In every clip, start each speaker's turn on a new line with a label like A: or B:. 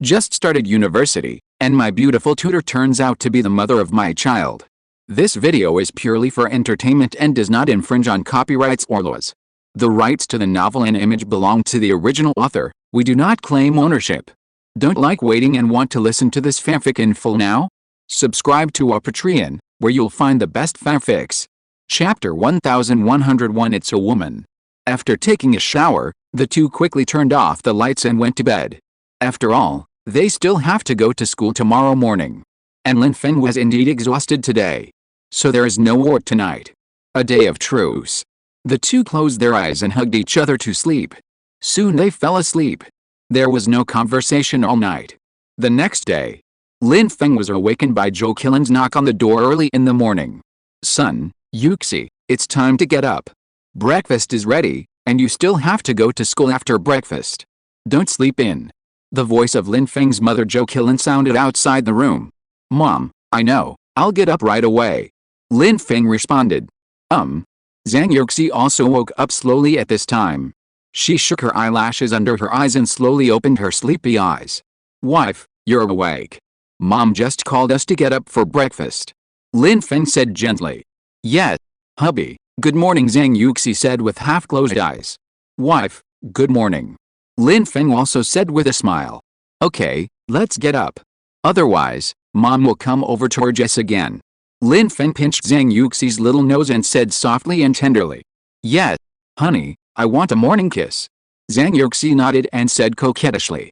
A: Just started university, and my beautiful tutor turns out to be the mother of my child. This video is purely for entertainment and does not infringe on copyrights or laws. The rights to the novel and image belong to the original author. We do not claim ownership. Don't like waiting and want to listen to this fanfic in full now? Subscribe to our Patreon, where you'll find the best fanfics. Chapter 1101. It's a woman. After taking a shower, the two quickly turned off the lights and went to bed. After all, they still have to go to school tomorrow morning. And Lin Feng was indeed exhausted today. So there is no war tonight. A day of truce. The two closed their eyes and hugged each other to sleep. Soon they fell asleep. There was no conversation all night. The next day, Lin Feng was awakened by Zhou Qilin's knock on the door early in the morning. Son, Yuxi, it's time to get up. Breakfast is ready, and you still have to go to school after breakfast. Don't sleep in. The voice of Lin Feng's mother Zhou Qilin sounded outside the room. Mom, I know, I'll get up right away. Lin Feng responded. Zhang Yuxi also woke up slowly at this time. She shook her eyelashes under her eyes and slowly opened her sleepy eyes. Wife, you're awake. Mom just called us to get up for breakfast. Lin Feng said gently. Yes, hubby. Good morning, Zhang Yuxi said with half-closed eyes. Wife, good morning. Lin Feng also said with a smile. Okay, let's get up. Otherwise, Mom will come over to urge us again. Lin Feng pinched Zhang Yuxi's little nose and said softly and tenderly. Yes, honey, I want a morning kiss. Zhang Yuxi nodded and said coquettishly.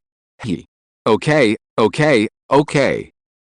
A: Okay.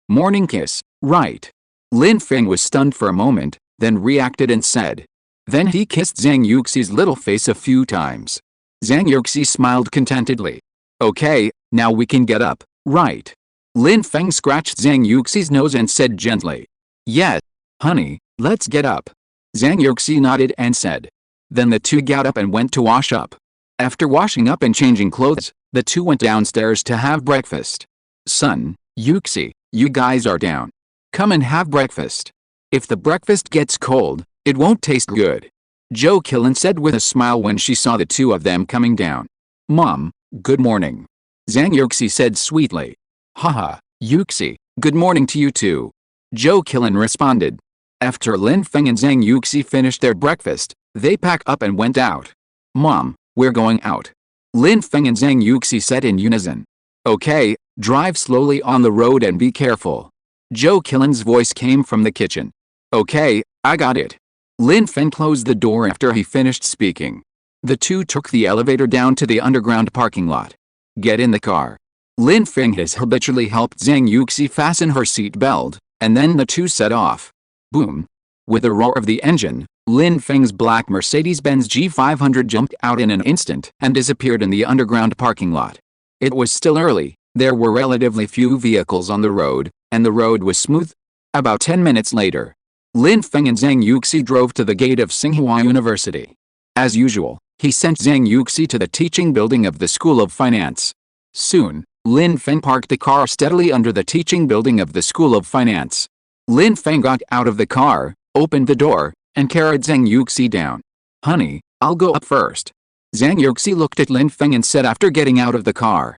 A: Morning kiss, right. Lin Feng was stunned for a moment, then reacted and said. Then he kissed Zhang Yuxi's little face a few times. Zhang Yuxi smiled contentedly. Okay, now we can get up, right? Lin Feng scratched Zhang Yuxi's nose and said gently. Yes, honey, let's get up. Zhang Yuxi nodded and said. Then the two got up and went to wash up. After washing up and changing clothes, the two went downstairs to have breakfast. Son, Yuxi, you guys are down. Come and have breakfast. If the breakfast gets cold, it won't taste good. Zhou Qilin said with a smile when she saw the two of them coming down. Mom, good morning. Zhang Yuxi said sweetly. Haha, Yuxi, good morning to you too. Zhou Qilin responded. After Lin Feng and Zhang Yuxi finished their breakfast, they packed up and went out. Mom, we're going out. Lin Feng and Zhang Yuxi said in unison. Okay, drive slowly on the road and be careful. Zhou Qilin's voice came from the kitchen. Okay, I got it. Lin Feng closed the door after he finished speaking. The two took the elevator down to the underground parking lot. Get in the car. Lin Feng has habitually helped Zhang Yuxi fasten her seat belt, and then the two set off. Boom. With a roar of the engine, Lin Feng's black Mercedes-Benz G500 jumped out in an instant and disappeared in the underground parking lot. It was still early, there were relatively few vehicles on the road, and the road was smooth. About 10 minutes later, Lin Feng and Zhang Yuxi drove to the gate of Tsinghua University. As usual, he sent Zhang Yuxi to the teaching building of the School of Finance. Soon, Lin Feng parked the car steadily under the teaching building of the School of Finance. Lin Feng got out of the car, opened the door, and carried Zhang Yuxi down. Honey, I'll go up first. Zhang Yuxi looked at Lin Feng and said after getting out of the car.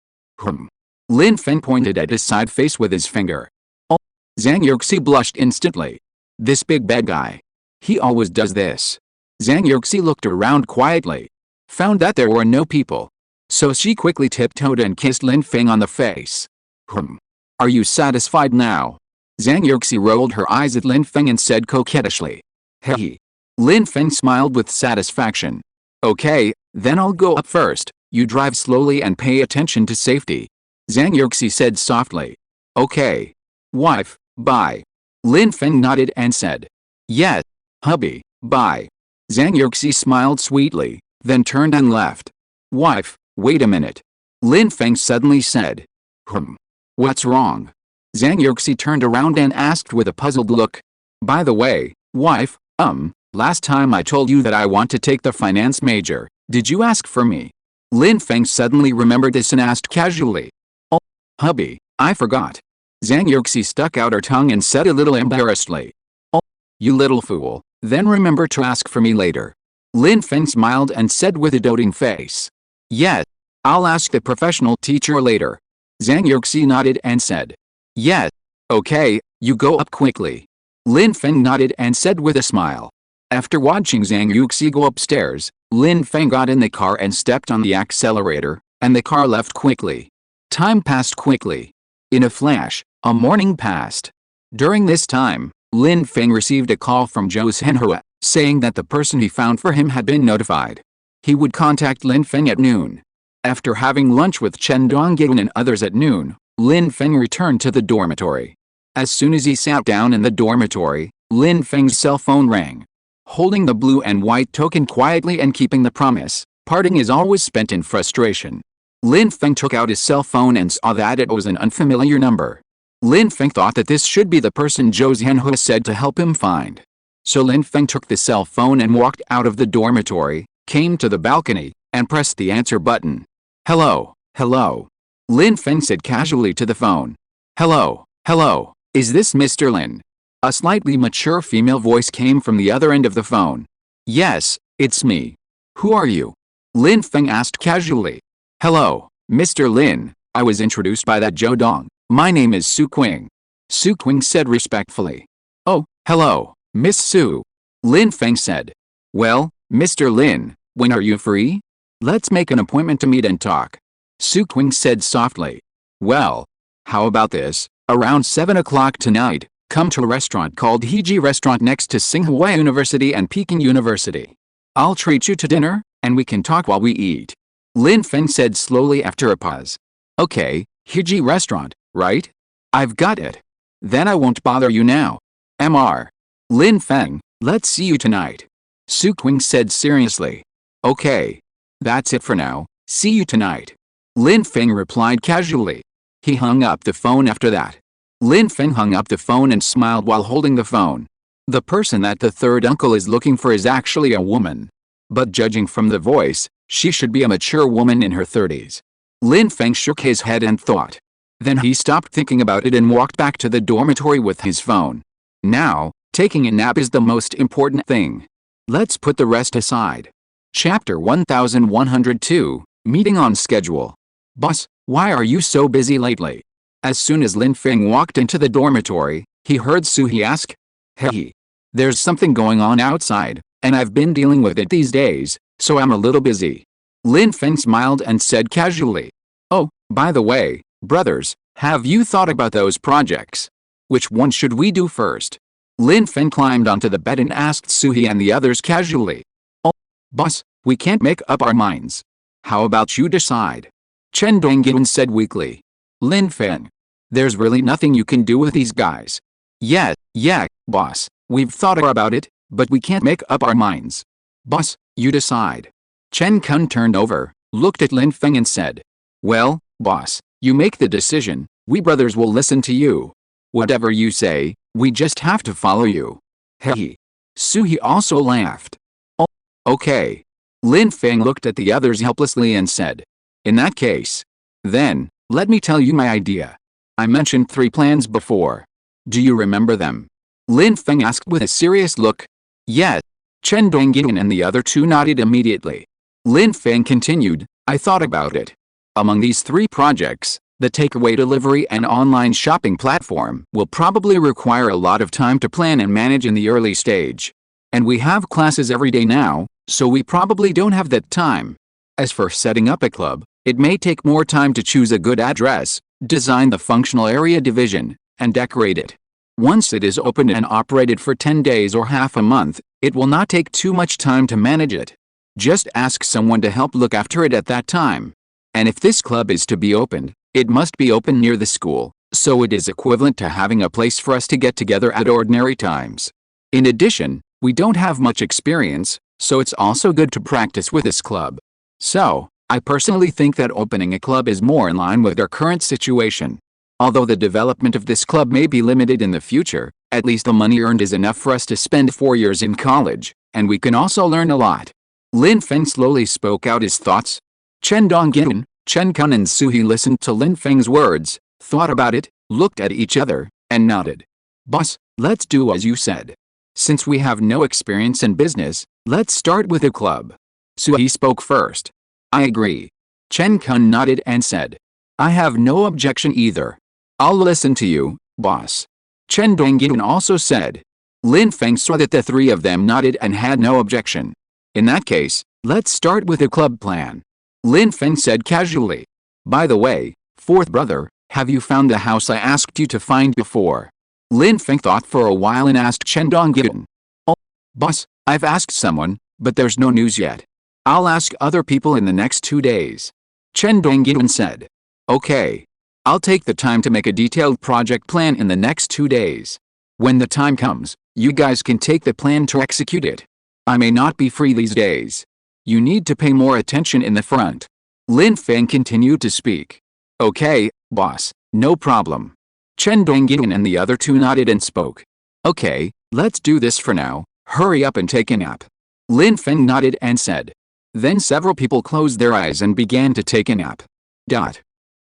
A: Lin Feng pointed at his side face with his finger. Oh. Zhang Yuxi blushed instantly. This big bad guy. He always does this. Zhang Yuxi looked around quietly. Found that there were no people. So she quickly tiptoed and kissed Lin Feng on the face. Are you satisfied now? Zhang Yuxi rolled her eyes at Lin Feng and said coquettishly. Hey. Lin Feng smiled with satisfaction. Okay, then I'll go up first. You drive slowly and pay attention to safety. Zhang Yuxi said softly. Okay. Wife, bye. Lin Feng nodded and said. Yes, hubby, bye. Zhang Yuxi smiled sweetly, then turned and left. Wife, wait a minute. Lin Feng suddenly said. What's wrong? Zhang Yuxi turned around and asked with a puzzled look. By the way, wife, last time I told you that I want to take the finance major, did you ask for me? Lin Feng suddenly remembered this and asked casually. Oh, hubby, I forgot. Zhang Yuxi stuck out her tongue and said a little embarrassedly. Oh, you little fool, then remember to ask for me later. Lin Feng smiled and said with a doting face. Yes, I'll ask the professional teacher later. Zhang Yuxi nodded and said. Yes. Okay, you go up quickly. Lin Feng nodded and said with a smile. After watching Zhang Yuxi go upstairs, Lin Feng got in the car and stepped on the accelerator, and the car left quickly. Time passed quickly. In a flash, a morning passed. During this time, Lin Feng received a call from Zhou Zhenhua, saying that the person he found for him had been notified. He would contact Lin Feng at noon. After having lunch with Chen Dongyan and others at noon, Lin Feng returned to the dormitory. As soon as he sat down in the dormitory, Lin Feng's cell phone rang. Holding the blue and white token quietly and keeping the promise, parting is always spent in frustration. Lin Feng took out his cell phone and saw that it was an unfamiliar number. Lin Feng thought that this should be the person Zhou Zhenhua said to help him find. So Lin Feng took the cell phone and walked out of the dormitory, came to the balcony, and pressed the answer button. Hello, hello. Lin Feng said casually to the phone. Hello, hello, is this Mr. Lin? A slightly mature female voice came from the other end of the phone. Yes, it's me. Who are you? Lin Feng asked casually. Hello, Mr. Lin, I was introduced by that Zhou Dong. My name is Su Qing. Su Qing said respectfully. Oh, hello, Miss Su. Lin Feng said. Well, Mr. Lin, when are you free? Let's make an appointment to meet and talk. Su Qing said softly. Well, how about this? Around 7 o'clock tonight, come to a restaurant called Hazy Restaurant next to Tsinghua University and Peking University. I'll treat you to dinner, and we can talk while we eat. Lin Feng said slowly after a pause. Okay, Hazy Restaurant, right? I've got it. Then I won't bother you now. Mr. Lin Feng, let's see you tonight. Su Qing said seriously. Okay. That's it for now, see you tonight. Lin Feng replied casually. He hung up the phone after that. Lin Feng hung up the phone and smiled while holding the phone. The person that the third uncle is looking for is actually a woman. But judging from the voice, she should be a mature woman in her 30s. Lin Feng shook his head and thought. Then he stopped thinking about it and walked back to the dormitory with his phone. Now, taking a nap is the most important thing. Let's put the rest aside. Chapter 1102, Meeting on Schedule. Boss, why are you so busy lately? As soon as Lin Feng walked into the dormitory, he heard Suhi ask. Hey, there's something going on outside, and I've been dealing with it these days, so I'm a little busy. Lin Feng smiled and said casually. Oh, by the way, brothers, have you thought about those projects? Which one should we do first? Lin Feng climbed onto the bed and asked Suhi and the others casually. Boss, we can't make up our minds. How about you decide? Chen Dongyan said weakly. Lin Feng. There's really nothing you can do with these guys. Yeah, boss, we've thought about it, but we can't make up our minds. Boss, you decide. Chen Kun turned over, looked at Lin Feng and said. Well, boss, you make the decision, we brothers will listen to you. Whatever you say, we just have to follow you. Hey. Suhi also laughed. Okay. Lin Feng looked at the others helplessly and said. In that case. Then, let me tell you my idea. I mentioned 3 plans before. Do you remember them? Lin Feng asked with a serious look. Yes. Chen Dongyan and the other 2 nodded immediately. Lin Feng continued, I thought about it. Among these 3 projects, the takeaway delivery and online shopping platform will probably require a lot of time to plan and manage in the early stage. And we have classes every day now, so we probably don't have that time. As for setting up a club, it may take more time to choose a good address, design the functional area division, and decorate it. Once it is opened and operated for 10 days or half a month, it will not take too much time to manage it. Just ask someone to help look after it at that time. And if this club is to be opened, it must be open near the school, so it is equivalent to having a place for us to get together at ordinary times. In addition, we don't have much experience, so it's also good to practice with this club. So, I personally think that opening a club is more in line with our current situation. Although the development of this club may be limited in the future, at least the money earned is enough for us to spend 4 years in college, and we can also learn a lot. Lin Feng slowly spoke out his thoughts. Chen Dongyan, Chen Kun and Suhi listened to Lin Feng's words, thought about it, looked at each other, and nodded. Boss, let's do as you said. Since we have no experience in business, let's start with a club. Suhi spoke first. I agree. Chen Kun nodded and said. I have no objection either. I'll listen to you, boss. Chen Dongyun also said. Lin Feng saw that the three of them nodded and had no objection. In that case, let's start with a club plan. Lin Feng said casually. By the way, fourth brother, have you found the house I asked you to find before? Lin Feng thought for a while and asked Chen Dongyun. Oh, boss, I've asked someone, but there's no news yet. I'll ask other people in the next 2 days. Chen Dongyun said. Okay. I'll take the time to make a detailed project plan in the next 2 days. When the time comes, you guys can take the plan to execute it. I may not be free these days. You need to pay more attention in the front. Lin Feng continued to speak. Okay, boss, no problem. Chen Dongyun and the other two nodded and spoke. Okay, let's do this for now. Hurry up and take a nap. Lin Feng nodded and said. Then several people closed their eyes and began to take a nap.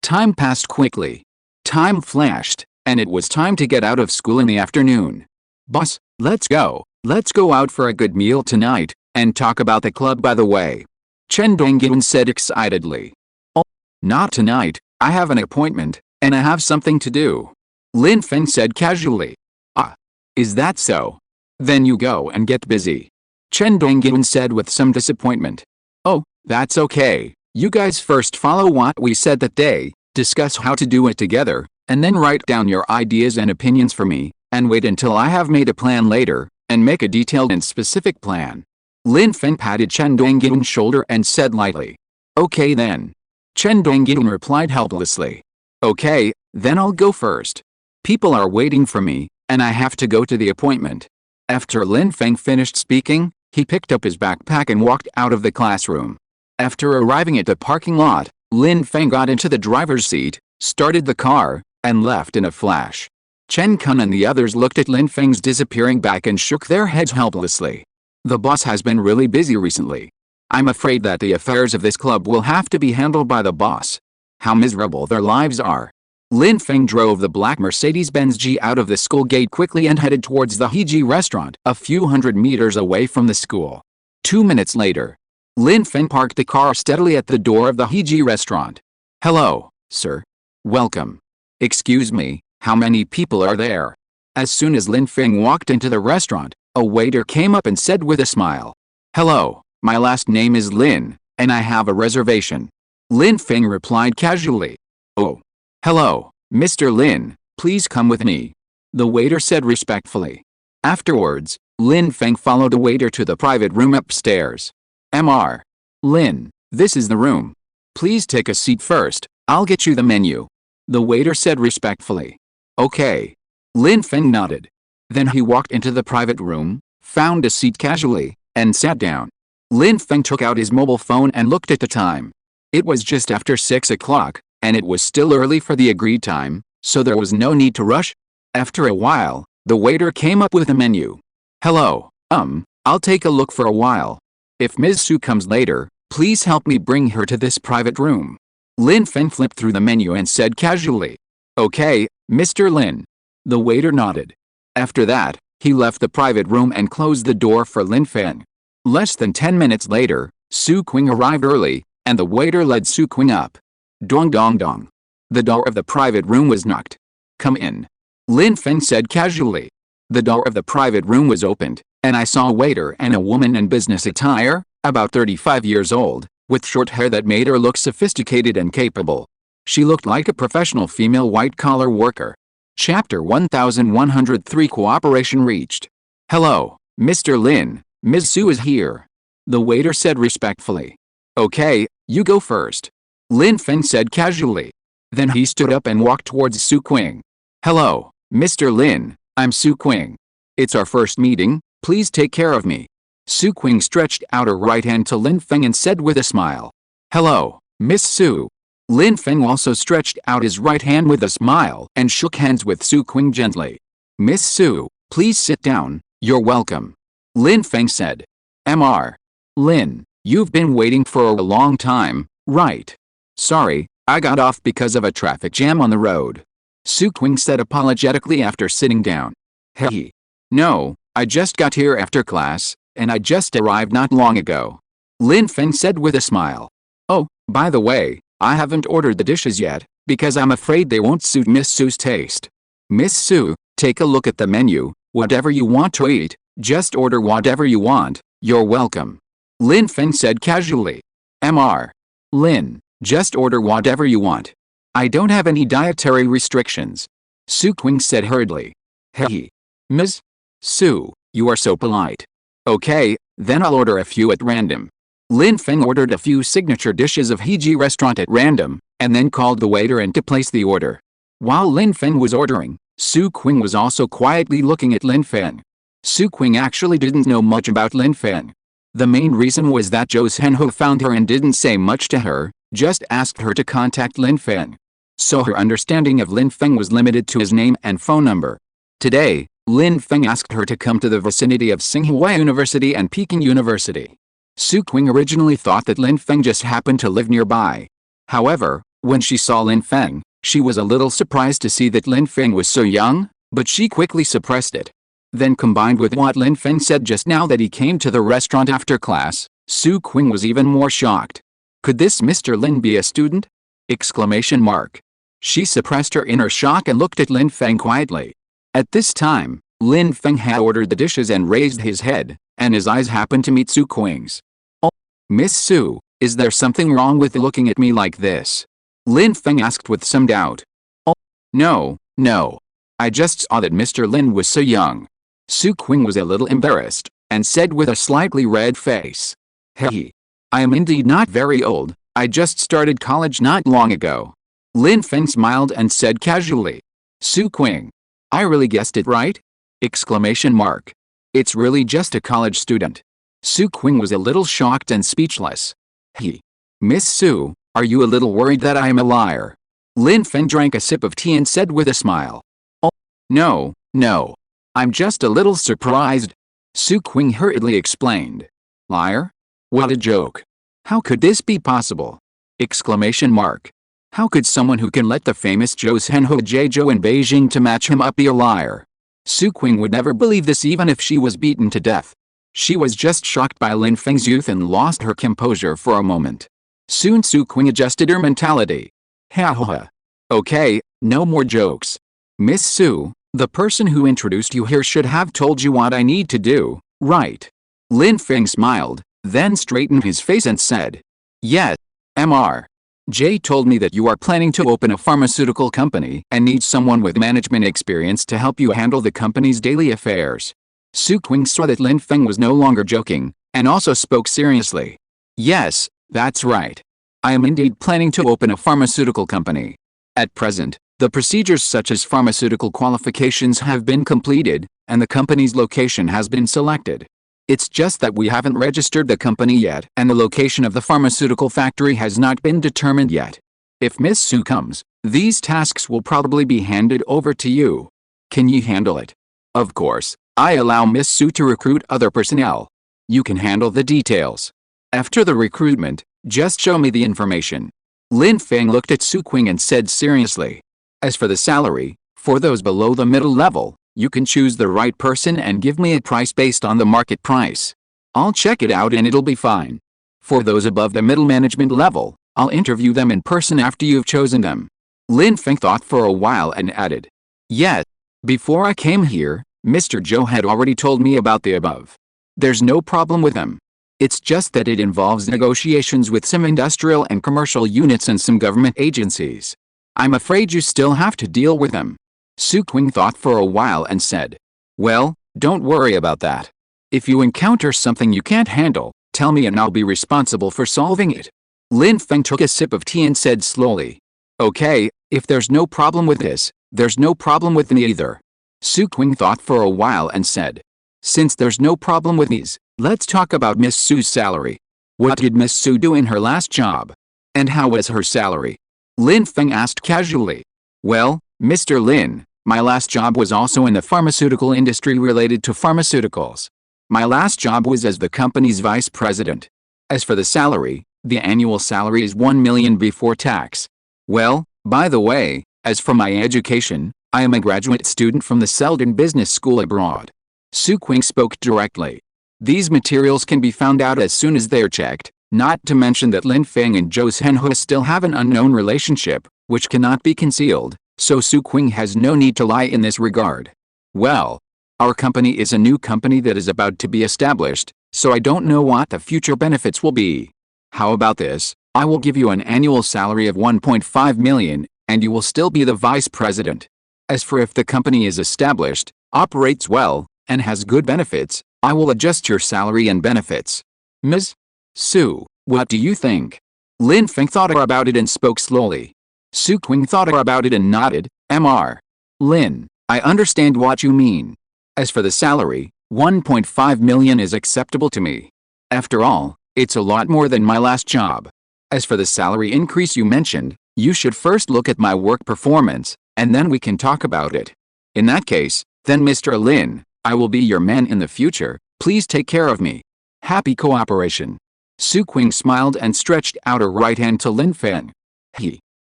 A: Time passed quickly. Time flashed, and it was time to get out of school in the afternoon. Boss, let's go. Let's go out for a good meal tonight, and talk about the club by the way. Chen Dongyun said excitedly. Oh, not tonight, I have an appointment, and I have something to do. Lin Feng said casually. Ah, is that so? Then you go and get busy. Chen Dongyun said with some disappointment. Oh, that's okay. You guys first follow what we said that day, discuss how to do it together, and then write down your ideas and opinions for me, and wait until I have made a plan later, and make a detailed and specific plan. Lin Feng patted Chen Dongyun's shoulder and said lightly. Okay then. Chen Dongyun replied helplessly. Okay, then I'll go first. People are waiting for me, and I have to go to the appointment. After Lin Feng finished speaking, he picked up his backpack and walked out of the classroom. After arriving at the parking lot, Lin Feng got into the driver's seat, started the car, and left in a flash. Chen Kun and the others looked at Lin Feng's disappearing back and shook their heads helplessly. The boss has been really busy recently. I'm afraid that the affairs of this club will have to be handled by the boss. How miserable their lives are. Lin Feng drove the black Mercedes-Benz G out of the school gate quickly and headed towards the Heji restaurant a few hundred meters away from the school. 2 minutes later, Lin Feng parked the car steadily at the door of the Heji restaurant. Hello, sir. Welcome. Excuse me, how many people are there? As soon as Lin Feng walked into the restaurant, a waiter came up and said with a smile. Hello, my last name is Lin, and I have a reservation. Lin Feng replied casually. Oh. Hello, Mr. Lin, please come with me. The waiter said respectfully. Afterwards, Lin Feng followed the waiter to the private room upstairs. Mr. Lin, this is the room. Please take a seat first, I'll get you the menu. The waiter said respectfully. Okay. Lin Feng nodded. Then he walked into the private room, found a seat casually, and sat down. Lin Feng took out his mobile phone and looked at the time. It was just after 6 o'clock, and it was still early for the agreed time, so there was no need to rush. After a while, the waiter came up with a menu. Hello, I'll take a look for a while. If Ms. Su comes later, please help me bring her to this private room. Lin Feng flipped through the menu and said casually. Okay, Mr. Lin. The waiter nodded. After that, he left the private room and closed the door for Lin Feng. Less than 10 minutes later, Su Qing arrived early, and the waiter led Su Qing up. Dong dong dong. The door of the private room was knocked. Come in. Lin Feng said casually. The door of the private room was opened, and I saw a waiter and a woman in business attire, about 35 years old, with short hair that made her look sophisticated and capable. She looked like a professional female white-collar worker. Chapter 1103 Cooperation reached. Hello, Mr. Lin, Ms. Su is here. The waiter said respectfully. Okay, you go first. Lin Feng said casually. Then he stood up and walked towards Su Qing. Hello, Mr. Lin, I'm Su Qing. It's our first meeting, please take care of me. Su Qing stretched out her right hand to Lin Feng and said with a smile. Hello, Miss Su. Lin Feng also stretched out his right hand with a smile and shook hands with Su Qing gently. Miss Su, please sit down, you're welcome. Lin Feng said. Mr. Lin, you've been waiting for a long time, right? Sorry, I got off because of a traffic jam on the road. Su Qing said apologetically after sitting down. Hey. No, I just got here after class, and I just arrived not long ago. Lin Feng said with a smile. Oh, by the way, I haven't ordered the dishes yet, because I'm afraid they won't suit Miss Su's taste. Miss Su, take a look at the menu, whatever you want to eat, just order whatever you want, you're welcome. Lin Feng said casually. Mr. Lin, just order whatever you want. I don't have any dietary restrictions. Su Qing said hurriedly. Hey. Ms. Su, you are so polite. Okay, then I'll order a few at random. Lin Feng ordered a few signature dishes of Heji restaurant at random, and then called the waiter in to place the order. While Lin Feng was ordering, Su Qing was also quietly looking at Lin Feng. Su Qing actually didn't know much about Lin Feng. The main reason was that Zhou Zhenhe found her and didn't say much to her, just asked her to contact Lin Feng. So her understanding of Lin Feng was limited to his name and phone number. Today, Lin Feng asked her to come to the vicinity of Tsinghua University and Peking University. Su Qing originally thought that Lin Feng just happened to live nearby. However, when she saw Lin Feng, she was a little surprised to see that Lin Feng was so young, but she quickly suppressed it. Then combined with what Lin Feng said just now that he came to the restaurant after class, Su Qing was even more shocked. Could this Mr. Lin be a student? Exclamation mark. She suppressed her inner shock and looked at Lin Feng quietly. At this time, Lin Feng had ordered the dishes and raised his head, and his eyes happened to meet Su Qing's. Oh, Miss Su, is there something wrong with looking at me like this? Lin Feng asked with some doubt. Oh, no. I just saw that Mr. Lin was so young. Su Qing was a little embarrassed, and said with a slightly red face. Hey. I am indeed not very old, I just started college not long ago. Lin Feng smiled and said casually. Su Qing. I really guessed it right? Exclamation mark. It's really just a college student. Su Qing was a little shocked and speechless. Hey. Miss Su, are you a little worried that I am a liar? Lin Feng drank a sip of tea and said with a smile. Oh, no. I'm just a little surprised. Su Qing hurriedly explained. Liar? What a joke. How could this be possible? Exclamation mark. How could someone who can let the famous Zhou Zhenhe Jeizhou in Beijing to match him up be a liar? Su Qing would never believe this even if she was beaten to death. She was just shocked by Lin Feng's youth and lost her composure for a moment. Soon Su Qing adjusted her mentality. Ha. Okay, no more jokes. Miss Su, the person who introduced you here should have told you what I need to do, right? Lin Feng smiled, then straightened his face and said. Yes, Mr. Jay told me that you are planning to open a pharmaceutical company and need someone with management experience to help you handle the company's daily affairs. Su Qing saw that Lin Feng was no longer joking, and also spoke seriously. Yes, that's right. I am indeed planning to open a pharmaceutical company. At present, the procedures such as pharmaceutical qualifications have been completed, and the company's location has been selected. It's just that we haven't registered the company yet, and the location of the pharmaceutical factory has not been determined yet. If Miss Su comes, these tasks will probably be handed over to you. Can you handle it? Of course, I allow Miss Su to recruit other personnel. You can handle the details. After the recruitment, just show me the information. Lin Feng looked at Su Qing and said seriously. As for the salary, for those below the middle level, you can choose the right person and give me a price based on the market price. I'll check it out and it'll be fine. For those above the middle management level, I'll interview them in person after you've chosen them. Lin Feng thought for a while and added. Yes, before I came here, Mr. Zhou had already told me about the above. There's no problem with them. It's just that it involves negotiations with some industrial and commercial units and some government agencies. I'm afraid you still have to deal with them. Su Qing thought for a while and said. Well, don't worry about that. If you encounter something you can't handle, tell me and I'll be responsible for solving it. Lin Feng took a sip of tea and said slowly. Okay, if there's no problem with this, there's no problem with me either. Su Qing thought for a while and said. Since there's no problem with these, let's talk about Miss Su's salary. What did Miss Su do in her last job? And how was her salary? Lin Feng asked casually. Well, Mr. Lin, my last job was also in the pharmaceutical industry related to pharmaceuticals. My last job was as the company's vice president. As for the salary, the annual salary is 1 million before tax. Well, by the way, as for my education, I am a graduate student from the Selden Business School abroad. Su Qing spoke directly. These materials can be found out as soon as they're checked, not to mention that Lin Feng and Zhou Zhenhe still have an unknown relationship, which cannot be concealed, so Su Qing has no need to lie in this regard. Well, our company is a new company that is about to be established, so I don't know what the future benefits will be. How about this? I will give you an annual salary of 1.5 million, and you will still be the vice president. As for if the company is established, operates well, and has good benefits, I will adjust your salary and benefits. Ms. Su, what do you think? Lin Feng thought about it and spoke slowly. Su Qing thought about it and nodded. Mr. Lin, I understand what you mean. As for the salary, 1.5 million is acceptable to me. After all, it's a lot more than my last job. As for the salary increase you mentioned, you should first look at my work performance, and then we can talk about it. In that case, then Mr. Lin, I will be your man in the future, please take care of me. Happy cooperation. Su Qing smiled and stretched out her right hand to Lin Feng.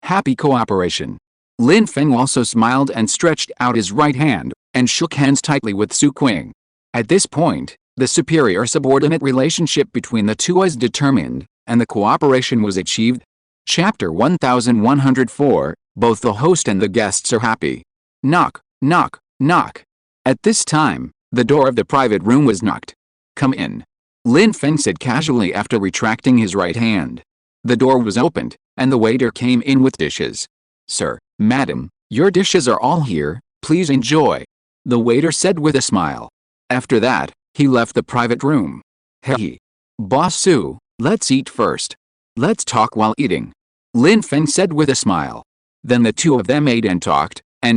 A: Happy cooperation. Lin Feng also smiled and stretched out his right hand, and shook hands tightly with Su Qing. At this point, the superior-subordinate relationship between the two was determined, and the cooperation was achieved. Chapter 1104, both the host and the guests are happy. Knock, knock, knock. At this time, the door of the private room was knocked. Come in. Lin Feng said casually after retracting his right hand. The door was opened, and the waiter came in with dishes. Sir, madam, your dishes are all here, please enjoy. The waiter said with a smile. After that, he left the private room. Hey, Boss Su, let's eat first. Let's talk while eating. Lin Feng said with a smile. Then the two of them ate and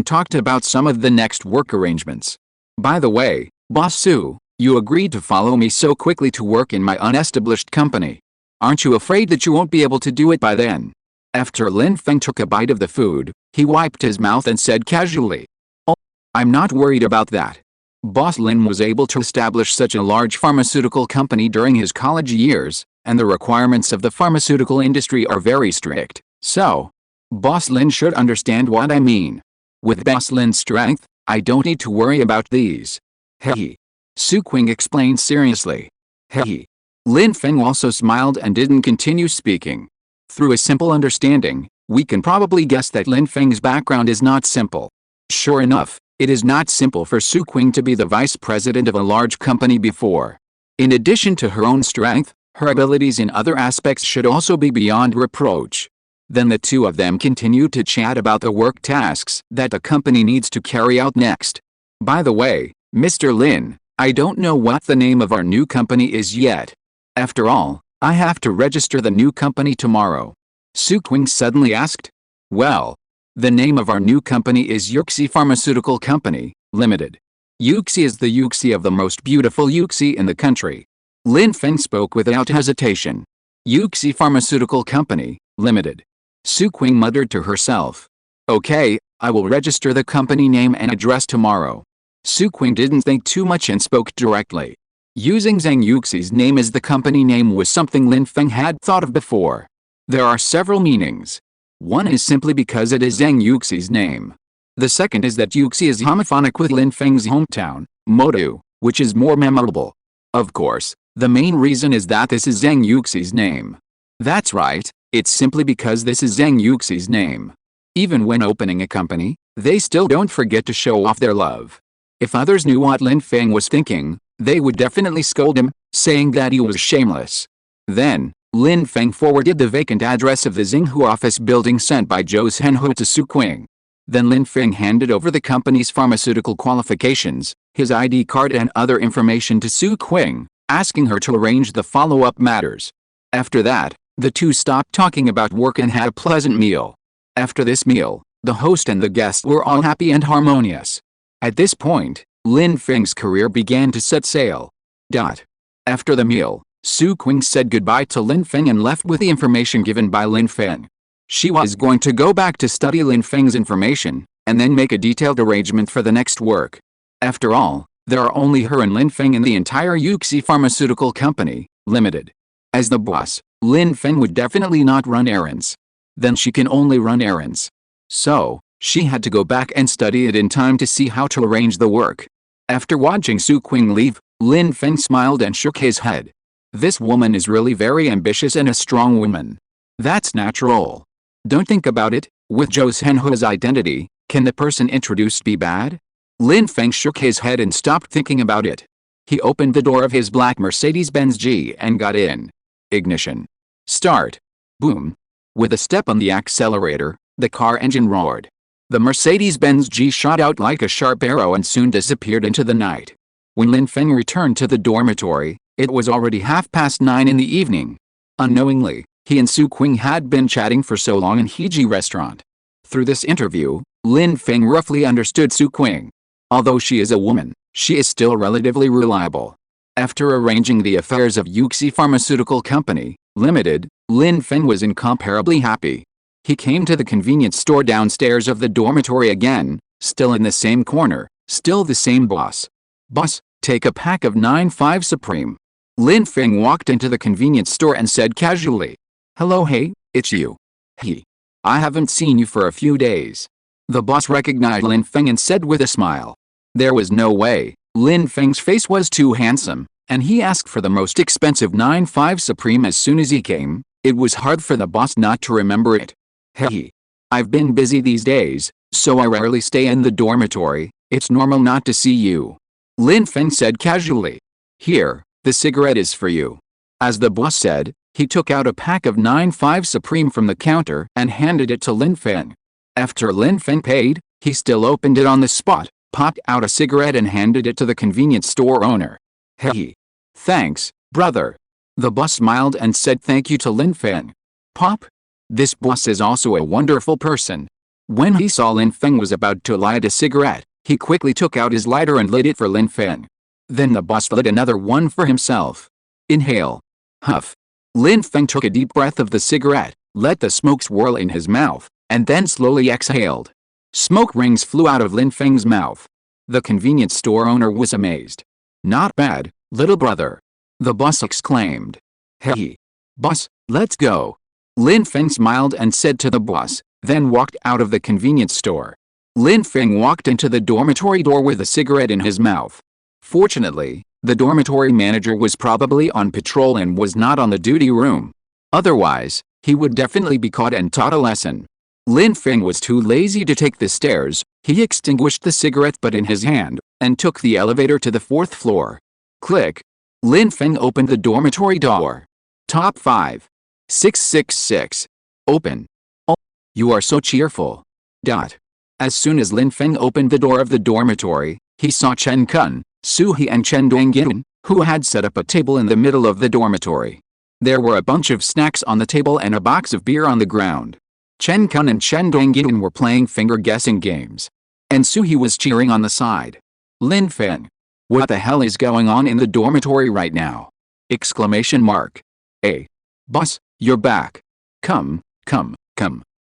A: talked about some of the next work arrangements. By the way, Boss Su, you agreed to follow me so quickly to work in my unestablished company. Aren't you afraid that you won't be able to do it by then? After Lin Feng took a bite of the food, he wiped his mouth and said casually. Oh, I'm not worried about that. Boss Lin was able to establish such a large pharmaceutical company during his college years, and the requirements of the pharmaceutical industry are very strict, so Boss Lin should understand what I mean. With Boss Lin's strength, I don't need to worry about these. Hey. Su Qing explained seriously. Hey. Lin Feng also smiled and didn't continue speaking. Through a simple understanding, we can probably guess that Lin Feng's background is not simple. Sure enough, it is not simple for Su Qing to be the vice president of a large company before. In addition to her own strength, her abilities in other aspects should also be beyond reproach. Then the two of them continued to chat about the work tasks that the company needs to carry out next. By the way, Mr. Lin, I don't know what the name of our new company is yet. After all, I have to register the new company tomorrow. Su Qing suddenly asked. Well, the name of our new company is Yuxi Pharmaceutical Company, Limited. Yuxi is the Yuxi of the most beautiful Yuxi in the country. Lin Feng spoke without hesitation. Yuxi Pharmaceutical Company, Limited. Su Qing muttered to herself. Okay, I will register the company name and address tomorrow. Su Qing didn't think too much and spoke directly. Using Zhang Yuxi's name as the company name was something Lin Feng had thought of before. There are several meanings. One is simply because it is Zhang Yuxi's name. The second is that Yuxi is homophonic with Lin Feng's hometown, Modu, which is more memorable. Of course, the main reason is that this is Zhang Yuxi's name. That's right, it's simply because this is Zhang Yuxi's name. Even when opening a company, they still don't forget to show off their love. If others knew what Lin Feng was thinking, they would definitely scold him, saying that he was shameless. Then, Lin Feng forwarded the vacant address of the Xinghu office building sent by Zhou Zhenhu to Su Qing. Then Lin Feng handed over the company's pharmaceutical qualifications, his ID card and other information to Su Qing, asking her to arrange the follow-up matters. After that, the two stopped talking about work and had a pleasant meal. After this meal, the host and the guest were all happy and harmonious. At this point, Lin Feng's career began to set sail. After the meal, Su Qing said goodbye to Lin Feng and left with the information given by Lin Feng. She was going to go back to study Lin Feng's information, and then make a detailed arrangement for the next work. After all, there are only her and Lin Feng in the entire Yuxi Pharmaceutical Company, Limited. As the boss, Lin Feng would definitely not run errands. Then she can only run errands. So, she had to go back and study it in time to see how to arrange the work. After watching Su Qing leave, Lin Feng smiled and shook his head. This woman is really very ambitious and a strong woman. That's natural. Don't think about it, With Zhou Zhenhua's identity, can the person introduced be bad? Lin Feng shook his head and stopped thinking about it. He opened the door of his black Mercedes-Benz G and got in. Ignition. Start. Boom. With a step on the accelerator, the car engine roared. The Mercedes-Benz G shot out like a sharp arrow and soon disappeared into the night. When Lin Feng returned to the dormitory, it was already 9:30 in the evening. Unknowingly, he and Su Qing had been chatting for so long in Heji restaurant. Through this interview, Lin Feng roughly understood Su Qing. Although she is a woman, she is still relatively reliable. After arranging the affairs of Yuxi Pharmaceutical Company, Limited, Lin Feng was incomparably happy. He came to the convenience store downstairs of the dormitory again, still in the same corner, still the same boss. Boss, take a pack of 9-5 Supreme. Lin Feng walked into the convenience store and said casually. Hello, hey, it's you. He. I haven't seen you for a few days. The boss recognized Lin Feng and said with a smile. There was no way. Lin Feng's face was too handsome, and he asked for the most expensive 9-5 Supreme as soon as he came. It was hard for the boss not to remember it. Hey. I've been busy these days, so I rarely stay in the dormitory. It's normal not to see you. Lin Feng said casually. Here, the cigarette is for you. As the boss said, he took out a pack of 9-5 Supreme from the counter and handed it to Lin Feng. After Lin Feng paid, he still opened it on the spot, popped out a cigarette and handed it to the convenience store owner. Hey. Thanks, brother. The boss smiled and said thank you to Lin Feng. Pop? This boss is also a wonderful person. When he saw Lin Feng was about to light a cigarette, he quickly took out his lighter and lit it for Lin Feng. Then the boss lit another one for himself. Inhale. Huff. Lin Feng took a deep breath of the cigarette, let the smoke swirl in his mouth, and then slowly exhaled. Smoke rings flew out of Lin Feng's mouth. The convenience store owner was amazed. Not bad, little brother. The boss exclaimed. Hey. Boss, let's go. Lin Feng smiled and said to the boss, then walked out of the convenience store. Lin Feng walked into the dormitory door with a cigarette in his mouth. Fortunately, the dormitory manager was probably on patrol and was not on the duty room. Otherwise, he would definitely be caught and taught a lesson. Lin Feng was too lazy to take the stairs. He extinguished the cigarette butt in his hand and took the elevator to the 4th floor. Click. Lin Feng opened the dormitory door. Top 5. 666. Open. Oh, you are so cheerful. As soon as Lin Feng opened the door of the dormitory, he saw Chen Kun, Su He and Chen Dongyun, who had set up a table in the middle of the dormitory. There were a bunch of snacks on the table and a box of beer on the ground. Chen Kun and Chen Dongyun were playing finger-guessing games. And Su He was cheering on the side. Lin Feng. What the hell is going on in the dormitory right now? Exclamation mark. Hey. Boss, you're back. Come.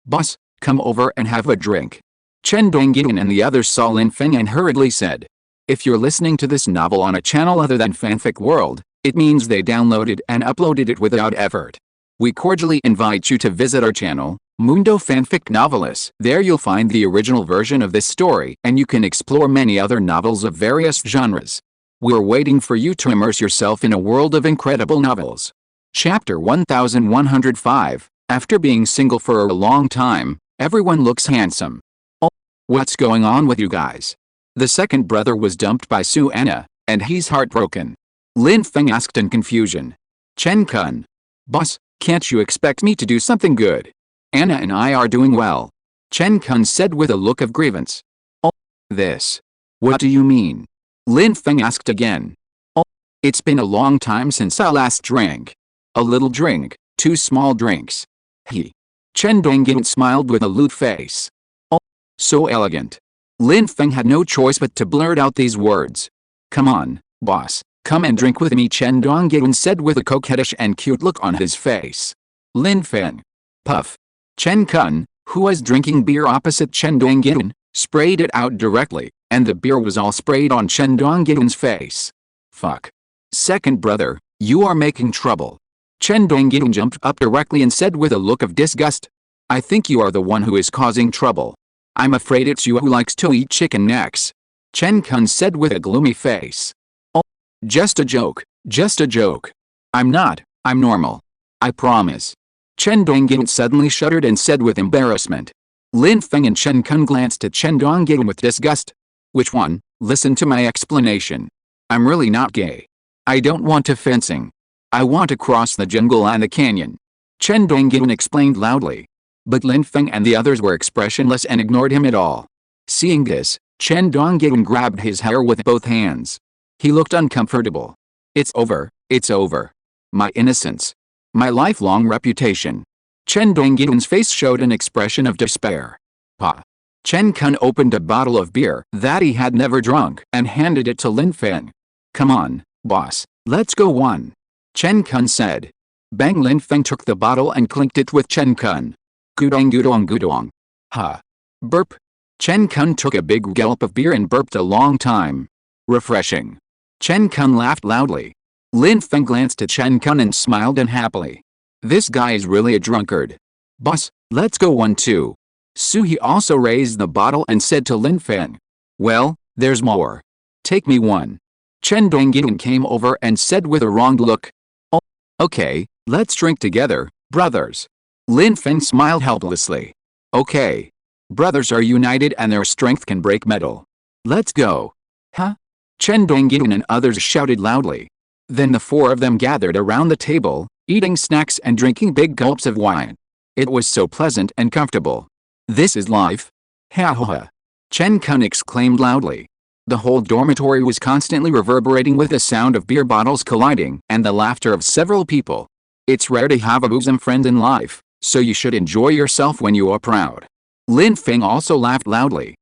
A: Boss, come over and have a drink. Chen Dongyun and the others saw Lin Feng and hurriedly said. If you're listening to this novel on a channel other than Fanfic World, it means they downloaded and uploaded it without effort. We cordially invite you to visit our channel, Mundo Fanfic Novelist. There you'll find the original version of this story and you can explore many other novels of various genres. We're waiting for you to immerse yourself in a world of incredible novels. Chapter 1105. After being single for a long time, everyone looks handsome. Oh, what's going on with you guys? The second brother was dumped by Su Anna, and he's heartbroken. Lin Feng asked in confusion. Chen Kun. Boss, can't you expect me to do something good? Anna and I are doing well. Chen Kun said with a look of grievance. Oh, this. What do you mean? Lin Feng asked again. Oh, it's been a long time since I last drank. A little drink, 2 small drinks. He. Chen Dongyun smiled with a lewd face. Oh, so elegant. Lin Feng had no choice but to blurt out these words. Come on, boss, come and drink with me, Chen Dongyun said with a coquettish and cute look on his face. Lin Feng. Puff. Chen Kun, who was drinking beer opposite Chen Dongyun, sprayed it out directly, and the beer was all sprayed on Chen Dongyun's face. Fuck. Second brother, you are making trouble. Chen Dongyun jumped up directly and said with a look of disgust. I think you are the one who is causing trouble. I'm afraid it's you who likes to eat chicken necks. Chen Kun said with a gloomy face. Oh, just a joke, just a joke. I'm not, I'm normal. I promise. Chen Dongyun suddenly shuddered and said with embarrassment. Lin Feng and Chen Kun glanced at Chen Dongyan with disgust. Which one? Listen to my explanation. I'm really not gay. I don't want to fencing. I want to cross the jungle and the canyon. Chen Dongyan explained loudly. But Lin Feng and the others were expressionless and ignored him at all. Seeing this, Chen Dongyan grabbed his hair with both hands. He looked uncomfortable. It's over, it's over. My innocence. My lifelong reputation. Chen Dongyan's face showed an expression of despair. Pa. Chen Kun opened a bottle of beer that he had never drunk and handed it to Lin Feng. Come on, boss, let's go one. Chen Kun said. Bang. Lin Feng took the bottle and clinked it with Chen Kun. Gudong gudong gudong. Ha. Burp. Chen Kun took a big gulp of beer and burped a long time. Refreshing. Chen Kun laughed loudly. Lin Feng glanced at Chen Kun and smiled unhappily. This guy is really a drunkard. Boss, let's go one too. Suhi also raised the bottle and said to Lin Feng. Well, there's more. Take me one. Chen Dongyan came over and said with a wronged look. Oh, okay, let's drink together, brothers. Lin Feng smiled helplessly. Okay. Brothers are united and their strength can break metal. Let's go. Huh? Chen Dongyan and others shouted loudly. Then the four of them gathered around the table, eating snacks and drinking big gulps of wine. It was so pleasant and comfortable. This is life. Ha ha ha. Chen Kun exclaimed loudly. The whole dormitory was constantly reverberating with the sound of beer bottles colliding and the laughter of several people. It's rare to have a bosom friend in life, so you should enjoy yourself when you are proud. Lin Feng also laughed loudly.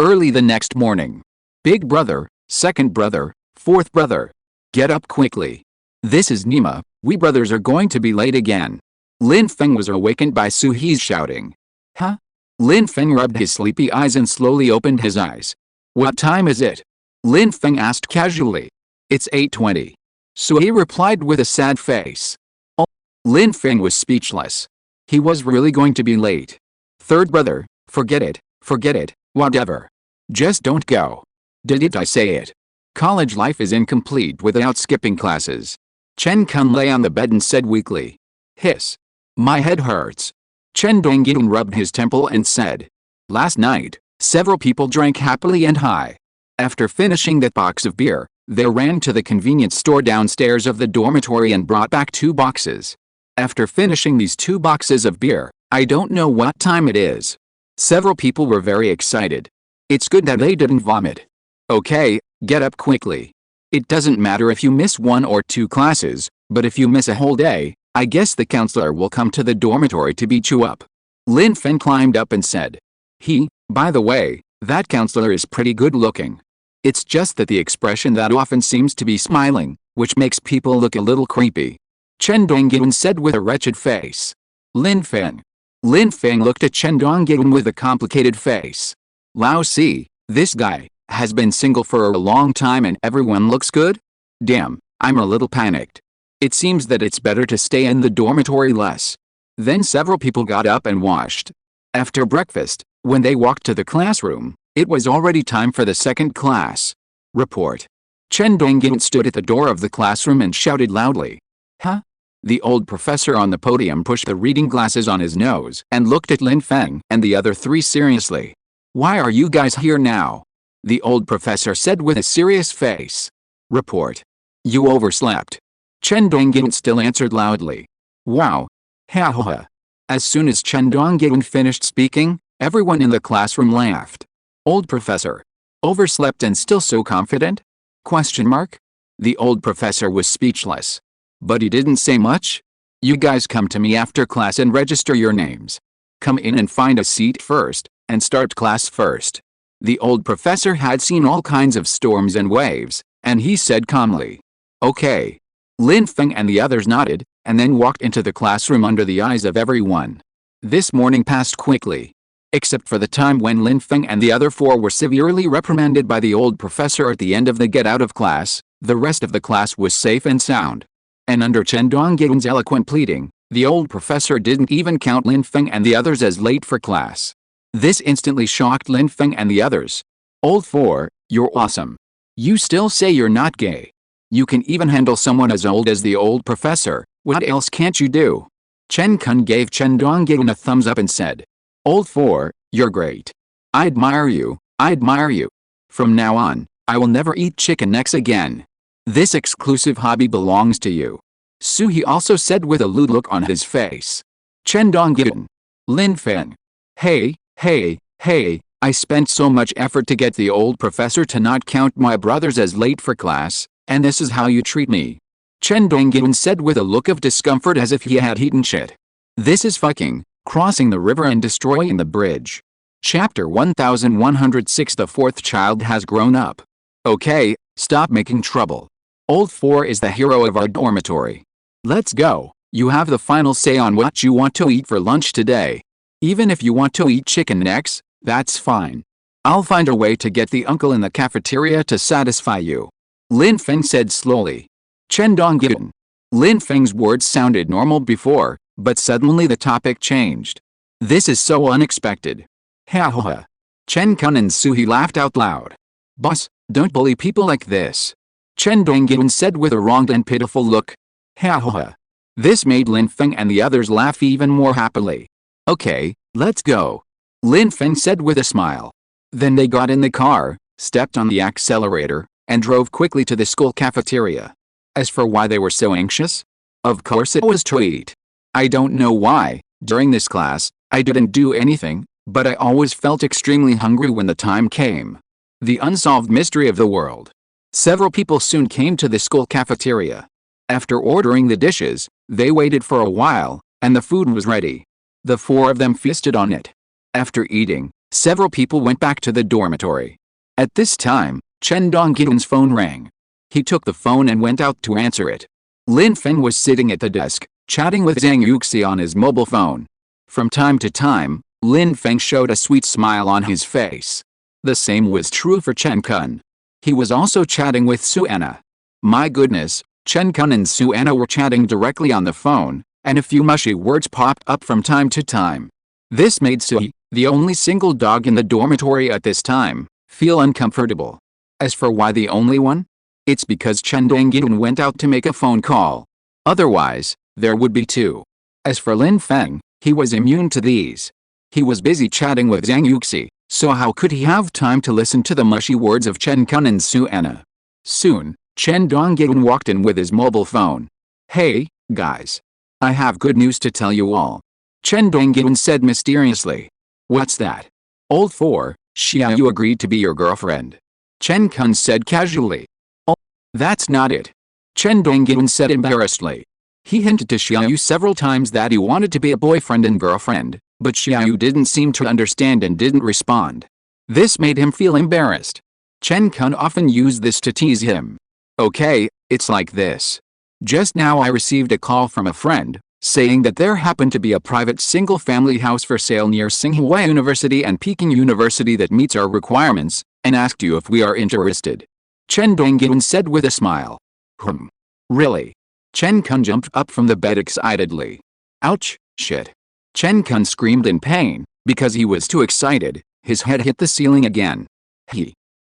A: Early the next morning. Big brother, second brother, fourth brother. Get up quickly. This is Nima, we brothers are going to be late again. Lin Feng was awakened by Suhi's shouting. Huh? Lin Feng rubbed his sleepy eyes and slowly opened his eyes. What time is it? Lin Feng asked casually. It's 8:20. Suhi replied with a sad face. Oh. Lin Feng was speechless. He was really going to be late. Third brother, forget it, whatever. Just don't go. Didn't I say it? College life is incomplete without skipping classes. Chen Kun lay on the bed and said weakly. Hiss. My head hurts. Chen Dongyan rubbed his temple and said. Last night, several people drank happily and high. After finishing that box of beer, they ran to the convenience store downstairs of the dormitory and brought back 2 boxes. After finishing these 2 boxes of beer, I don't know what time it is. Several people were very excited. It's good that they didn't vomit. Okay, get up quickly. It doesn't matter if you miss 1 or 2 classes, but if you miss a whole day, I guess the counselor will come to the dormitory to beat you up. Lin Feng climbed up and said. By the way, that counselor is pretty good looking. It's just that the expression that often seems to be smiling, which makes people look a little creepy. Chen Dongyan said with a wretched face. Lin Feng. Lin Feng looked at Chen Dongyan with a complicated face. Lao Si, this guy, has been single for a long time and everyone looks good? Damn, I'm a little panicked. It seems that it's better to stay in the dormitory less. Then several people got up and washed. After breakfast, when they walked to the classroom, it was already time for the second class. Report. Chen Dongyan stood at the door of the classroom and shouted loudly. Huh? The old professor on the podium pushed the reading glasses on his nose and looked at Lin Feng and the other 3 seriously. Why are you guys here now? The old professor said with a serious face. Report. You overslept. Chen Dongyan still answered loudly. Wow. Ha ha ha. As soon as Chen Dongyan finished speaking, everyone in the classroom laughed. Old professor. Overslept and still so confident? Question mark? The old professor was speechless. But he didn't say much. You guys come to me after class and register your names. Come in and find a seat first, and start class first. The old professor had seen all kinds of storms and waves, and he said calmly. Okay. Lin Feng and the others nodded, and then walked into the classroom under the eyes of everyone. This morning passed quickly. Except for the time when Lin Feng and the other 4 were severely reprimanded by the old professor at the end of the get out of class, the rest of the class was safe and sound. And under Chen Dongyan's eloquent pleading, the old professor didn't even count Lin Feng and the others as late for class. This instantly shocked Lin Feng and the others. Old 4, you're awesome. You still say you're not gay. You can even handle someone as old as the old professor. What else can't you do? Chen Kun gave Chen Dongyan a thumbs up and said. Old 4, you're great. I admire you, I admire you. From now on, I will never eat chicken necks again. This exclusive hobby belongs to you. Suhi also said with a lewd look on his face. Chen Donggyun. Lin Feng. Hey, I spent so much effort to get the old professor to not count my brothers as late for class, and this is how you treat me. Chen Donggyun said with a look of discomfort as if he had eaten shit. This is fucking crossing the river and destroying the bridge. Chapter 1106. The fourth child has grown up. Okay, stop making trouble. Old 4 is the hero of our dormitory. Let's go. You have the final say on what you want to eat for lunch today. Even if you want to eat chicken necks, that's fine. I'll find a way to get the uncle in the cafeteria to satisfy you. Lin Feng said slowly. Chen Donggyun. Lin Feng's words sounded normal before, but suddenly the topic changed. This is so unexpected. Ha ha ha. Chen Kun and Suhi laughed out loud. Boss, don't bully people like this. Chen Donggyun said with a wronged and pitiful look. Ha ha ha. This made Lin Feng and the others laugh even more happily. Okay, let's go. Lin Feng said with a smile. Then they got in the car, stepped on the accelerator, and drove quickly to the school cafeteria. As for why they were so anxious? Of course it was to eat. I don't know why, during this class, I didn't do anything, but I always felt extremely hungry when the time came. The unsolved mystery of the world. Several people soon came to the school cafeteria. After ordering the dishes, they waited for a while, and the food was ready. The four of them feasted on it. After eating, several people went back to the dormitory. At this time, Chen Donggyun's phone rang. He took the phone and went out to answer it. Lin Feng was sitting at the desk, chatting with Zhang Yuxi on his mobile phone. From time to time, Lin Feng showed a sweet smile on his face. The same was true for Chen Kun. He was also chatting with Suanna. My goodness, Chen Kun and Suanna were chatting directly on the phone, and a few mushy words popped up from time to time. This made Suhi, the only single dog in the dormitory at this time, feel uncomfortable. As for why the only one? It's because Chen Donggyun went out to make a phone call. Otherwise, there would be two. As for Lin Feng, he was immune to these. He was busy chatting with Zhang Yuxi, so how could he have time to listen to the mushy words of Chen Kun and Suanna? Soon, Chen Donggyun walked in with his mobile phone. Hey, guys. I have good news to tell you all. Chen Donggyun said mysteriously. What's that? Old 4, Xiaoyu agreed to be your girlfriend. Chen Kun said casually. Oh, that's not it. Chen Donggyun said embarrassedly. He hinted to Xiaoyu several times that he wanted to be a boyfriend and girlfriend, but Xiaoyu didn't seem to understand and didn't respond. This made him feel embarrassed. Chen Kun often used this to tease him. Okay, it's like this. Just now I received a call from a friend, saying that there happened to be a private single-family house for sale near Tsinghua University and Peking University that meets our requirements, and asked you if we are interested. Chen Donggyun said with a smile. Really? Chen Kun jumped up from the bed excitedly. Ouch, shit. Chen Kun screamed in pain, because he was too excited, his head hit the ceiling again.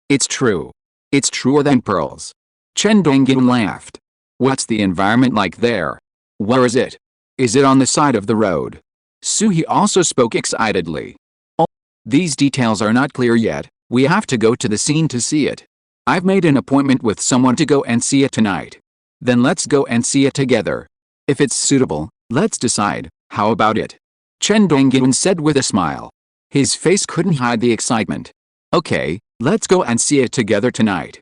A: It's true. It's truer than pearls. Chen Donggyun laughed. What's the environment like there? Where is it? Is it on the side of the road? Suhi also spoke excitedly. Oh, these details are not clear yet, we have to go to the scene to see it. I've made an appointment with someone to go and see it tonight. Then let's go and see it together. If it's suitable, let's decide, how about it? Chen Donggyun said with a smile. His face couldn't hide the excitement. Okay, let's go and see it together tonight.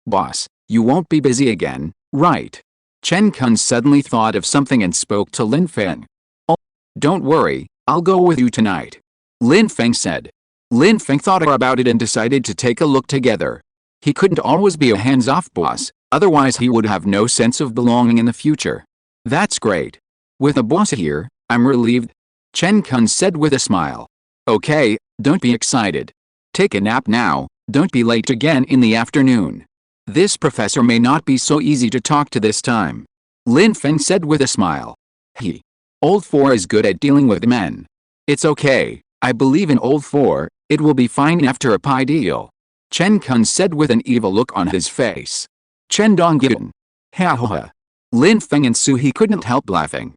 A: Boss, you won't be busy again, right? Chen Kun suddenly thought of something and spoke to Lin Feng. Oh, don't worry, I'll go with you tonight. Lin Feng said. Lin Feng thought about it and decided to take a look together. He couldn't always be a hands-off boss, otherwise he would have no sense of belonging in the future. That's great. With a boss here, I'm relieved. Chen Kun said with a smile. Okay, don't be excited. Take a nap now, don't be late again in the afternoon. This professor may not be so easy to talk to this time. Lin Feng said with a smile. Old 4 is good at dealing with men. It's okay, I believe in Old 4, it will be fine after a pie deal. Chen Kun said with an evil look on his face. Chen Donggyun. Ha ha ha. Lin Feng and Suhi couldn't help laughing.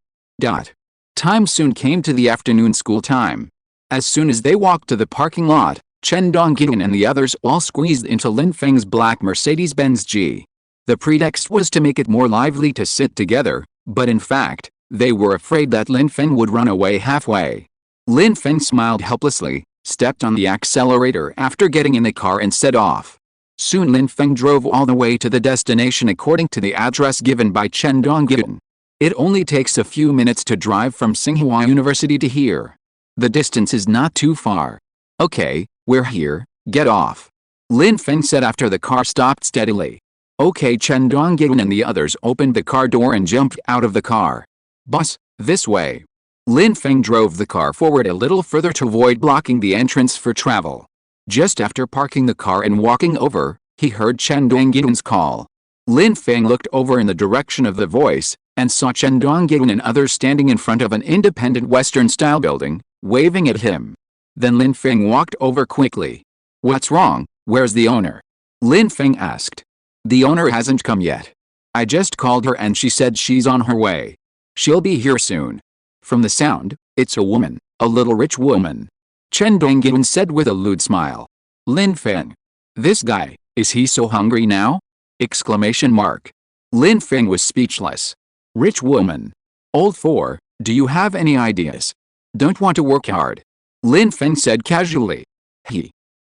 A: Time soon came to the afternoon school time. As soon as they walked to the parking lot, Chen Dongyan and the others all squeezed into Lin Feng's black Mercedes-Benz G. The pretext was to make it more lively to sit together, but in fact, they were afraid that Lin Feng would run away halfway. Lin Feng smiled helplessly, stepped on the accelerator after getting in the car and set off. Soon Lin Feng drove all the way to the destination according to the address given by Chen Dongyan. It only takes a few minutes to drive from Tsinghua University to here. The distance is not too far. Okay, we're here, get off. Lin Feng said after the car stopped steadily. Okay, Chen Dongyan and the others opened the car door and jumped out of the car. Boss, this way. Lin Feng drove the car forward a little further to avoid blocking the entrance for travel. Just after parking the car and walking over, he heard Chen Dongyan's call. Lin Feng looked over in the direction of the voice, and saw Chen Dongyan and others standing in front of an independent Western-style building, waving at him. Then Lin Feng walked over quickly. What's wrong, where's the owner? Lin Feng asked. The owner hasn't come yet. I just called her and she said she's on her way. She'll be here soon. From the sound, it's a woman, a little rich woman. Chen Dongyan said with a lewd smile. Lin Feng. This guy, is he so hungry now? Exclamation mark. Lin Feng was speechless. Rich woman. Old 4, do you have any ideas? Don't want to work hard. Lin Feng said casually.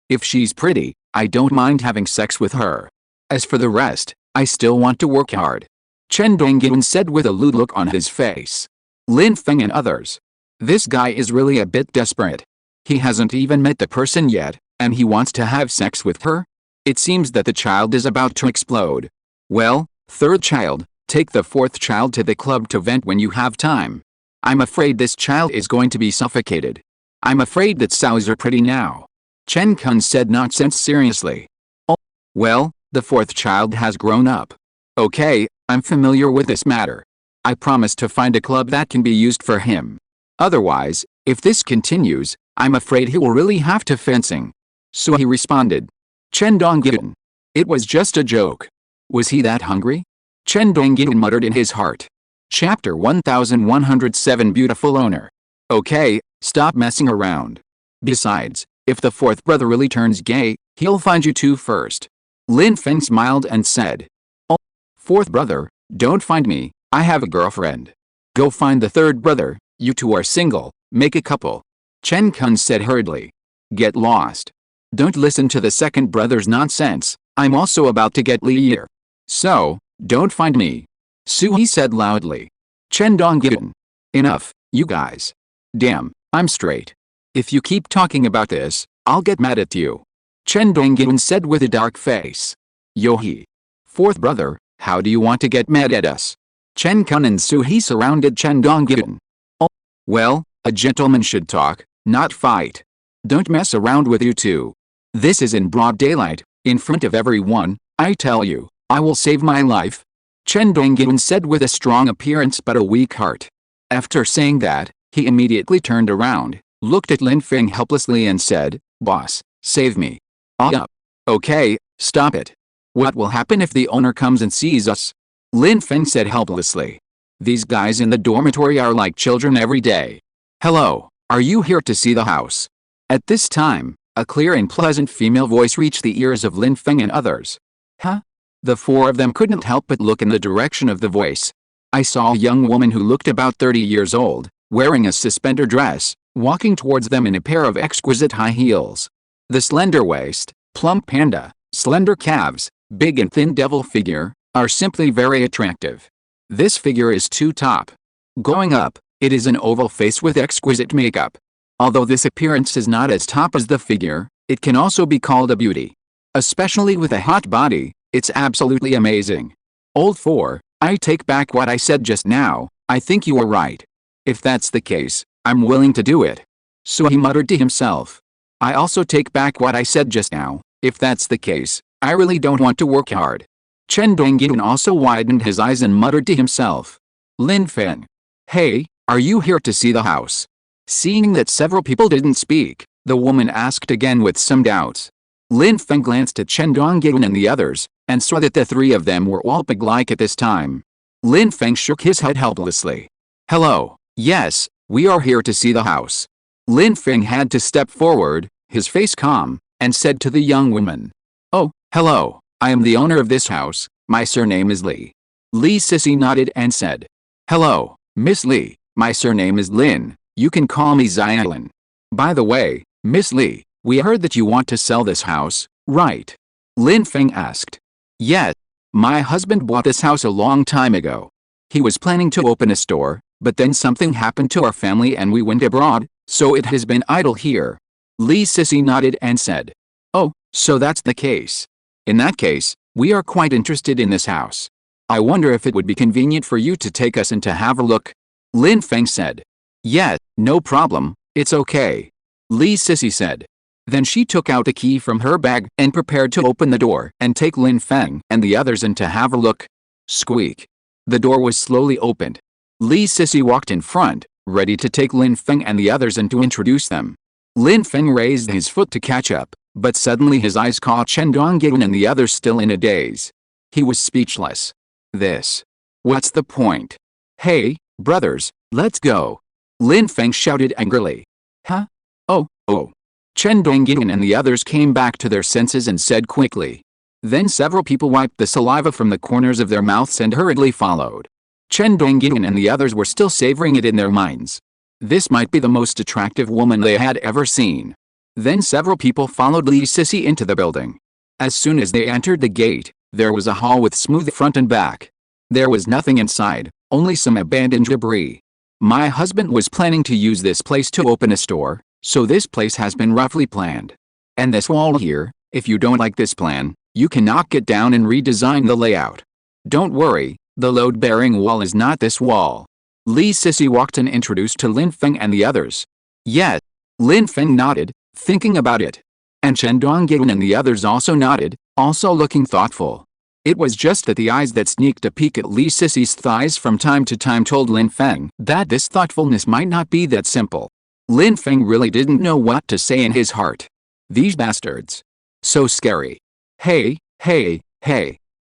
A: If she's pretty, I don't mind having sex with her. As for the rest, I still want to work hard. Chen Dongyan said with a lewd look on his face. Lin Feng and others. This guy is really a bit desperate. He hasn't even met the person yet, and he wants to have sex with her? It seems that the child is about to explode. Well, third child, take the fourth child to the club to vent when you have time. I'm afraid this child is going to be suffocated. I'm afraid that sows are pretty now. Chen Kun said nonsense seriously. Oh, well, the fourth child has grown up. Okay, I'm familiar with this matter. I promise to find a club that can be used for him. Otherwise, if this continues, I'm afraid he will really have to fencing. So he responded. Chen Dongyan. It was just a joke. Was he that hungry? Chen Dongyan muttered in his heart. Chapter 1107 Beautiful Owner. Okay, stop messing around. Besides, if the fourth brother really turns gay, he'll find you two first. Lin Feng smiled and said. Oh, fourth brother, don't find me, I have a girlfriend. Go find the third brother, you two are single, make a couple. Chen Kun said hurriedly. Get lost. Don't listen to the second brother's nonsense, I'm also about to get Lier. So, don't find me. Suhi said loudly. Chen Dongyan. Enough, you guys. Damn, I'm straight. If you keep talking about this, I'll get mad at you. Chen Dongyan said with a dark face. Yohi. Fourth brother, how do you want to get mad at us? Chen Kun and Suhi surrounded Chen Dongyan. Oh, well, a gentleman should talk, not fight. Don't mess around with you two. This is in broad daylight, in front of everyone, I tell you, I will save my life. Chen Dongyan said with a strong appearance but a weak heart. After saying that, he immediately turned around, looked at Lin Feng helplessly and said, Boss, save me. Up. Okay, stop it. What will happen if the owner comes and sees us? Lin Feng said helplessly. These guys in the dormitory are like children every day. Hello, are you here to see the house? At this time, a clear and pleasant female voice reached the ears of Lin Feng and others. Huh? The four of them couldn't help but look in the direction of the voice. I saw a young woman who looked about 30 years old, wearing a suspender dress, walking towards them in a pair of exquisite high heels. The slender waist, plump panda, slender calves, big and thin devil figure, are simply very attractive. This figure is too top. Going up, it is an oval face with exquisite makeup. Although this appearance is not as top as the figure, it can also be called a beauty. Especially with a hot body, it's absolutely amazing. Old 4, I take back what I said just now, I think you are right. If that's the case, I'm willing to do it. So he muttered to himself. I also take back what I said just now, if that's the case, I really don't want to work hard. Chen Dongyan also widened his eyes and muttered to himself. Lin Feng. Hey, are you here to see the house? Seeing that several people didn't speak, the woman asked again with some doubts. Lin Feng glanced at Chen Dongyan and the others, and saw that the three of them were all pig-like at this time. Lin Feng shook his head helplessly. Hello, yes, we are here to see the house. Lin Feng had to step forward, his face calm, and said to the young woman. Oh, hello, I am the owner of this house, my surname is Li. Li Sissy nodded and said. Hello, Miss Li, my surname is Lin, you can call me Xiaolin. By the way, Miss Li, we heard that you want to sell this house, right? Lin Feng asked. Yes, my husband bought this house a long time ago. He was planning to open a store, but then something happened to our family and we went abroad, so it has been idle here. Li Sissy nodded and said. Oh, so that's the case. In that case, we are quite interested in this house. I wonder if it would be convenient for you to take us in to have a look. Lin Feng said. Yes, no problem, it's okay. Li Sissy said. Then she took out a key from her bag and prepared to open the door and take Lin Feng and the others in to have a look. Squeak. The door was slowly opened. Li Sissy walked in front, ready to take Lin Feng and the others in to introduce them. Lin Feng raised his foot to catch up, but suddenly his eyes caught Chen Dongyan and the others still in a daze. He was speechless. What's the point? Hey, brothers, let's go. Lin Feng shouted angrily. Huh? Oh. Chen Dongyan and the others came back to their senses and said quickly. Then several people wiped the saliva from the corners of their mouths and hurriedly followed. Chen Dongyan and the others were still savoring it in their minds. This might be the most attractive woman they had ever seen. Then several people followed Li Sissy into the building. As soon as they entered the gate, there was a hall with smooth front and back. There was nothing inside, only some abandoned debris. My husband was planning to use this place to open a store, so this place has been roughly planned. And this wall here, if you don't like this plan, you can knock it down and redesign the layout. Don't worry, the load-bearing wall is not this wall. Li Sissy walked and introduced to Lin Feng and the others. Yes. Lin Feng nodded, thinking about it. And Chen Dongyan and the others also nodded, also looking thoughtful. It was just that the eyes that sneaked a peek at Li Sissy's thighs from time to time told Lin Feng that this thoughtfulness might not be that simple. Lin Feng really didn't know what to say in his heart. These bastards. So scary. Hey.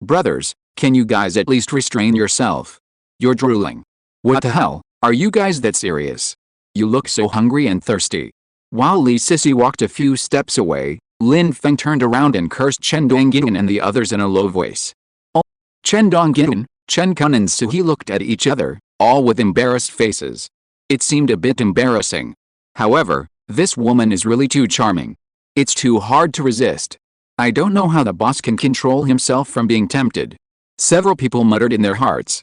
A: Brothers, can you guys at least restrain yourself? You're drooling. What the hell, are you guys that serious? You look so hungry and thirsty. While Li Sissy walked a few steps away, Lin Feng turned around and cursed Chen Dongyan and the others in a low voice. Oh, Chen Dongyan, Chen Kun and Suhi looked at each other, all with embarrassed faces. It seemed a bit embarrassing. However, this woman is really too charming. It's too hard to resist. I don't know how the boss can control himself from being tempted. Several people muttered in their hearts.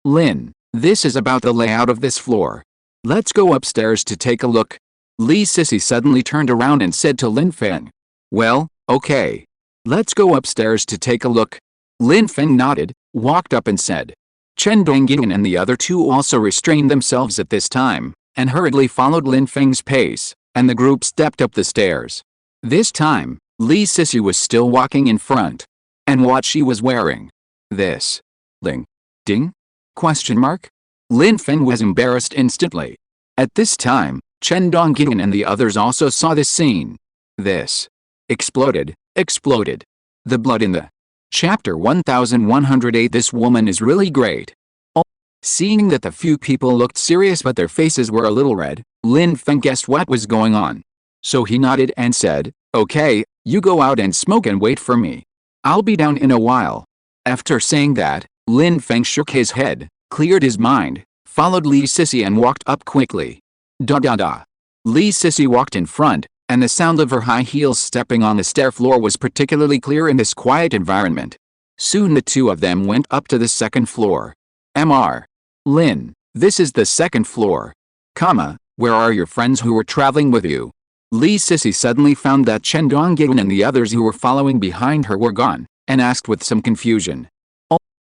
A: Lin, this is about the layout of this floor. Let's go upstairs to take a look. Li Sissy suddenly turned around and said to Lin Feng. Well, okay. Let's go upstairs to take a look. Lin Feng nodded, walked up and said. Chen Dongyan and the other two also restrained themselves at this time, and hurriedly followed Lin Feng's pace, and the group stepped up the stairs. This time, Li Sissy was still walking in front. And what she was wearing. Ling. Ding? ? Lin Feng was embarrassed instantly. At this time, Chen Dongyan and the others also saw this scene. Exploded. The blood in the Chapter 1108. This woman is really great. Seeing that the few people looked serious but their faces were a little red, Lin Feng guessed what was going on. So he nodded and said, okay, you go out and smoke and wait for me. I'll be down in a while. After saying that, Lin Feng shook his head, cleared his mind, followed Li Sissy and walked up quickly. Li Sissy walked in front, and the sound of her high heels stepping on the stair floor was particularly clear in this quiet environment. Soon the two of them went up to the second floor. Lin, this is the second floor. Where are your friends who were traveling with you? Li Sissy suddenly found that Chen Dongyan and the others who were following behind her were gone, and asked with some confusion.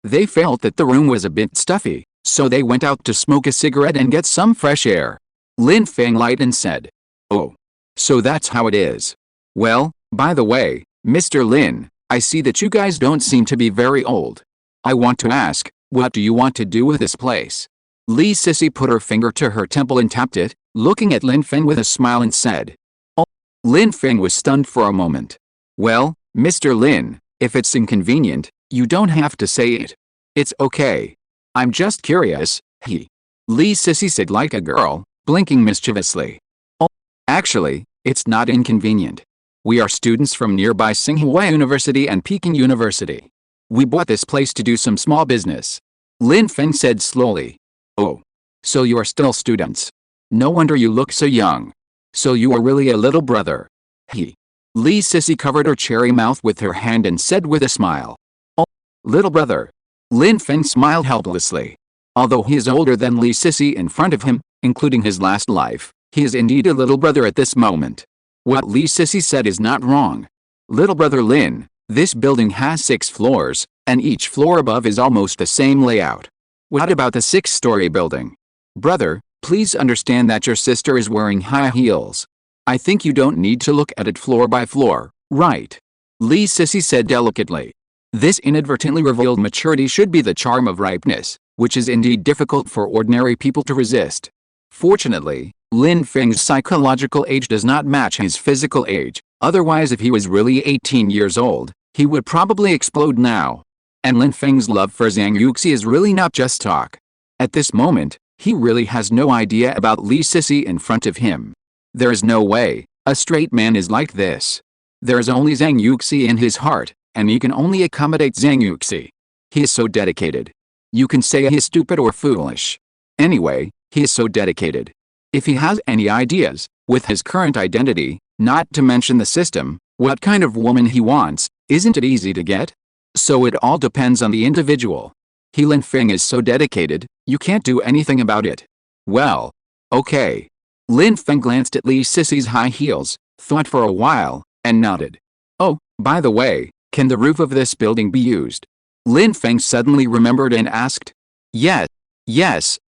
A: They felt that the room was a bit stuffy, so they went out to smoke a cigarette and get some fresh air. Lin Feng lied and said. Oh. So that's how it is. Well, by the way, Mr. Lin, I see that you guys don't seem to be very old. I want to ask, what do you want to do with this place? Li Sissy put her finger to her temple and tapped it, looking at Lin Feng with a smile and said. Oh. Lin Feng was stunned for a moment. Well, Mr. Lin, if it's inconvenient, you don't have to say it. It's okay. I'm just curious, Li Sissy said like a girl, blinking mischievously. Oh, actually, it's not inconvenient. We are students from nearby Tsinghua University and Peking University. We bought this place to do some small business. Lin Feng said slowly. Oh. So you are still students. No wonder you look so young. So you are really a little brother. He. Li Sissy covered her cherry mouth with her hand and said with a smile. Oh, little brother. Lin Feng smiled helplessly. Although he is older than Li Sissy in front of him, including his last life, he is indeed a little brother at this moment. What Li Sissy said is not wrong. Little brother Lin, this building has 6 floors, and each floor above is almost the same layout. What about the 6-story building? Brother, please understand that your sister is wearing high heels. I think you don't need to look at it floor by floor, right? Li Sissy said delicately. This inadvertently revealed maturity should be the charm of ripeness, which is indeed difficult for ordinary people to resist. Fortunately, Lin Feng's psychological age does not match his physical age, otherwise if he was really 18 years old, he would probably explode now. And Lin Feng's love for Zhang Yuxi is really not just talk. At this moment, he really has no idea about Li Sissy in front of him. There is no way a straight man is like this. There is only Zhang Yuxi in his heart, and he can only accommodate Zhang Yuxi. He is so dedicated. You can say he is stupid or foolish. Anyway, he is so dedicated. If he has any ideas, with his current identity, not to mention the system, what kind of woman he wants, isn't it easy to get? So it all depends on the individual. Lin Feng is so dedicated, you can't do anything about it. Well, okay. Lin Feng glanced at Li Sissy's high heels, thought for a while, and nodded. Oh, by the way, can the roof of this building be used? Lin Feng suddenly remembered and asked. Yes,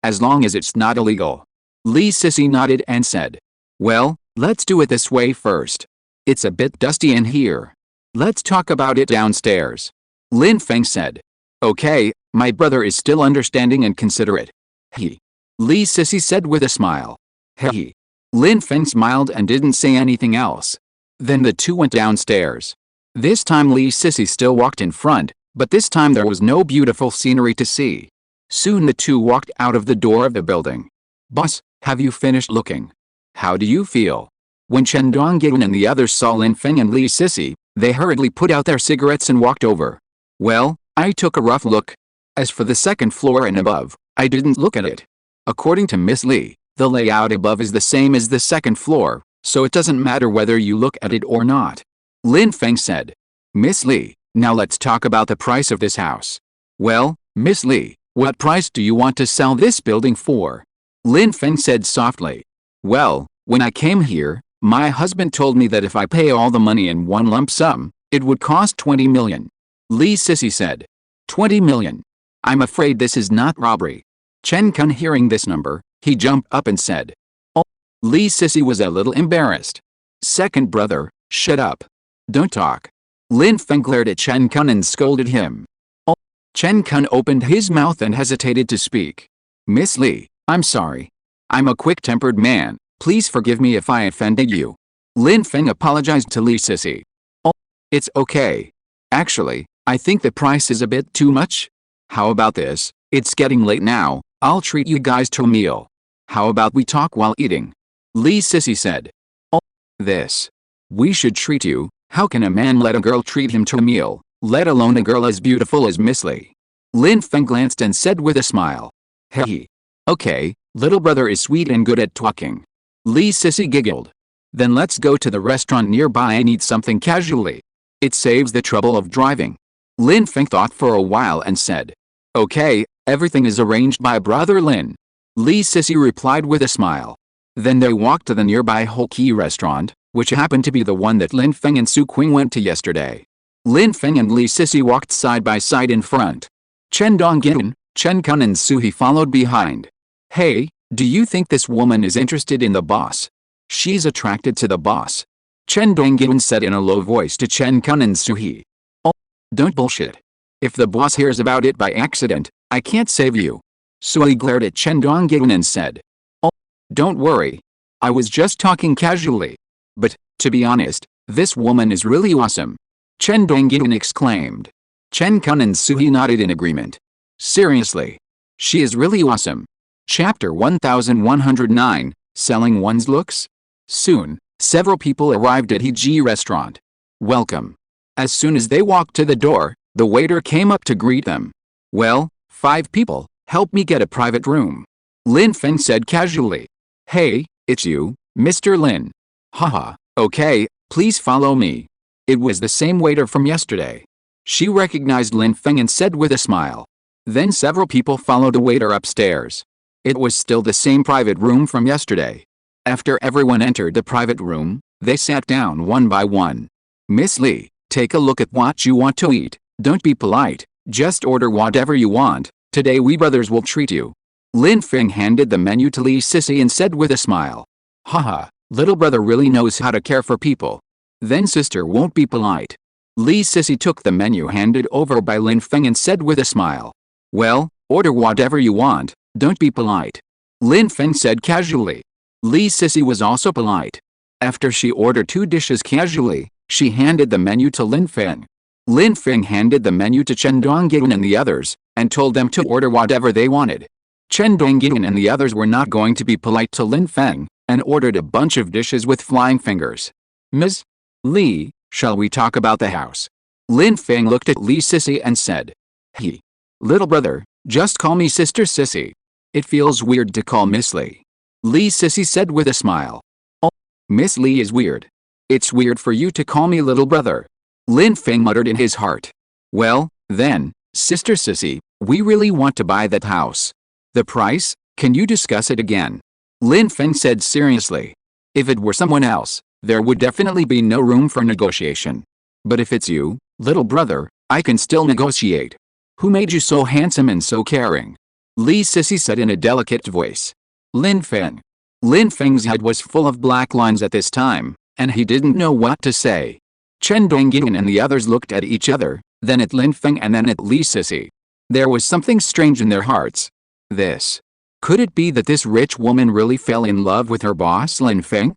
A: as long as it's not illegal. Li Sissy nodded and said. Well, let's do it this way first. It's a bit dusty in here. Let's talk about it downstairs. Lin Feng said. Okay, my brother is still understanding and considerate. Li Sissy said with a smile. He. Lin Feng smiled and didn't say anything else. Then the two went downstairs. This time Li Sissy still walked in front, but this time there was no beautiful scenery to see. Soon the two walked out of the door of the building. Boss, have you finished looking? How do you feel? When Chen Dongyan and the others saw Lin Feng and Li Sissy, they hurriedly put out their cigarettes and walked over. Well, I took a rough look. As for the 2nd floor and above, I didn't look at it. According to Miss Li, the layout above is the same as the 2nd floor, so it doesn't matter whether you look at it or not. Lin Feng said. Miss Li, now let's talk about the price of this house. Well, Miss Li, what price do you want to sell this building for? Lin Feng said softly. Well, when I came here, my husband told me that if I pay all the money in one lump sum, it would cost 20 million. Li Sissy said. 20 million. I'm afraid this is not robbery. Chen Kun hearing this number, he jumped up and said. Oh. Li Sissy was a little embarrassed. Second brother, shut up. Don't talk. Lin Feng glared at Chen Kun and scolded him. Oh. Chen Kun opened his mouth and hesitated to speak. Miss Li, I'm sorry. I'm a quick-tempered man. Please forgive me if I offended you. Lin Feng apologized to Li Sissy. Oh, it's okay. Actually, I think the price is a bit too much. How about this? It's getting late now. I'll treat you guys to a meal. How about we talk while eating? Li Sissy said. Oh, this. We should treat you. How can a man let a girl treat him to a meal, let alone a girl as beautiful as Miss Li? Lin Feng glanced and said with a smile. Hey. Okay, little brother is sweet and good at talking. Li Sissy giggled. Then let's go to the restaurant nearby and eat something casually. It saves the trouble of driving. Lin Feng thought for a while and said. Okay, everything is arranged by brother Lin. Li Sissy replied with a smile. Then they walked to the nearby Hoki restaurant, which happened to be the one that Lin Feng and Su Qing went to yesterday. Lin Feng and Li Sissy walked side by side in front. Chen Dongyan, Chen Kun and Su He followed behind. Hey, do you think this woman is interested in the boss? She's attracted to the boss. Chen Dongyan said in a low voice to Chen Kun and Su He. Oh, don't bullshit. If the boss hears about it by accident, I can't save you. Su He glared at Chen Dongyan and said. Oh, don't worry. I was just talking casually. But, to be honest, this woman is really awesome. Chen Dongyan exclaimed. Chen Kun and Su He nodded in agreement. Seriously. She is really awesome. Chapter 1109, Selling One's Looks? Soon, several people arrived at Heji restaurant. Welcome. As soon as they walked to the door, the waiter came up to greet them. Well, 5 people, help me get a private room. Lin Feng said casually. Hey, it's you, Mr. Lin. Haha, okay, please follow me. It was the same waiter from yesterday. She recognized Lin Feng and said with a smile. Then several people followed the waiter upstairs. It was still the same private room from yesterday. After everyone entered the private room, they sat down one by one. Miss Li, take a look at what you want to eat. Don't be polite, just order whatever you want. Today we brothers will treat you. Lin Feng handed the menu to Li Sissy and said with a smile. Haha, little brother really knows how to care for people. Then sister won't be polite. Li Sissy took the menu handed over by Lin Feng and said with a smile. Well, order whatever you want, don't be polite. Lin Feng said casually. Li Sissy was also polite. After she ordered 2 dishes casually, she handed the menu to Lin Feng. Lin Feng handed the menu to Chen Dongyan and the others, and told them to order whatever they wanted. Chen Dongyan and the others were not going to be polite to Lin Feng, and ordered a bunch of dishes with flying fingers. Ms. Li, shall we talk about the house? Lin Feng looked at Li Sissy and said. He. Little brother, just call me Sister Sissy. It feels weird to call Miss Li. Li Sissy said with a smile. Oh, Miss Li is weird. It's weird for you to call me little brother. Lin Feng muttered in his heart. Well, then, Sister Sissy, we really want to buy that house. The price, can you discuss it again? Lin Feng said seriously. If it were someone else, there would definitely be no room for negotiation. But if it's you, little brother, I can still negotiate. Who made you so handsome and so caring? Li Sissy said in a delicate voice. Lin Feng. Lin Feng's head was full of black lines at this time, and he didn't know what to say. Chen Dongyan and the others looked at each other, then at Lin Feng and then at Li Sissy. There was something strange in their hearts. Could it be that this rich woman really fell in love with her boss Lin Feng?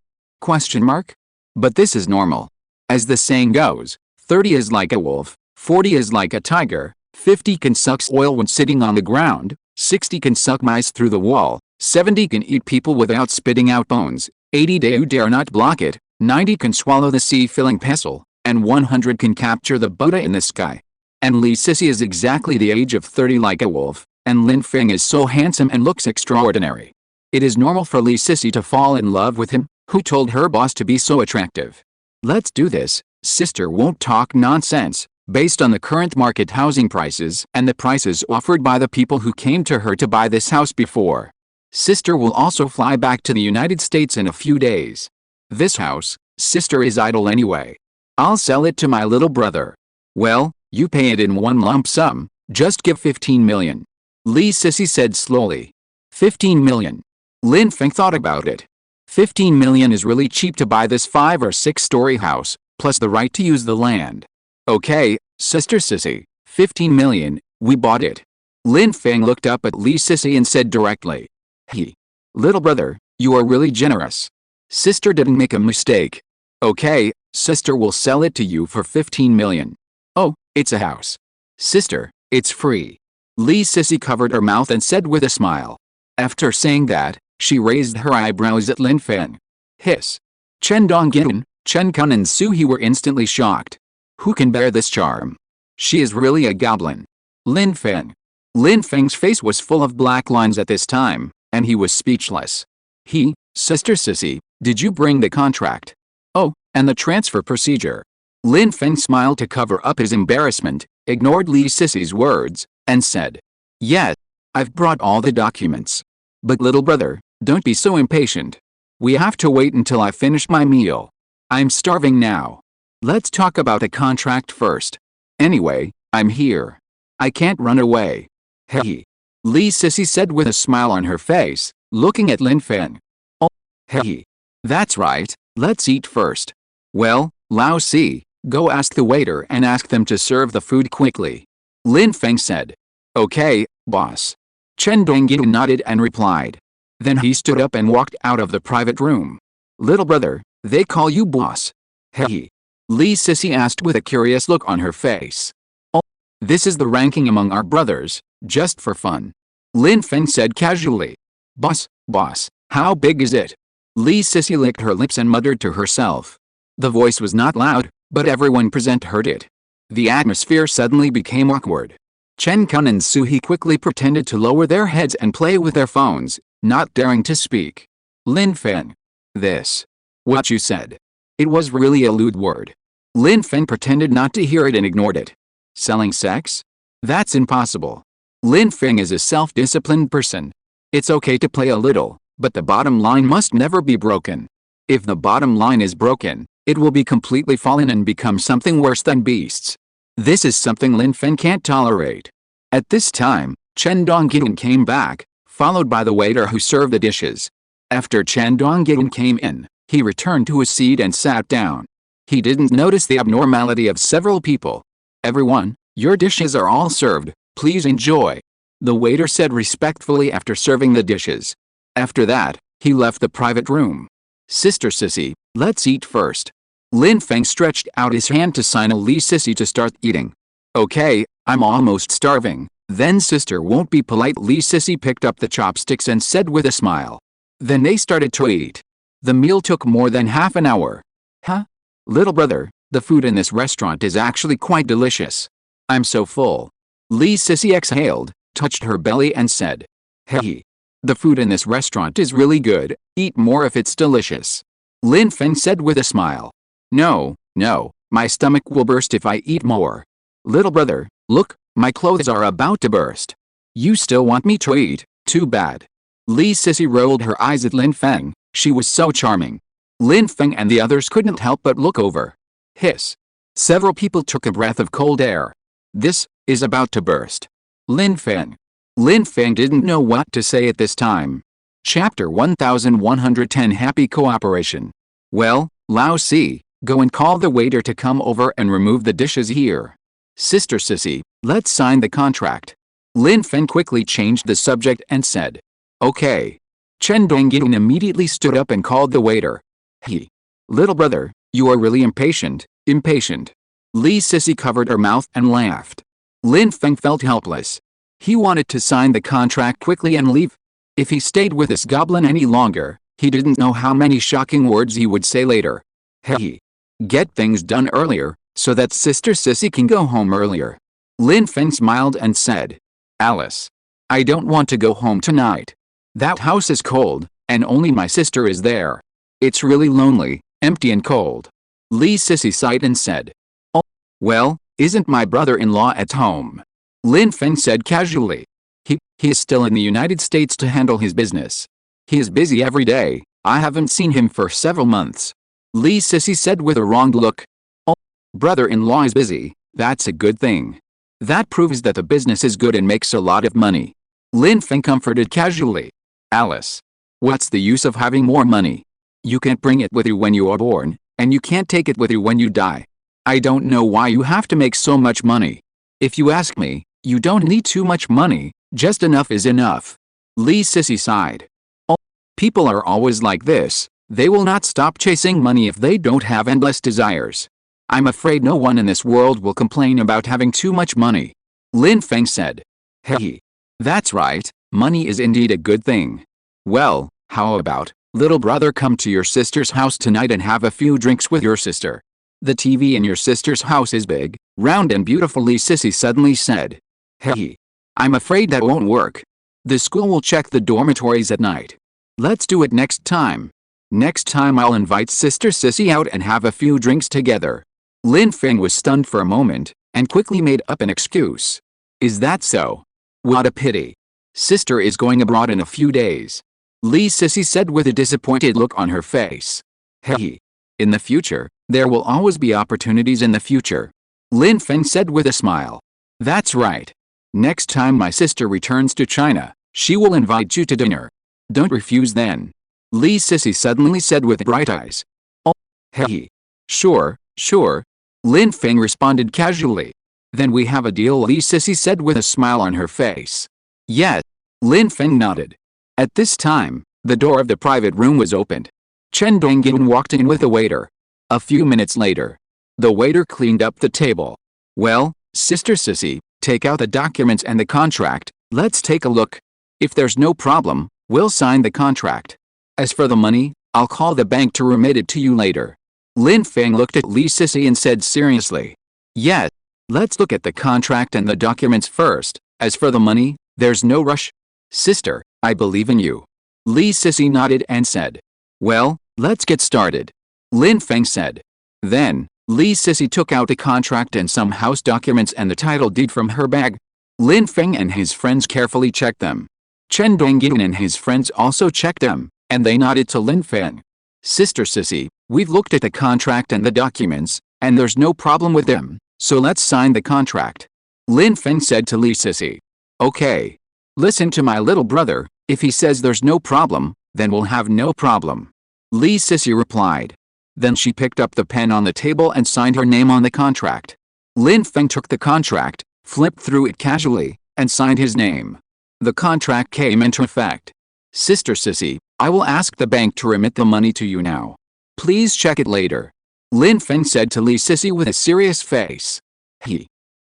A: But this is normal. As the saying goes, 30 is like a wolf, 40 is like a tiger, 50 can suck oil when sitting on the ground, 60 can suck mice through the wall, 70 can eat people without spitting out bones, 80 dare not block it, 90 can swallow the sea-filling pestle, and 100 can capture the Buddha in the sky. And Li Sissy is exactly the age of 30 like a wolf, and Lin Feng is so handsome and looks extraordinary. It is normal for Li Sissy to fall in love with him, who told her boss to be so attractive. Let's do this, sister won't talk nonsense. Based on the current market housing prices and the prices offered by the people who came to her to buy this house before. Sister will also fly back to the United States in a few days. This house, sister is idle anyway. I'll sell it to my little brother. Well, you pay it in one lump sum, just give 15 million. Li Sissy said slowly. 15 million. Lin Feng thought about it. 15 million is really cheap to buy this 5 or 6 story house, plus the right to use the land. Okay, Sister Sissy, 15 million, we bought it. Lin Feng looked up at Li Sissy and said directly. Little brother, you are really generous. Sister didn't make a mistake. Okay, sister will sell it to you for 15 million. Oh, it's a house. Sister, it's free. Li Sissy covered her mouth and said with a smile. After saying that, she raised her eyebrows at Lin Feng. Hiss. Chen Dongyan, Chen Kun and Su He were instantly shocked. Who can bear this charm? She is really a goblin. Lin Feng. Lin Feng's face was full of black lines at this time, and he was speechless. Sister Sissy, did you bring the contract? Oh, and the transfer procedure. Lin Feng smiled to cover up his embarrassment, ignored Li Sissy's words, and said. Yes, I've brought all the documents. But little brother, don't be so impatient. We have to wait until I finish my meal. I'm starving now. Let's talk about a contract first. Anyway, I'm here. I can't run away. Li Sissy said with a smile on her face, looking at Lin Feng. Oh, that's right, let's eat first. Well, Lao Si, go ask the waiter and ask them to serve the food quickly. Lin Feng said. Okay, boss. Chen Dongyan nodded and replied. Then he stood up and walked out of the private room. Little brother, they call you boss. Li Sissy asked with a curious look on her face. Oh, this is the ranking among our brothers, just for fun. Lin Feng said casually. Boss, how big is it? Li Sissy licked her lips and muttered to herself. The voice was not loud, but everyone present heard it. The atmosphere suddenly became awkward. Chen Kun and Suhi quickly pretended to lower their heads and play with their phones, not daring to speak. Lin Feng. This. What you said. It was really a lewd word. Lin Feng pretended not to hear it and ignored it. Selling sex? That's impossible. Lin Feng is a self-disciplined person. It's okay to play a little, but the bottom line must never be broken. If the bottom line is broken, it will be completely fallen and become something worse than beasts. This is something Lin Feng can't tolerate. At this time, Chen Donggyun came back, followed by the waiter who served the dishes. After Chen Donggyun came in, he returned to his seat and sat down. He didn't notice the abnormality of several people. Everyone, your dishes are all served, please enjoy. The waiter said respectfully after serving the dishes. After that, he left the private room. Sister Sissy, let's eat first. Lin Feng stretched out his hand to signal Li Sissy to start eating. Okay, I'm almost starving. Then sister won't be polite. Li Sissy picked up the chopsticks and said with a smile. Then they started to eat. The meal took more than half an hour. Huh? Little brother, the food in this restaurant is actually quite delicious. I'm so full. Li Sissy exhaled, touched her belly and said. Hey. The food in this restaurant is really good, eat more if it's delicious. Lin Feng said with a smile. No, my stomach will burst if I eat more. Little brother, look, my clothes are about to burst. You still want me to eat? Too bad. Li Sissy rolled her eyes at Lin Feng, she was so charming. Lin Feng and the others couldn't help but look over. Hiss. Several people took a breath of cold air. This is about to burst. Lin Feng. Lin Feng didn't know what to say at this time. Chapter 1110 Happy Cooperation. Well, Lao Si, go and call the waiter to come over and remove the dishes here. Sister Sissy, let's sign the contract. Lin Feng quickly changed the subject and said. Okay. Chen Donggyun immediately stood up and called the waiter. He. Little brother, you are really impatient. Li Sissy covered her mouth and laughed. Lin Feng felt helpless. He wanted to sign the contract quickly and leave. If he stayed with this goblin any longer, he didn't know how many shocking words he would say later. Hey. Get things done earlier, so that Sister Sissy can go home earlier. Lin Feng smiled and said. Alice. I don't want to go home tonight. That house is cold, and only my sister is there. It's really lonely, empty and cold. Li Sissy sighed and said. Oh, well, isn't my brother-in-law at home? Lin Feng said casually. He is still in the United States to handle his business. He is busy every day, I haven't seen him for several months. Li Sissy said with a wronged look. Oh, brother-in-law is busy, that's a good thing. That proves that the business is good and makes a lot of money. Lin Feng comforted casually. Alice. What's the use of having more money? You can't bring it with you when you are born, and you can't take it with you when you die. I don't know why you have to make so much money. If you ask me, you don't need too much money, just enough is enough. Li Sissy sighed. Oh, people are always like this, they will not stop chasing money if they don't have endless desires. I'm afraid no one in this world will complain about having too much money. Lin Feng said. Hey. That's right, money is indeed a good thing. Well, how about, little brother, come to your sister's house tonight and have a few drinks with your sister. The TV in your sister's house is big, round and beautiful. Li Sissy suddenly said. Hey. I'm afraid that won't work. The school will check the dormitories at night. Let's do it next time. Next time I'll invite Sister Sissy out and have a few drinks together. Lin Feng was stunned for a moment, and quickly made up an excuse. Is that so? What a pity. Sister is going abroad in a few days. Li Sissy said with a disappointed look on her face. Hey. In the future, there will always be opportunities in the future. Lin Feng said with a smile. That's right. Next time my sister returns to China, she will invite you to dinner. Don't refuse then. Li Sissy suddenly said with bright eyes. Oh, hey. Sure. Lin Feng responded casually. Then we have a deal, Li Sissy said with a smile on her face. Yes. Lin Feng nodded. At this time, the door of the private room was opened. Chen Donggyun walked in with a waiter. A few minutes later, the waiter cleaned up the table. Well, Sister Sissy, take out the documents and the contract, let's take a look. If there's no problem, We'll sign the contract. As for the money, I'll call the bank to remit it to you later. Lin Feng looked at Li Sisi and said seriously. Yes. Let's look at the contract and the documents first. As for the money, there's no rush. Sister, I believe in you. Li Sisi nodded and said. Well, let's get started. Lin Feng said. Then, Li Sisi took out a contract and some house documents and the title deed from her bag. Lin Feng and his friends carefully checked them. Chen Dongyan and his friends also checked them, and they nodded to Lin Feng. Sister Sisi, we've looked at the contract and the documents, and there's no problem with them, so let's sign the contract. Lin Feng said to Li Sisi. Okay. Listen to my little brother, if he says there's no problem, then we'll have no problem. Li Sisi replied. Then she picked up the pen on the table and signed her name on the contract. Lin Feng took the contract, flipped through it casually, and signed his name. The contract came into effect. Sister Sisi, I will ask the bank to remit the money to you now. Please check it later. Lin Feng said to Li Sisi with a serious face.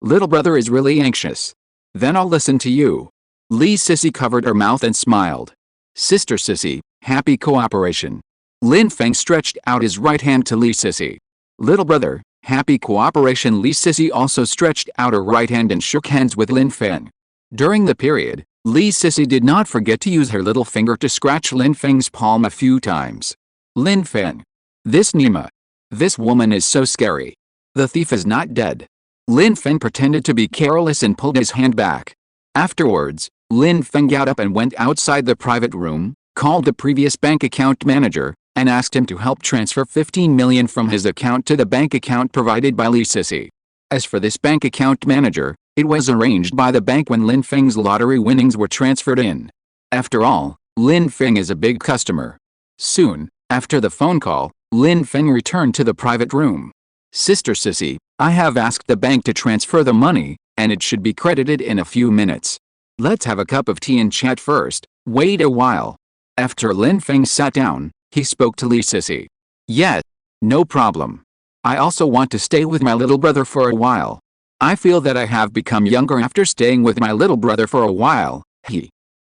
A: Little brother is really anxious. Then I'll listen to you. Li Sisi covered her mouth and smiled. Sister Sisi, happy cooperation. Lin Feng stretched out his right hand to Li Sisi. Little brother, happy cooperation. Li Sisi also stretched out her right hand and shook hands with Lin Feng. During the period, Li Sisi did not forget to use her little finger to scratch Lin Feng's palm a few times. Lin Feng. This Nima. This woman is so scary. The thief is not dead. Lin Feng pretended to be careless and pulled his hand back. Afterwards, Lin Feng got up and went outside the private room, called the previous bank account manager, and asked him to help transfer 15 million from his account to the bank account provided by Li Sisi. As for this bank account manager, it was arranged by the bank when Lin Feng's lottery winnings were transferred in. After all, Lin Feng is a big customer. Soon, after the phone call, Lin Feng returned to the private room. Sister Sisi, I have asked the bank to transfer the money, and it should be credited in a few minutes. Let's have a cup of tea and chat first. Wait a while. After Lin Feng sat down, he spoke to Li Sisi. Yes, no problem. I also want to stay with my little brother for a while. I feel that I have become younger after staying with my little brother for a while,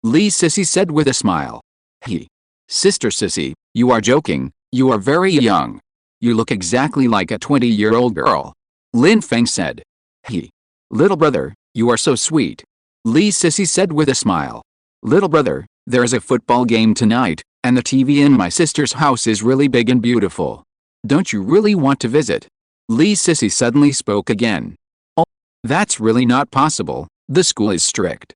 A: Li Sisi said with a smile. Sister Sisi, you are joking, you are very young. You look exactly like a 20-year-old girl. Lin Feng said. Little brother, you are so sweet. Li Sisi said with a smile. Little brother, there is a football game tonight, and the TV in my sister's house is really big and beautiful. Don't you really want to visit? Li Sisi suddenly spoke again. Oh, that's really not possible, the school is strict.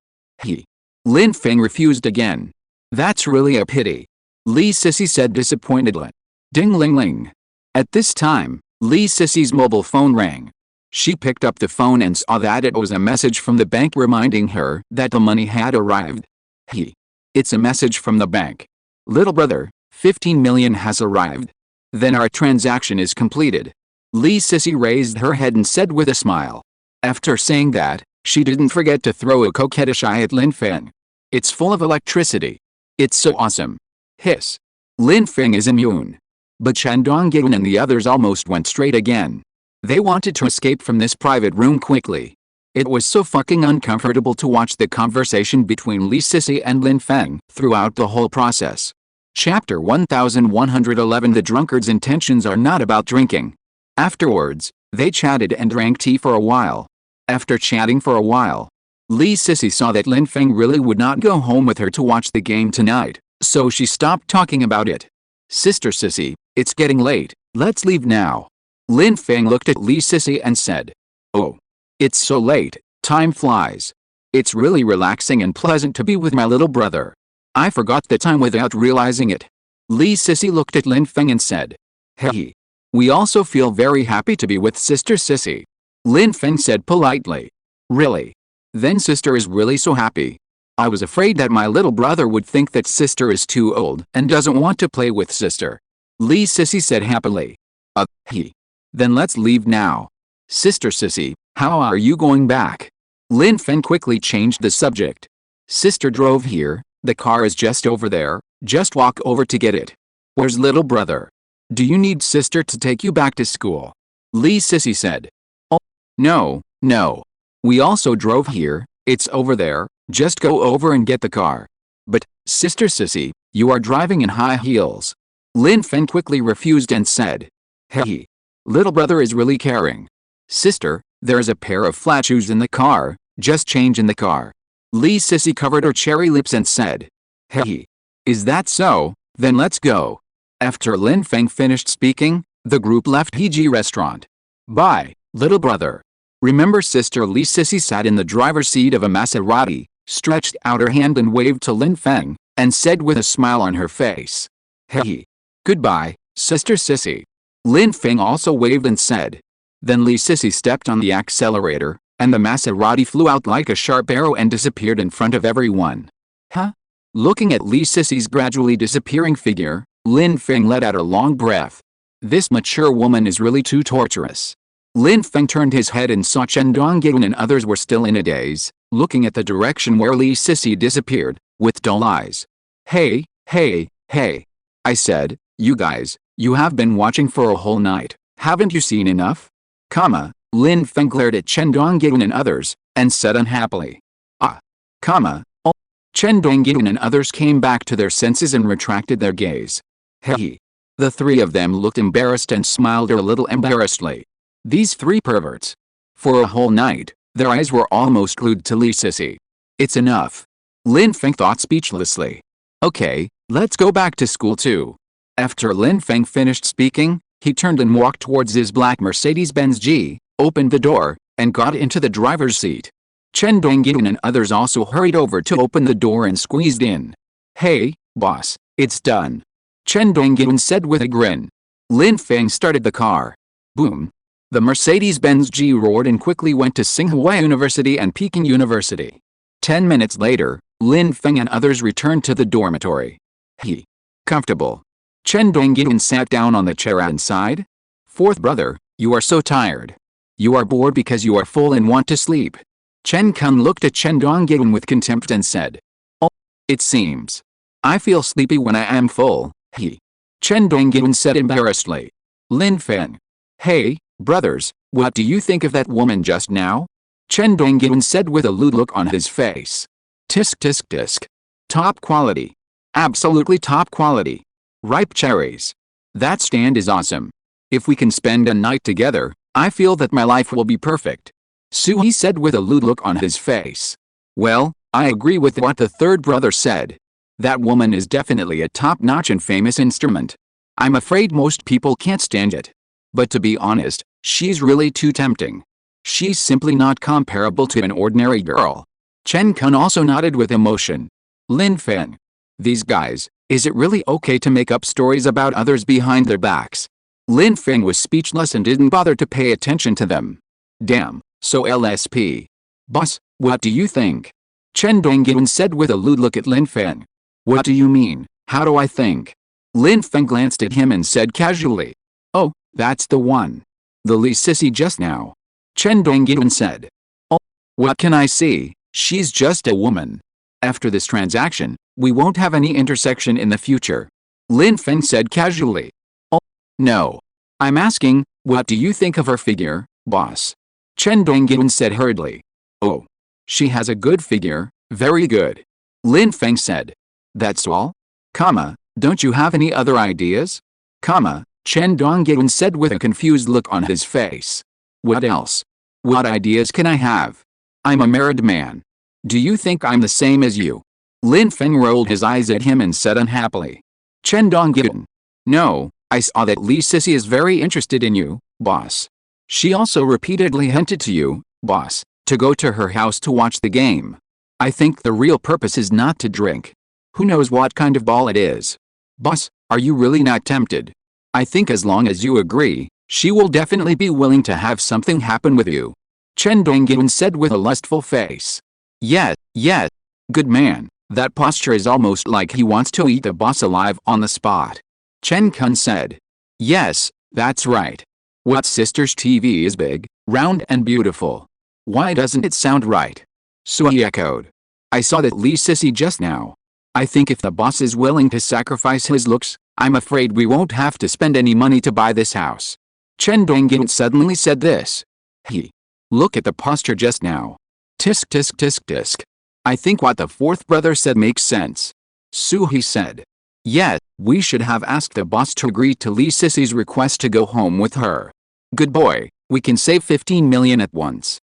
A: Lin Feng refused again. That's really a pity. Li Sisi said disappointedly. Ding-ling-ling. At this time, Li Sisi's mobile phone rang. She picked up the phone and saw that it was a message from the bank reminding her that the money had arrived. It's a message from the bank. Little brother, 15 million has arrived. Then our transaction is completed. Li Sisi raised her head and said with a smile. After saying that, she didn't forget to throw a coquettish eye at Lin Feng. It's full of electricity. It's so awesome. Hiss. Lin Feng is immune. But Chen Dongyan and the others almost went straight again. They wanted to escape from this private room quickly. It was so fucking uncomfortable to watch the conversation between Li Sisi and Lin Feng throughout the whole process. Chapter 1111. The drunkard's intentions are not about drinking. Afterwards, they chatted and drank tea for a while. After chatting for a while, Li Sisi saw that Lin Feng really would not go home with her to watch the game tonight, so she stopped talking about it. Sister Sisi, it's getting late, let's leave now. Lin Feng looked at Li Sisi and said. Oh. It's so late, time flies. It's really relaxing and pleasant to be with my little brother. I forgot the time without realizing it. Li Sisi looked at Lin Feng and said. Hey. We also feel very happy to be with Sister Sisi. Lin Feng said politely. Really? Then Sister is really so happy. I was afraid that my little brother would think that Sister is too old and doesn't want to play with Sister. Li Sisi said happily. Then let's leave now. Sister Sisi, how are you going back? Lin Feng quickly changed the subject. Sister drove here, the car is just over there, just walk over to get it. Where's little brother? Do you need Sister to take you back to school? Li Sisi said. Oh, no. We also drove here, it's over there, just go over and get the car. But, Sister Sissy, you are driving in high heels. Lin Feng quickly refused and said, hey. Little brother is really caring. Sister, there's a pair of flat shoes in the car, just change in the car. Li Sissy covered her cherry lips and said, hey. Is that so? Then let's go. After Lin Feng finished speaking, the group left Heji restaurant. Bye, little brother. Remember Sister Li Sissy sat in the driver's seat of a Maserati, stretched out her hand and waved to Lin Feng, and said with a smile on her face, hey. Goodbye, Sister Sissy. Lin Feng also waved and said. Then Li Sissy stepped on the accelerator, and the Maserati flew out like a sharp arrow and disappeared in front of everyone. Huh? Looking at Li Sissy's gradually disappearing figure, Lin Feng let out a long breath. This mature woman is really too torturous. Lin Feng turned his head and saw Chen Donggyun and others were still in a daze, looking at the direction where Li Sissy disappeared, with dull eyes. Hey, hey, hey. I said, you guys, you have been watching for a whole night, haven't you seen enough? Lin Feng glared at Chen Donggyun and others, and said unhappily. Oh. Chen Donggyun and others came back to their senses and retracted their gaze. Hey. The three of them looked embarrassed and smiled a little embarrassedly. These three perverts. For a whole night, their eyes were almost glued to Li Sissy. It's enough. Lin Feng thought speechlessly. Okay, let's go back to school too. After Lin Feng finished speaking, he turned and walked towards his black Mercedes-Benz G, opened the door, and got into the driver's seat. Chen Donggyun and others also hurried over to open the door and squeezed in. Hey, boss, it's done. Chen Donggyun said with a grin. Lin Feng started the car. Boom. The Mercedes-Benz G roared and quickly went to Tsinghua University and Peking University. 10 minutes later, Lin Feng and others returned to the dormitory. He. Comfortable. Chen Donggyun sat down on the chair inside. Fourth brother, you are so tired. You are bored because you are full and want to sleep. Chen Kun looked at Chen Donggyun with contempt and said. Oh, it seems. I feel sleepy when I am full, he. Chen Donggyun said embarrassedly. Lin Feng. Hey, brothers, what do you think of that woman just now? Chen Donggyun said with a lewd look on his face. Tisk tisk tisk. Top quality. Absolutely top quality. Ripe cherries. That stand is awesome. If we can spend a night together, I feel that my life will be perfect. Sui said with a lewd look on his face. Well, I agree with what the third brother said. That woman is definitely a top-notch and famous instrument. I'm afraid most people can't stand it. But to be honest, she's really too tempting. She's simply not comparable to an ordinary girl. Chen Kun also nodded with emotion. Lin Feng. These guys, is it really okay to make up stories about others behind their backs? Lin Feng was speechless and didn't bother to pay attention to them. Damn, so LSP. Boss, what do you think? Chen Donggyun said with a lewd look at Lin Feng. What do you mean, how do I think? Lin Feng glanced at him and said casually. Oh, that's the one. The Li Sissy just now. Chen Donggyun said. Oh, what can I see, she's just a woman. After this transaction, we won't have any intersection in the future. Lin Feng said casually. Oh, no. I'm asking, what do you think of her figure, boss? Chen Donggyun said hurriedly. Oh. She has a good figure, very good. Lin Feng said. That's all? Don't you have any other ideas? Chen Donggyun said with a confused look on his face. What else? What ideas can I have? I'm a married man. Do you think I'm the same as you? Lin Feng rolled his eyes at him and said unhappily. Chen Donggyun. No, I saw that Li Sissy is very interested in you, boss. She also repeatedly hinted to you, boss, to go to her house to watch the game. I think the real purpose is not to drink. Who knows what kind of ball it is? Boss, are you really not tempted? I think as long as you agree, she will definitely be willing to have something happen with you. Chen Donggyun said with a lustful face. Yes. Good man, that posture is almost like he wants to eat the boss alive on the spot. Chen Kun said. Yes, that's right. What sister's TV is big, round and beautiful. Why doesn't it sound right? Sui echoed. I saw that Li Sissy just now. I think if the boss is willing to sacrifice his looks, I'm afraid we won't have to spend any money to buy this house. Chen Donggyun suddenly said this. Look at the posture just now. Tisk tisk tisk tisk. I think what the fourth brother said makes sense. Suhi said. Yes, we should have asked the boss to agree to Lee Sissy's request to go home with her. Good boy, we can save 15 million at once.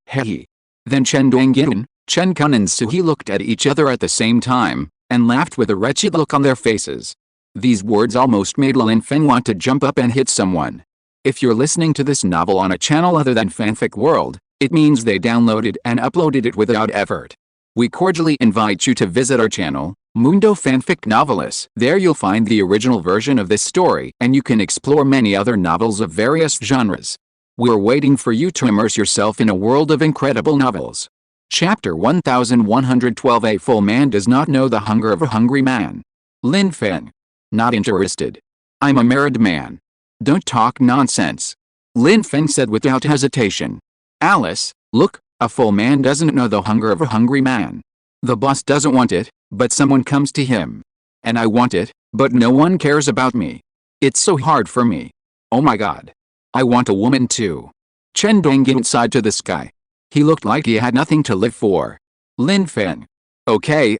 A: Hey. Then Chen Dongyin, Chen Kun and Suhi looked at each other at the same time, and laughed with a wretched look on their faces. These words almost made Lin Feng want to jump up and hit someone. If you're listening to this novel on a channel other than Fanfic World, it means they downloaded and uploaded it without effort. We cordially invite you to visit our channel, Mundo Fanfic Novelists. There you'll find the original version of this story, and you can explore many other novels of various genres. We're waiting for you to immerse yourself in a world of incredible novels. Chapter 1112. A full man does not know the hunger of a hungry man. Lin Feng. Not interested. I'm a married man. Don't talk nonsense. Lin Feng said without hesitation. Alice, look, a full man doesn't know the hunger of a hungry man. The boss doesn't want it, but someone comes to him. And I want it, but no one cares about me. It's so hard for me. Oh my god. I want a woman too. Chen Dongyin sighed to the sky. He looked like he had nothing to live for. Lin Feng. Okay,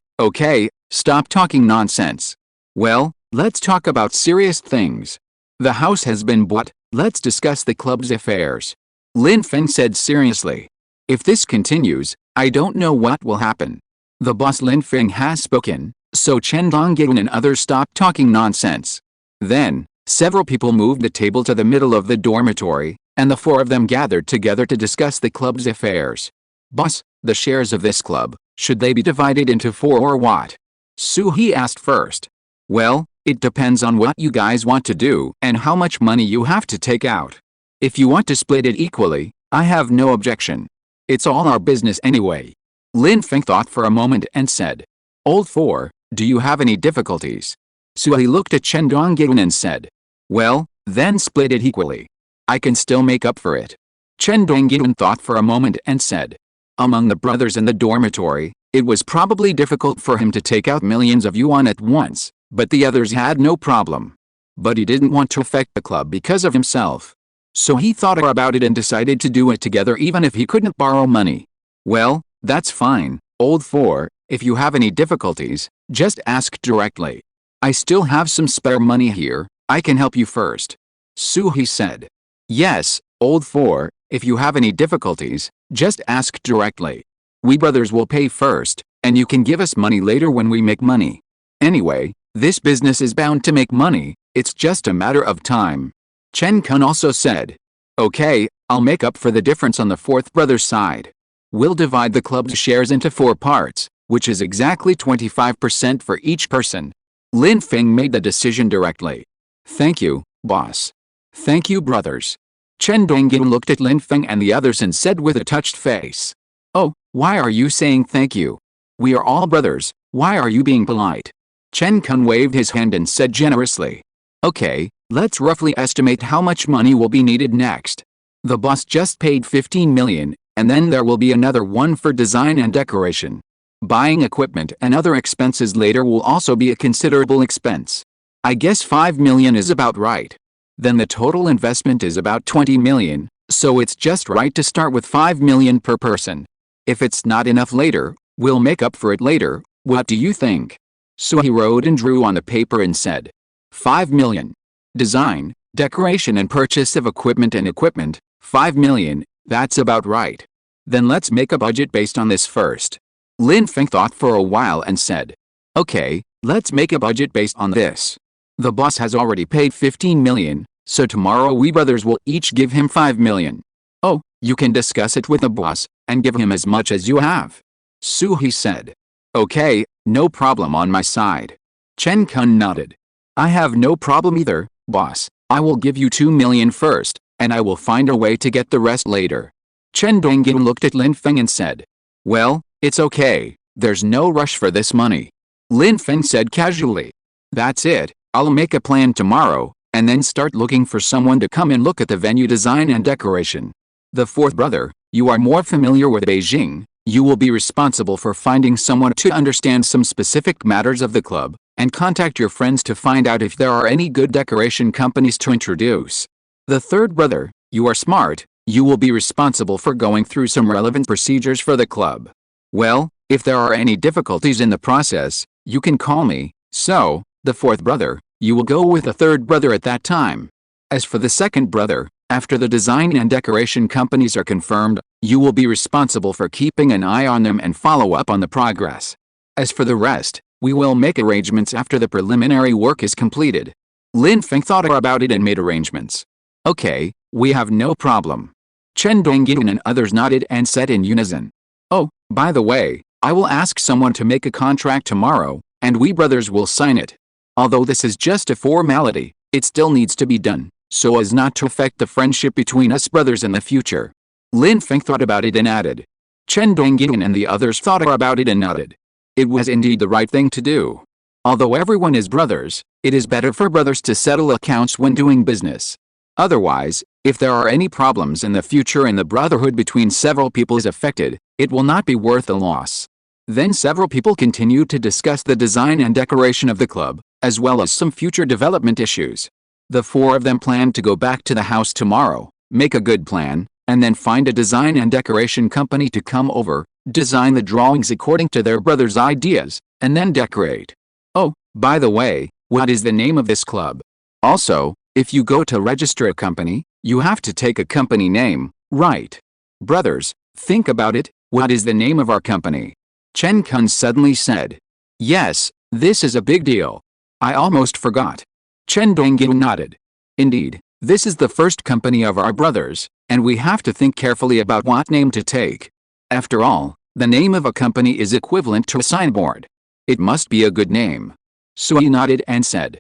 A: stop talking nonsense. Well, let's talk about serious things. The house has been bought, let's discuss the club's affairs. Lin Feng said seriously. If this continues, I don't know what will happen. The boss Lin Feng has spoken, so Chen Dongyin and others stopped talking nonsense. Then, several people moved the table to the middle of the dormitory, and the four of them gathered together to discuss the club's affairs. Boss, the shares of this club, should they be divided into 4 or what? Suhi asked first. Well, it depends on what you guys want to do and how much money you have to take out. If you want to split it equally, I have no objection. It's all our business anyway. Lin Feng thought for a moment and said. Old 4, do you have any difficulties? Suhi looked at Chen Dongyin and said. Well, then split it equally. I can still make up for it. Chen Dongyin thought for a moment and said. Among the brothers in the dormitory, it was probably difficult for him to take out millions of yuan at once, but the others had no problem. But he didn't want to affect the club because of himself. So he thought about it and decided to do it together even if he couldn't borrow money. Well, that's fine, old 4, if you have any difficulties, just ask directly. I still have some spare money here, I can help you first. Suhi said. Yes, old 4, if you have any difficulties, just ask directly. We brothers will pay first, and you can give us money later when we make money. Anyway, this business is bound to make money, it's just a matter of time. Chen Kun also said. Okay, I'll make up for the difference on the 4th brother's side. We'll divide the club's shares into 4 parts, which is exactly 25% for each person. Lin Feng made the decision directly. Thank you, boss. Thank you, brothers. Chen Dongyin looked at Lin Feng and the others and said with a touched face. Oh, why are you saying thank you? We are all brothers, why are you being polite? Chen Kun waved his hand and said generously. Okay, let's roughly estimate how much money will be needed next. The boss just paid 15 million, and then there will be another one for design and decoration. Buying equipment and other expenses later will also be a considerable expense. I guess 5 million is about right. Then the total investment is about 20 million, so it's just right to start with 5 million per person. If it's not enough later, we'll make up for it later, what do you think? So he wrote and drew on the paper and said. 5 million. Design, decoration and purchase of equipment and equipment, 5 million, that's about right. Then let's make a budget based on this first. Lin Feng thought for a while and said. Okay, let's make a budget based on this. The boss has already paid 15 million, so tomorrow we brothers will each give him 5 million. Oh, you can discuss it with the boss, and give him as much as you have. Suhi said. Okay, no problem on my side. Chen Kun nodded. I have no problem either, boss. I will give you 2 million first, and I will find a way to get the rest later. Chen Dongyin looked at Lin Feng and said. Well, it's okay, there's no rush for this money. Lin Feng said casually. That's it, I'll make a plan tomorrow, and then start looking for someone to come and look at the venue design and decoration. The 4th brother, you are more familiar with Beijing, you will be responsible for finding someone to understand some specific matters of the club, and contact your friends to find out if there are any good decoration companies to introduce. The 3rd brother, you are smart, you will be responsible for going through some relevant procedures for the club. Well, if there are any difficulties in the process, You can call me, so, the fourth brother, you will go with the third brother at that time. As for the second brother, after the design and decoration companies are confirmed, you will be responsible for keeping an eye on them and follow up on the progress. As for the rest, we will make arrangements after the preliminary work is completed. Lin Feng thought about it and made arrangements. Okay, we have no problem. Chen Dongyin and others nodded and said in unison. Oh, by the way, I will ask someone to make a contract tomorrow, and we brothers will sign it. Although this is just a formality, it still needs to be done, so as not to affect the friendship between us brothers in the future. Lin Feng thought about it and added. Chen Dongyin and the others thought about it and nodded. It was indeed the right thing to do. Although everyone is brothers, it is better for brothers to settle accounts when doing business. Otherwise, if there are any problems in the future and the brotherhood between several people is affected, it will not be worth the loss. Then several people continued to discuss the design and decoration of the club, as well as some future development issues. The four of them planned to go back to the house tomorrow, make a good plan, and then find a design and decoration company to come over, design the drawings according to their brother's ideas, and then decorate. Oh, by the way, what is the name of this club? Also, if you go to register a company, you have to take a company name, right? Brothers, think about it, what is the name of our company? Chen Kun suddenly said. Yes, this is a big deal. I almost forgot. Chen Dongyin nodded. Indeed, this is the first company of our brothers, and we have to think carefully about what name to take. After all, the name of a company is equivalent to a signboard. It must be a good name. Sui nodded and said.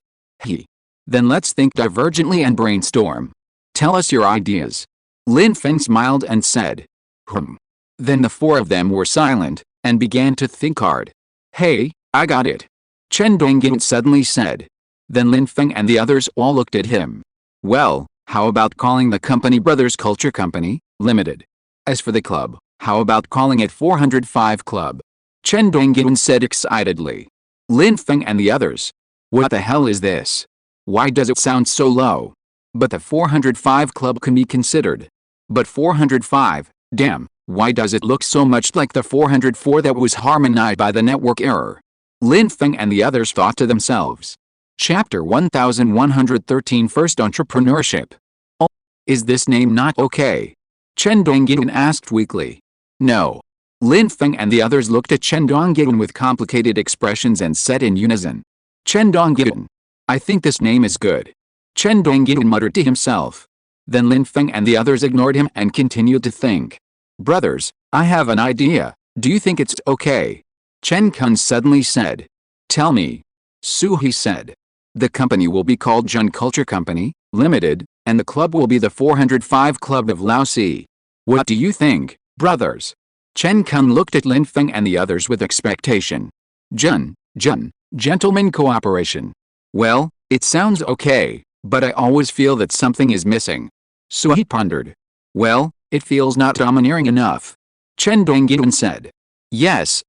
A: Then let's think divergently and brainstorm. Tell us your ideas. Lin Feng smiled and said. Then the four of them were silent, and began to think hard. Hey, I got it. Chen Dongyin suddenly said. Then Lin Feng and the others all looked at him. Well, how about calling the company Brothers Culture Company, Limited? As for the club, how about calling it 405 Club? Chen Dongyin said excitedly. Lin Feng and the others. What the hell is this? Why does it sound so low? But the 405 Club can be considered. But 405, damn, why does it look so much like the 404 that was harmonized by the network error? Lin Feng and the others thought to themselves. Chapter 1113 First Entrepreneurship. Oh, is this name not okay? Chen Dongyin asked weakly. No. Lin Feng and the others looked at Chen Dongyin with complicated expressions and said in unison. Chen Dongyin. I think this name is good. Chen Dongyin muttered to himself. Then Lin Feng and the others ignored him and continued to think. Brothers, I have an idea, do you think it's okay? Chen Kun suddenly said. Tell me. He said. The company will be called Zhang Culture Company, Limited, and the club will be the 405 Club of Laosi. What do you think, brothers? Chen Kun looked at Lin Feng and the others with expectation. Gentlemen cooperation. Well, it sounds okay, but I always feel that something is missing. He pondered. Well, it feels not domineering enough. Chen Dongyin said. Yes.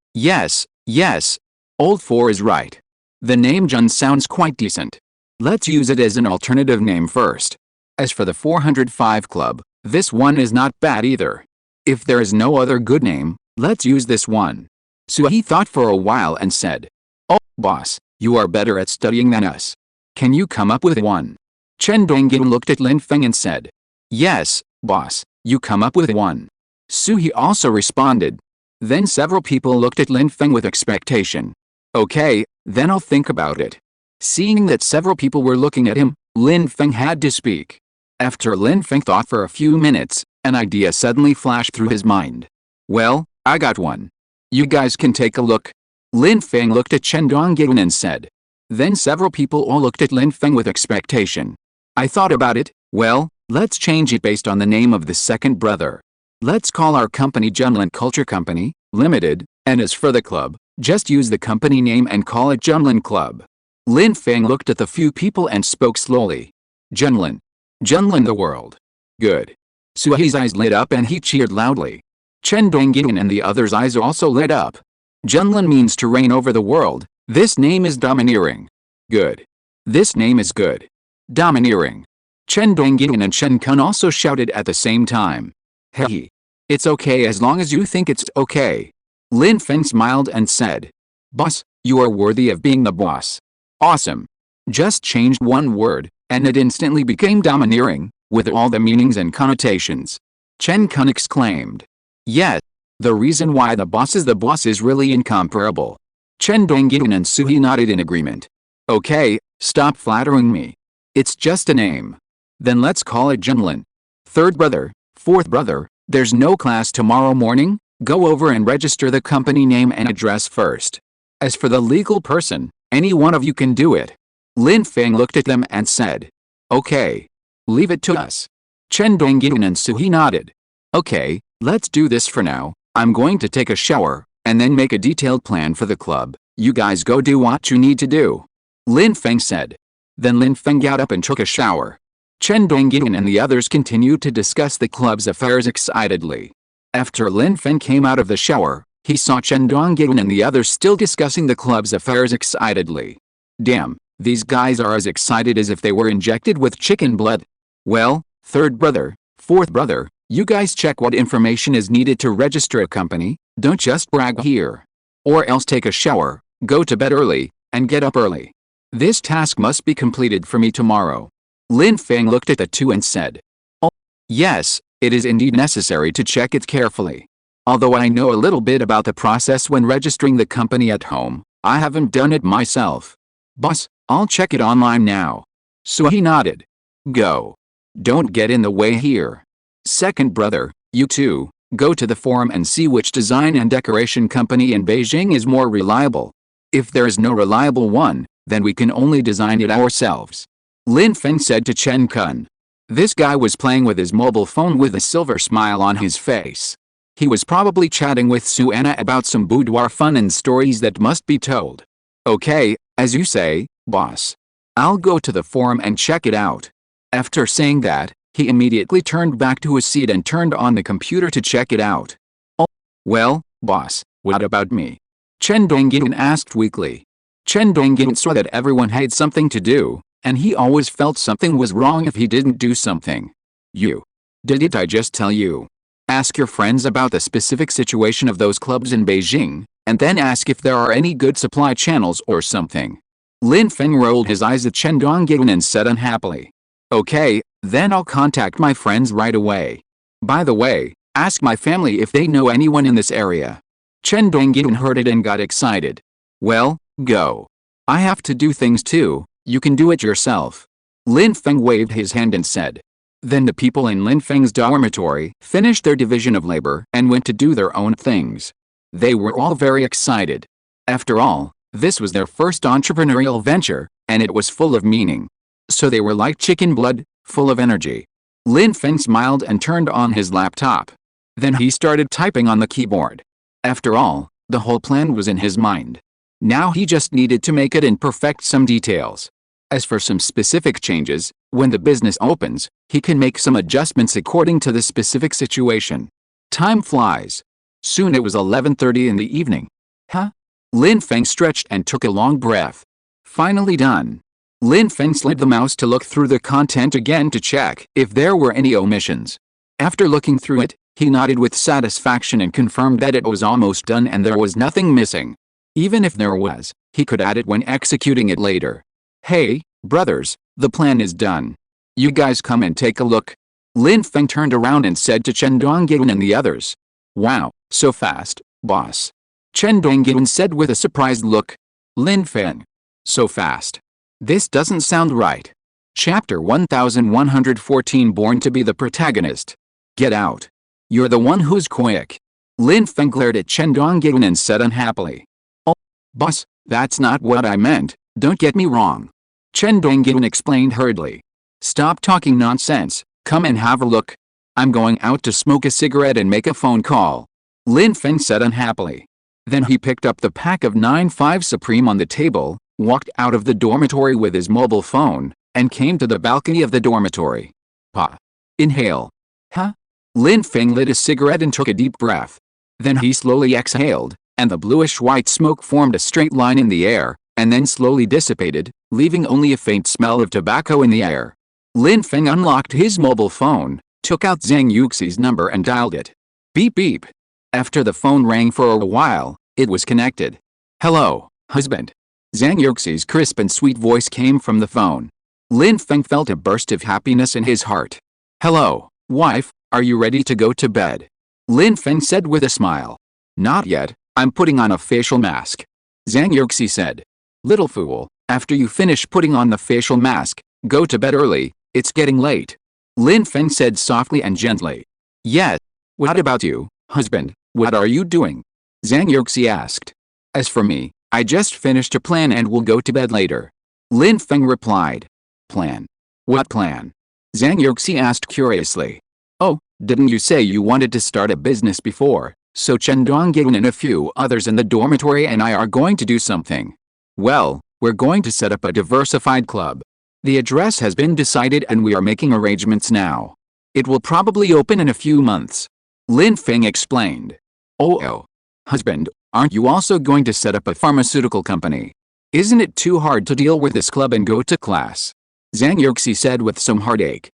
A: Old 4 is right. The name Jun sounds quite decent. Let's use it as an alternative name first. As for the 405 Club, this one is not bad either. If there is no other good name, let's use this one. He thought for a while and said. Oh, boss, you are better at studying than us. Can you come up with one? Chen Dongyin looked at Lin Feng and said. Yes, boss, you come up with one. He also responded. Then several people looked at Lin Feng with expectation. Okay, then I'll think about it. Seeing that several people were looking at him, Lin Feng had to speak. After Lin Feng thought for a few minutes, an idea suddenly flashed through his mind. Well, I got one. You guys can take a look. Lin Feng looked at Chen Dongyin and said. Then several people all looked at Lin Feng with expectation. I thought about it, well, let's change it based on the name of the second brother. Let's call our company Zhang Culture Company, Limited, and as for the club, just use the company name and call it Zhang Club. Lin Feng looked at the few people and spoke slowly. Zhang the world. Good. His eyes lit up and he cheered loudly. Chen Dongyin and the others' eyes also lit up. Zhang means to reign over the world. This name is domineering. Good. This name is good. Domineering. Chen Dongyin and Chen Kun also shouted at the same time. Hey. It's okay as long as you think it's okay. Lin Feng smiled and said. Boss, You are worthy of being the boss. Awesome. Just changed one word, and it instantly became domineering, with all the meanings and connotations. Chen Kun exclaimed. Yes. The reason why the boss is really incomparable. Chen Dongyun and Suhi nodded in agreement. Okay, stop flattering me. It's just a name. Then let's call it Junlin. Third brother, fourth brother, there's no class tomorrow morning? Go over and register the company name and address first. As for the legal person, any one of you can do it. Lin Feng looked at them and said. Okay. Leave it to us. Chen Dongyun and Suhi nodded. Okay, let's do this for now. I'm going to take a shower, and then make a detailed plan for the club. You guys go do what you need to do. Lin Feng said. Then Lin Feng got up and took a shower. Chen Dongyun and the others continued to discuss the club's affairs excitedly. After Lin Feng came out of the shower, he saw Chen Dongyun and the others still discussing the club's affairs excitedly. Damn, these guys are as excited as if they were injected with chicken blood. Well, third brother, fourth brother, you guys check what information is needed to register a company, don't just brag here. Or else take a shower, go to bed early, and get up early. This task must be completed for me tomorrow. Lin Feng looked at the two and said. Oh, yes, it is indeed necessary to check it carefully. Although I know a little bit about the process when registering the company at home, I haven't done it myself. Boss, I'll check it online now. Suhi nodded. Go. Don't get in the way here. Second brother, you two, go to the forum and see which design and decoration company in Beijing is more reliable. If there is no reliable one, then we can only design it ourselves. Lin Feng said to Chen Kun. This guy was playing with his mobile phone with a silver smile on his face. He was probably chatting with Su Anna about some boudoir fun and stories that must be told. Okay, as you say, boss. I'll go to the forum and check it out. After saying that, he immediately turned back to his seat and turned on the computer to check it out. Oh, well, boss, what about me? Chen Dongyun asked weakly. Chen Dongyun saw that everyone had something to do, and he always felt something was wrong if he didn't do something. You. Didn't I just tell you? Ask your friends about the specific situation of those clubs in Beijing, and then ask if there are any good supply channels or something. Lin Feng rolled his eyes at Chen Dongyun and said unhappily. Okay, then I'll contact my friends right away. By the way, ask my family if they know anyone in this area. Chen Dongyun heard it and got excited. Well, go. I have to do things too, you can do it yourself. Lin Feng waved his hand and said. Then the people in Lin Feng's dormitory finished their division of labor and went to do their own things. They were all very excited. After all, this was their first entrepreneurial venture, and it was full of meaning. So they were like chicken blood, full of energy. Lin Feng smiled and turned on his laptop. Then he started typing on the keyboard. After all, the whole plan was in his mind. Now he just needed to make it and perfect some details. As for some specific changes, when the business opens, he can make some adjustments according to the specific situation. Time flies. Soon it was 11:30 in the evening. Huh? Lin Feng stretched and took a long breath. Finally done. Lin Feng slid the mouse to look through the content again to check if there were any omissions. After looking through it, he nodded with satisfaction and confirmed that it was almost done and there was nothing missing. Even if there was, he could add it when executing it later. Hey, brothers, the plan is done. You guys come and take a look. Lin Feng turned around and said to Chen Dongyun and the others. Wow, so fast, boss. Chen Dongyun said with a surprised look. Lin Feng. So fast. This doesn't sound right. Chapter 1114 Born to be the protagonist. Get out. You're the one who's quick. Lin Feng glared at Chen Dongyun and said unhappily. Oh, boss, that's not what I meant, don't get me wrong. Chen Dongyun explained hurriedly. Stop talking nonsense, come and have a look. I'm going out to smoke a cigarette and make a phone call. Lin Feng said unhappily. Then he picked up the pack of 9-5 Supreme on the table, walked out of the dormitory with his mobile phone, and came to the balcony of the dormitory. Pa. Inhale. Huh? Lin Feng lit a cigarette and took a deep breath. Then he slowly exhaled, and the bluish-white smoke formed a straight line in the air, and then slowly dissipated, leaving only a faint smell of tobacco in the air. Lin Feng unlocked his mobile phone, took out Zhang Yuxi's number and dialed it. Beep beep. After the phone rang for a while, it was connected. Hello. Husband. Zhang Yuxi's crisp and sweet voice came from the phone. Lin Feng felt a burst of happiness in his heart. Hello, wife, are you ready to go to bed? Lin Feng said with a smile. Not yet, I'm putting on a facial mask. Zhang Yuxi said. Little fool, after you finish putting on the facial mask, go to bed early, it's getting late. Lin Feng said softly and gently. Yes. What about you, husband, what are you doing? Zhang Yuxi asked. As for me, I just finished a plan and will go to bed later. Lin Feng replied. Plan? What plan? Zhang Yuxi asked curiously. Oh, didn't you say you wanted to start a business before? So Chen Donggyun and a few others in the dormitory and I are going to do something. Well, we're going to set up a diversified club. The address has been decided and we are making arrangements now. It will probably open in a few months. Lin Feng explained. Oh, husband, aren't you also going to set up a pharmaceutical company? Isn't it too hard to deal with this club and go to class? Zhang Yuxi said with some heartache.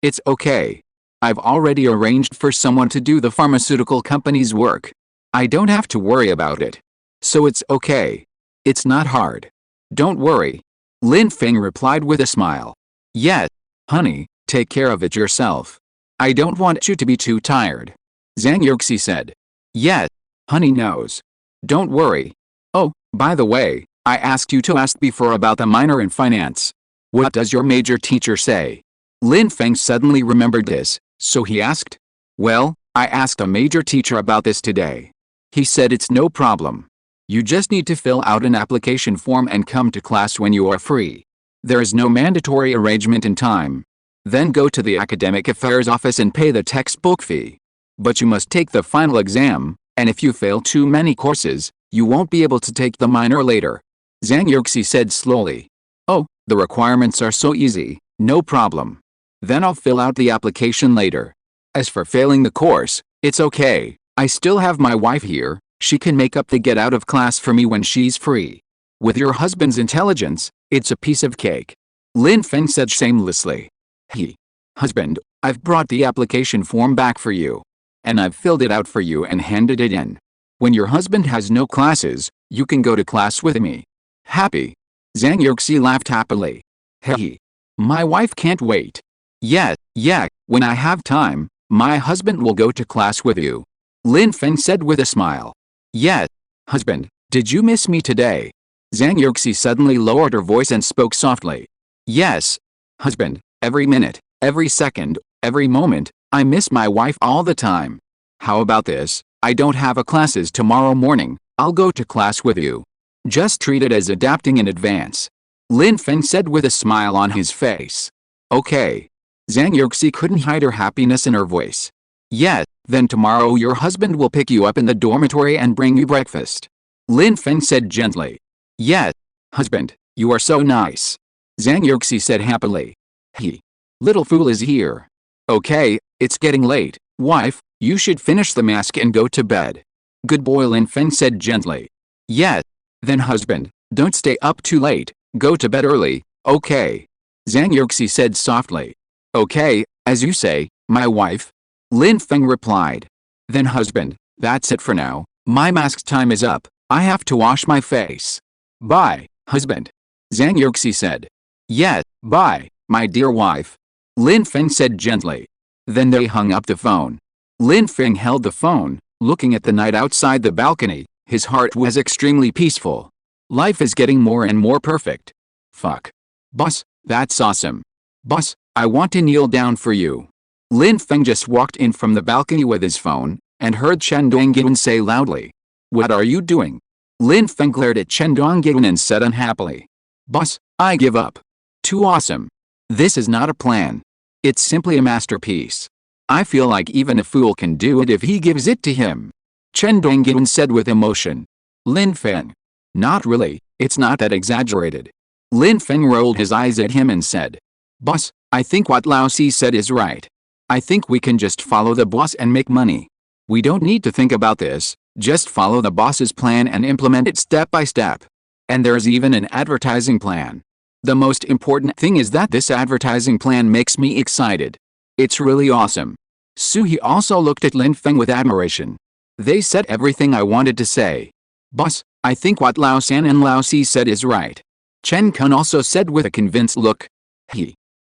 A: It's okay. I've already arranged for someone to do the pharmaceutical company's work. I don't have to worry about it. So it's okay. It's not hard. Don't worry. Lin Feng replied with a smile. Yes, honey, take care of it yourself. I don't want you to be too tired. Zhang Yuxi said. Yes, honey knows. Don't worry. Oh, by the way, I asked you to ask before about the minor in finance. What does your major teacher say? Lin Feng suddenly remembered this, so he asked. Well, I asked a major teacher about this today. He said it's no problem. You just need to fill out an application form and come to class when you are free. There is no mandatory arrangement in time. Then go to the academic affairs office and pay the textbook fee. But you must take the final exam, and if you fail too many courses, you won't be able to take the minor later. Zhang Yuxi said slowly. Oh, the requirements are so easy, no problem. Then I'll fill out the application later. As for failing the course, it's okay. I still have my wife here. She can make up the get out of class for me when she's free. With your husband's intelligence, it's a piece of cake. Lin Feng said shamelessly. Husband, I've brought the application form back for you. And I've filled it out for you and handed it in. When your husband has no classes, you can go to class with me. Happy? Zhang Yuxi laughed happily. My wife can't wait. Yeah, when I have time, my husband will go to class with you. Lin Feng said with a smile. Yes, husband, did you miss me today? Zhang Yuxi suddenly lowered her voice and spoke softly. Yes, husband, every minute, every second, every moment, I miss my wife all the time. How about this? I don't have a classes tomorrow morning, I'll go to class with you. Just treat it as adapting in advance. Lin Feng said with a smile on his face. Okay. Zhang Yuxi couldn't hide her happiness in her voice. Yes, then tomorrow your husband will pick you up in the dormitory and bring you breakfast. Lin Feng said gently. Yes, husband, you are so nice. Zhang Yuxi said happily. Little fool is here. Okay, it's getting late, wife, you should finish the mask and go to bed. Good boy, Lin Feng said gently. Yes, then husband, don't stay up too late, go to bed early, okay. Zhang Yuxi said softly. Okay, as you say, my wife. Lin Feng replied. Then husband, that's it for now, my mask time is up, I have to wash my face. Bye, husband. Zhang Yuxi said. Yes, bye, my dear wife. Lin Feng said gently. Then they hung up the phone. Lin Feng held the phone, looking at the night outside the balcony, his heart was extremely peaceful. Life is getting more and more perfect. Fuck. Boss, that's awesome. Boss, I want to kneel down for you. Lin Feng just walked in from the balcony with his phone, and heard Chen Donggyun say loudly. What are you doing? Lin Feng glared at Chen Donggyun and said unhappily. Boss, I give up. Too awesome. This is not a plan. It's simply a masterpiece. I feel like even a fool can do it if he gives it to him. Chen Donggyun said with emotion. Lin Feng. Not really, it's not that exaggerated. Lin Feng rolled his eyes at him and said. Boss, I think what Lao Si said is right. I think we can just follow the boss and make money. We don't need to think about this, just follow the boss's plan and implement it step by step. And there's even an advertising plan. The most important thing is that this advertising plan makes me excited. It's really awesome. Suhi also looked at Lin Feng with admiration. They said everything I wanted to say. Boss, I think what Lao San and Lao Si said is right. Chen Kun also said with a convinced look.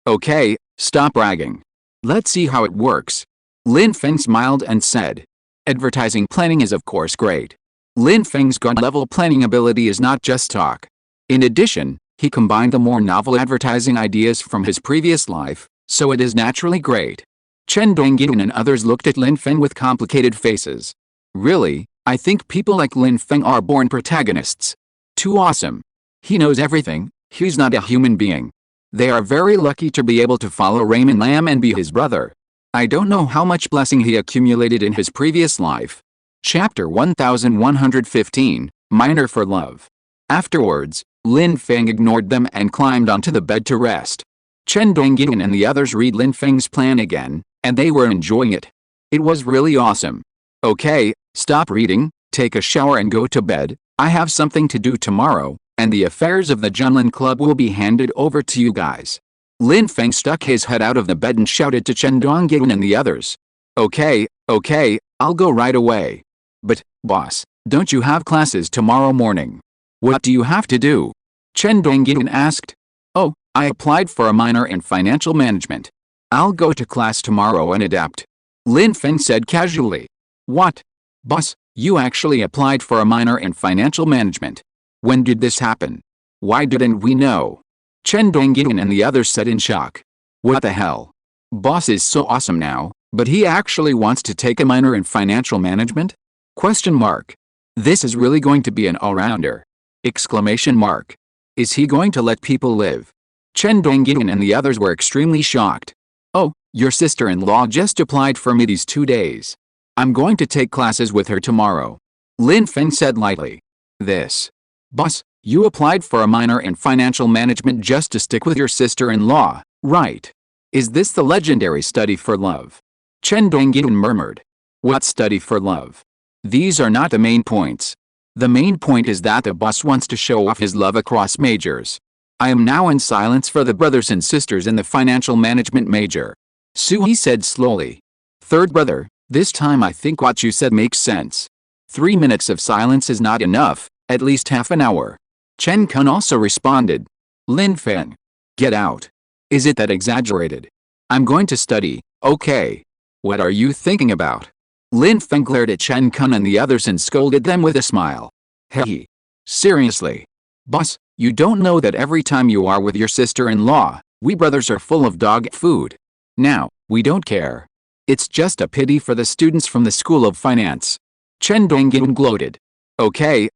A: Okay, stop bragging. Let's see how it works. Lin Feng smiled and said. Advertising planning is of course great. Lin Feng's gut-level planning ability is not just talk. In addition, he combined the more novel advertising ideas from his previous life, so it is naturally great. Chen Dongyun and others looked at Lin Feng with complicated faces. Really, I think people like Lin Feng are born protagonists. Too awesome. He knows everything, he's not a human being. They are very lucky to be able to follow Raymond Lam and be his brother. I don't know how much blessing he accumulated in his previous life. Chapter 1115, Minor for Love. Afterwards, Lin Feng ignored them and climbed onto the bed to rest. Chen Dongyun and the others read Lin Feng's plan again, and they were enjoying it. It was really awesome. Okay, stop reading, take a shower and go to bed. I have something to do tomorrow, and the affairs of the Juggling Club will be handed over to you guys. Lin Feng stuck his head out of the bed and shouted to Chen Dongyun and the others. Okay, I'll go right away. But, boss, don't you have classes tomorrow morning? What do you have to do? Chen Dongyun asked. Oh, I applied for a minor in financial management. I'll go to class tomorrow and adapt. Lin Feng said casually. What? Boss, you actually applied for a minor in financial management. When did this happen? Why didn't we know? Chen Dongyun and the others said in shock. What the hell? Boss is so awesome now, but he actually wants to take a minor in financial management? Question mark. This is really going to be an all-rounder. Exclamation mark. Is he going to let people live? Chen Dongyun and the others were extremely shocked. Oh, your sister-in-law just applied for me these 2 days. I'm going to take classes with her tomorrow. Lin Feng said lightly. This. Boss, you applied for a minor in financial management just to stick with your sister-in-law, right? Is this the legendary study for love? Chen Dongyun murmured. What study for love? These are not the main points. The main point is that the boss wants to show off his love across majors. I am now in silence for the brothers and sisters in the financial management major. Sui said slowly. Third brother, this time I think what you said makes sense. 3 minutes of silence is not enough, at least half an hour. Chen Kun also responded. Lin Feng. Get out. Is it that exaggerated? I'm going to study, okay. What are you thinking about? Lin Feng glared at Chen Kun and the others and scolded them with a smile. Hey. Seriously. Boss, you don't know that every time you are with your sister-in-law, we brothers are full of dog food. Now, we don't care. It's just a pity for the students from the School of Finance. Chen Dongyun gloated. Okay,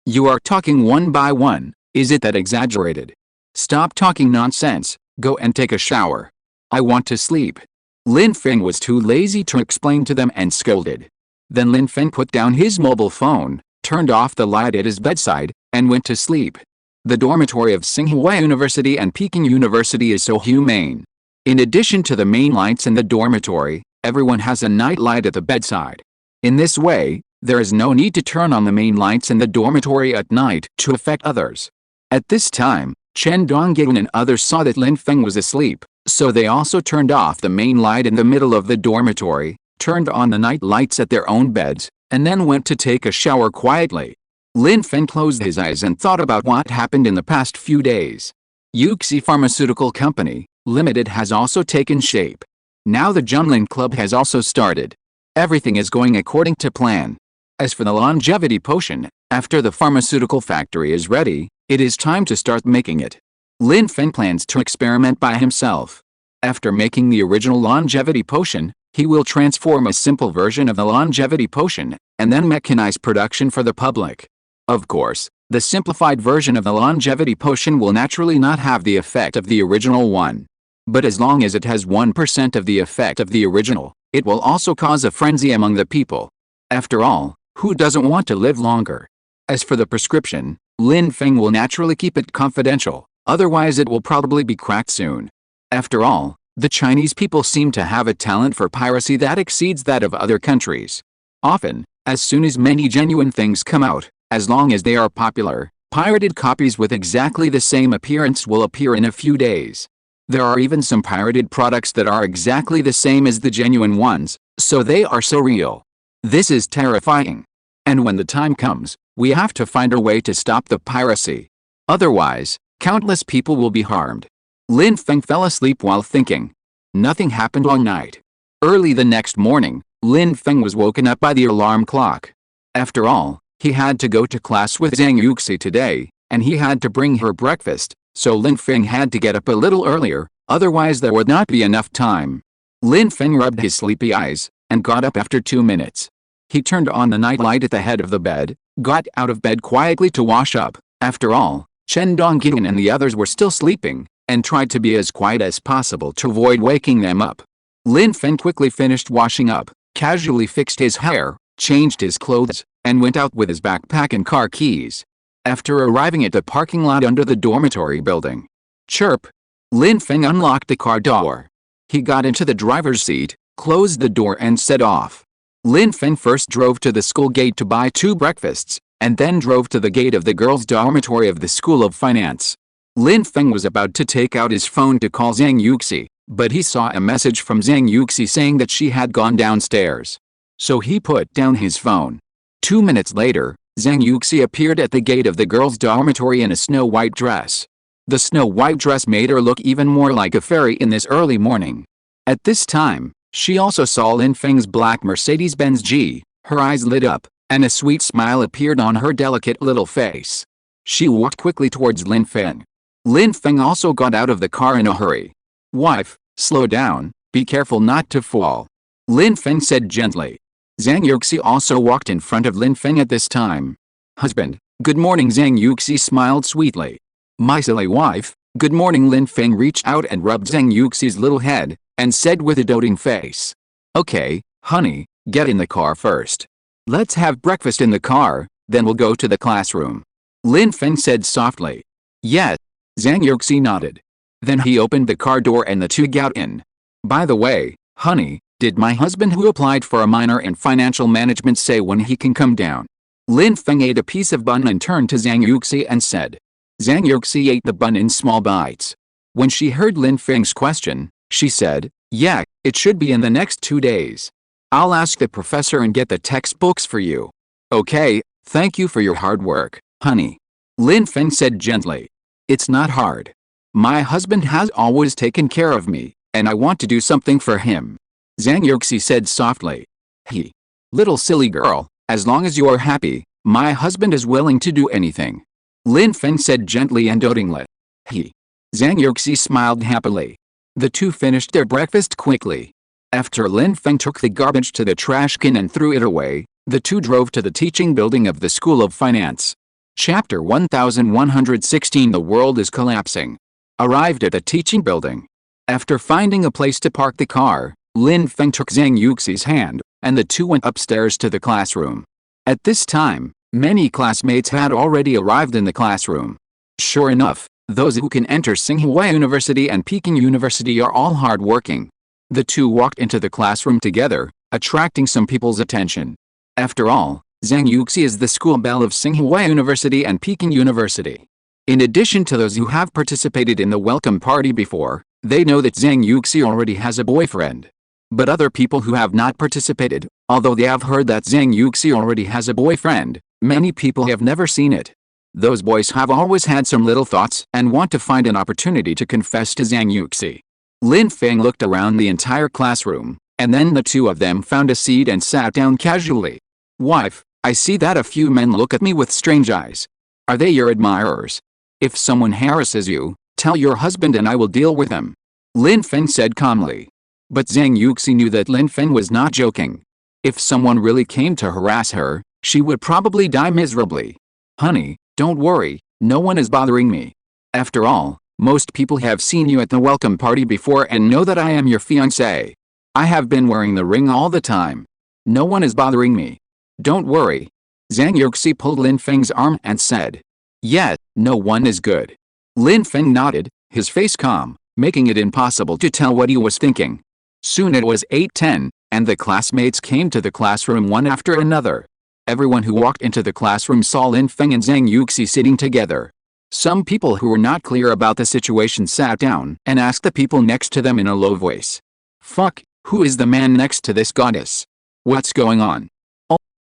A: you are talking one by one, is it that exaggerated? Stop talking nonsense, go and take a shower. I want to sleep. Lin Feng was too lazy to explain to them and scolded. Then Lin Feng put down his mobile phone, turned off the light at his bedside, and went to sleep. The dormitory of Tsinghua University and Peking University is so humane. In addition to the main lights in the dormitory, everyone has a night light at the bedside. In this way, there is no need to turn on the main lights in the dormitory at night to affect others. At this time, Chen Dongyun and others saw that Lin Feng was asleep, so they also turned off the main light in the middle of the dormitory, turned on the night lights at their own beds, and then went to take a shower quietly. Lin Feng closed his eyes and thought about what happened in the past few days. Yuxi Pharmaceutical Company, Limited has also taken shape. Now the Juggling Club has also started. Everything is going according to plan. As for the longevity potion, after the pharmaceutical factory is ready, it is time to start making it. Lin Feng plans to experiment by himself. After making the original longevity potion, he will transform a simple version of the longevity potion, and then mechanize production for the public. Of course, the simplified version of the longevity potion will naturally not have the effect of the original one. But as long as it has 1% of the effect of the original, it will also cause a frenzy among the people. After all, who doesn't want to live longer? As for the prescription, Lin Feng will naturally keep it confidential, otherwise it will probably be cracked soon. After all, the Chinese people seem to have a talent for piracy that exceeds that of other countries. Often, as soon as many genuine things come out, as long as they are popular, pirated copies with exactly the same appearance will appear in a few days. There are even some pirated products that are exactly the same as the genuine ones, so they are so real. This is terrifying. And when the time comes, We have to find a way to stop the piracy. Otherwise, countless people will be harmed. Lin Feng fell asleep while thinking. Nothing happened all night. Early the next morning, Lin Feng was woken up by the alarm clock. After all, he had to go to class with Zhang Yuxi today, and he had to bring her breakfast, so Lin Feng had to get up a little earlier, otherwise there would not be enough time. Lin Feng rubbed his sleepy eyes, and got up after 2 minutes. He turned on the night light at the head of the bed, got out of bed quietly to wash up. After all, Chen Dongqian and the others were still sleeping, and tried to be as quiet as possible to avoid waking them up. Lin Feng quickly finished washing up, casually fixed his hair, changed his clothes, and went out with his backpack and car keys. After arriving at the parking lot under the dormitory building, chirp! Lin Feng unlocked the car door. He got into the driver's seat, closed the door and set off. Lin Feng first drove to the school gate to buy 2 breakfasts, and then drove to the gate of the girls' dormitory of the School of Finance. Lin Feng was about to take out his phone to call Zhang Yuxi, but he saw a message from Zhang Yuxi saying that she had gone downstairs. So he put down his phone. 2 minutes later, Zhang Yuxi appeared at the gate of the girls' dormitory in a snow-white dress. The snow-white dress made her look even more like a fairy in this early morning. At this time, she also saw Lin Feng's black Mercedes-Benz G. Her eyes lit up, and a sweet smile appeared on her delicate little face. She walked quickly towards Lin Feng. Lin Feng also got out of the car in a hurry. "Wife, slow down, be careful not to fall," Lin Feng said gently. Zhang Yuxi also walked in front of Lin Feng at this time. "Husband, good morning." Zhang Yuxi smiled sweetly. "My silly wife, good morning." Lin Feng reached out and rubbed Zhang Yuxi's little head, and said with a doting face. "Okay, honey, get in the car first. Let's have breakfast in the car, then we'll go to the classroom," Lin Feng said softly. "Yes." Zhang Yuxi nodded. Then he opened the car door and the two got in. "By the way, honey, did my husband who applied for a minor in financial management say when he can come down?" Lin Feng ate a piece of bun and turned to Zhang Yuxi and said. Zhang Yuxi ate the bun in small bites. When she heard Lin Feng's question, she said, "Yeah, it should be in the next 2 days. I'll ask the professor and get the textbooks for you." "Okay, thank you for your hard work, honey," Lin Feng said gently. "It's not hard. My husband has always taken care of me, and I want to do something for him," Zhang Yuxi said softly. "He. Little silly girl, as long as you're happy, my husband is willing to do anything," Lin Feng said gently and dotingly. "He." Zhang Yuxi smiled happily. The two finished their breakfast quickly. After Lin Feng took the garbage to the trash can and threw it away, the two drove to the teaching building of the School of Finance. Chapter 1116. The world is collapsing. Arrived at the teaching building. After finding a place to park the car, Lin Feng took Zhang Yuxi's hand, and the two went upstairs to the classroom. At this time, many classmates had already arrived in the classroom. Sure enough, those who can enter Tsinghua University and Peking University are all hardworking. The two walked into the classroom together, attracting some people's attention. After all, Zhang Yuxi is the school belle of Tsinghua University and Peking University. In addition to those who have participated in the welcome party before, they know that Zhang Yuxi already has a boyfriend. But other people who have not participated, although they have heard that Zhang Yuxi already has a boyfriend, many people have never seen it. Those boys have always had some little thoughts and want to find an opportunity to confess to Zhang Yuxi. Lin Feng looked around the entire classroom, and then the two of them found a seat and sat down casually. "Wife, I see that a few men look at me with strange eyes. Are they your admirers? If someone harasses you, tell your husband and I will deal with them," Lin Feng said calmly. But Zhang Yuxi knew that Lin Feng was not joking. If someone really came to harass her, she would probably die miserably. "Honey, don't worry, no one is bothering me. After all, most people have seen you at the welcome party before and know that I am your fiancé. I have been wearing the ring all the time. No one is bothering me. Don't worry." Zhang Yuxi pulled Lin Feng's arm and said. "Yes, no one is good." Lin Feng nodded, his face calm, making it impossible to tell what he was thinking. Soon it was 8:10, and the classmates came to the classroom one after another. Everyone who walked into the classroom saw Lin Feng and Zhang Yuxi sitting together. Some people who were not clear about the situation sat down and asked the people next to them in a low voice. "Fuck, who is the man next to this goddess? What's going on?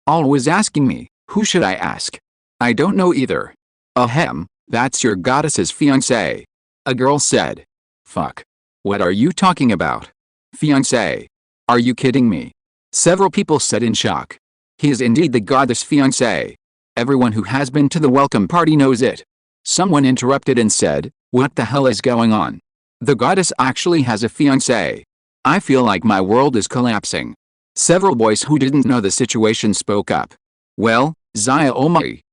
A: Always asking me, who should I ask?" I don't know either. Ahem, that's your goddess's fiancé. A girl said. Fuck. What are you talking about? Fiancé? Are you kidding me? Several people said in shock. He is indeed the goddess fiancé. Everyone who has been to the welcome party knows it. Someone interrupted and said, what the hell is going on? The goddess actually has a fiancé. I feel like my world is collapsing. Several boys who didn't know the situation spoke up. Well, Zaya,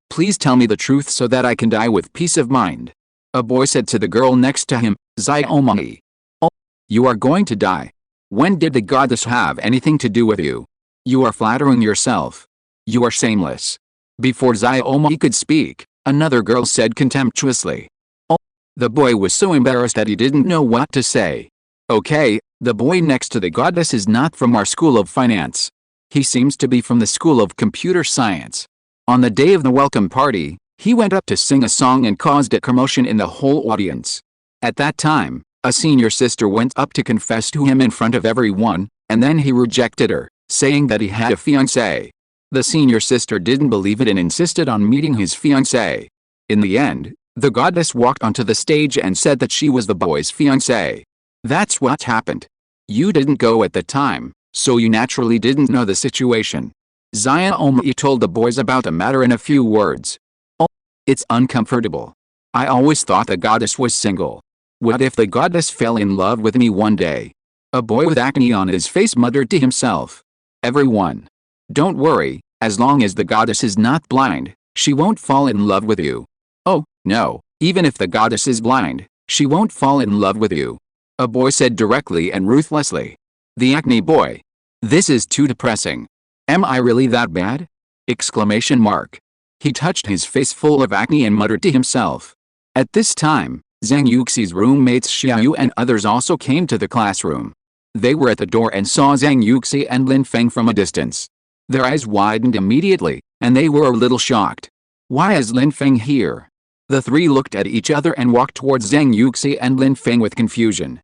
A: please tell me the truth so that I can die with peace of mind. A boy said to the girl next to him, Zaya, oh, you are going to die. When did the goddess have anything to do with you? You are flattering yourself. You are shameless. Before Zaya could speak, another girl said contemptuously. Oh, the boy was so embarrassed that he didn't know what to say. Okay, the boy next to the goddess is not from our school of finance. He seems to be from the school of computer science. On the day of the welcome party, he went up to sing a song and caused a commotion in the whole audience. At that time, a senior sister went up to confess to him in front of everyone, and then he rejected her, saying that he had a fiancé. The senior sister didn't believe it and insisted on meeting his fiancé. In the end, the goddess walked onto the stage and said that she was the boy's fiancé. That's what happened. You didn't go at the time, so you naturally didn't know the situation. Zaya told the boys about the matter in a few words. Oh, it's uncomfortable. I always thought the goddess was single. What if the goddess fell in love with me one day? A boy with acne on his face muttered to himself. Everyone. Don't worry, as long as the goddess is not blind, she won't fall in love with you. Oh, no, even if the goddess is blind, she won't fall in love with you. A boy said directly and ruthlessly. The acne boy. This is too depressing. Am I really that bad? Exclamation mark. He touched his face full of acne and muttered to himself. At this time, Zhang Yuxi's roommates Xiaoyu and others also came to the classroom. They were at the door and saw Zhang Yuxi and Lin Feng from a distance. Their eyes widened immediately, and they were a little shocked. Why is Lin Feng here? The three looked at each other and walked towards Zhang Yuxi and Lin Feng with confusion.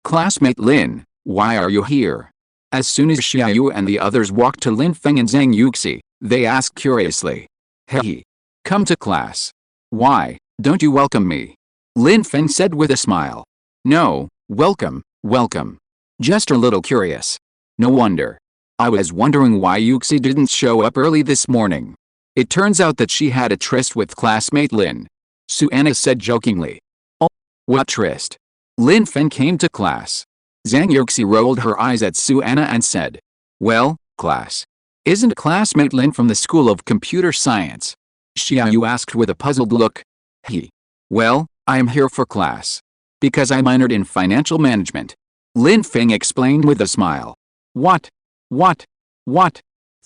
A: Classmate Lin, why are you here? As soon as Xiaoyu and the others walked to Lin Feng and Zhang Yuxi, they asked curiously. Hey, come to class. Why don't you welcome me? Lin Feng said with a smile. No, welcome. Just a little curious. No wonder. I was wondering why Yuxi didn't show up early this morning. It turns out that she had a tryst with classmate Lin. Suanna said jokingly. Oh, what tryst? Lin Feng came to class. Zhang Yuxi rolled her eyes at Suanna and said. Well, class. Isn't classmate Lin from the School of Computer Science? Xiaoyu asked with a puzzled look. Well, I am here for class. Because I minored in financial management. Lin Feng explained with a smile. What?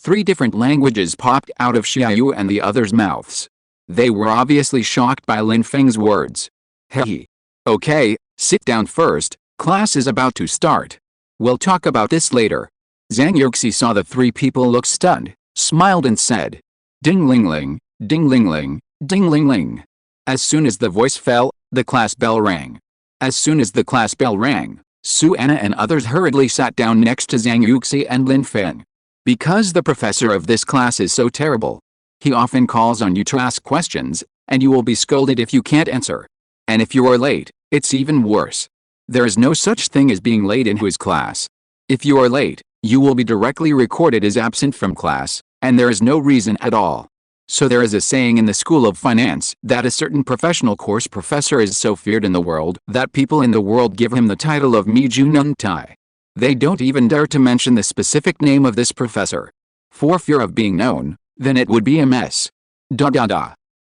A: 3 different languages popped out of Xiaoyu and the others' mouths. They were obviously shocked by Lin Feng's words. Hey. Okay, sit down first, class is about to start. We'll talk about this later. Zhang Yuxi saw the 3 people look stunned, smiled and said. Ding ling ling, ding ling ling, ding ling ling. As soon as the voice fell, the class bell rang. As soon as the class bell rang, Suanna and others hurriedly sat down next to Zhang Yuxi and Lin Feng. Because the professor of this class is so terrible. He often calls on you to ask questions, and you will be scolded if you can't answer. And if you are late, it's even worse. There is no such thing as being late in his class. If you are late, you will be directly recorded as absent from class, and there is no reason at all. So there is a saying in the School of Finance that a certain professional course professor is so feared in the world that people in the world give him the title of Miju Nuntai. They don't even dare to mention the specific name of this professor. For fear of being known, then it would be a mess.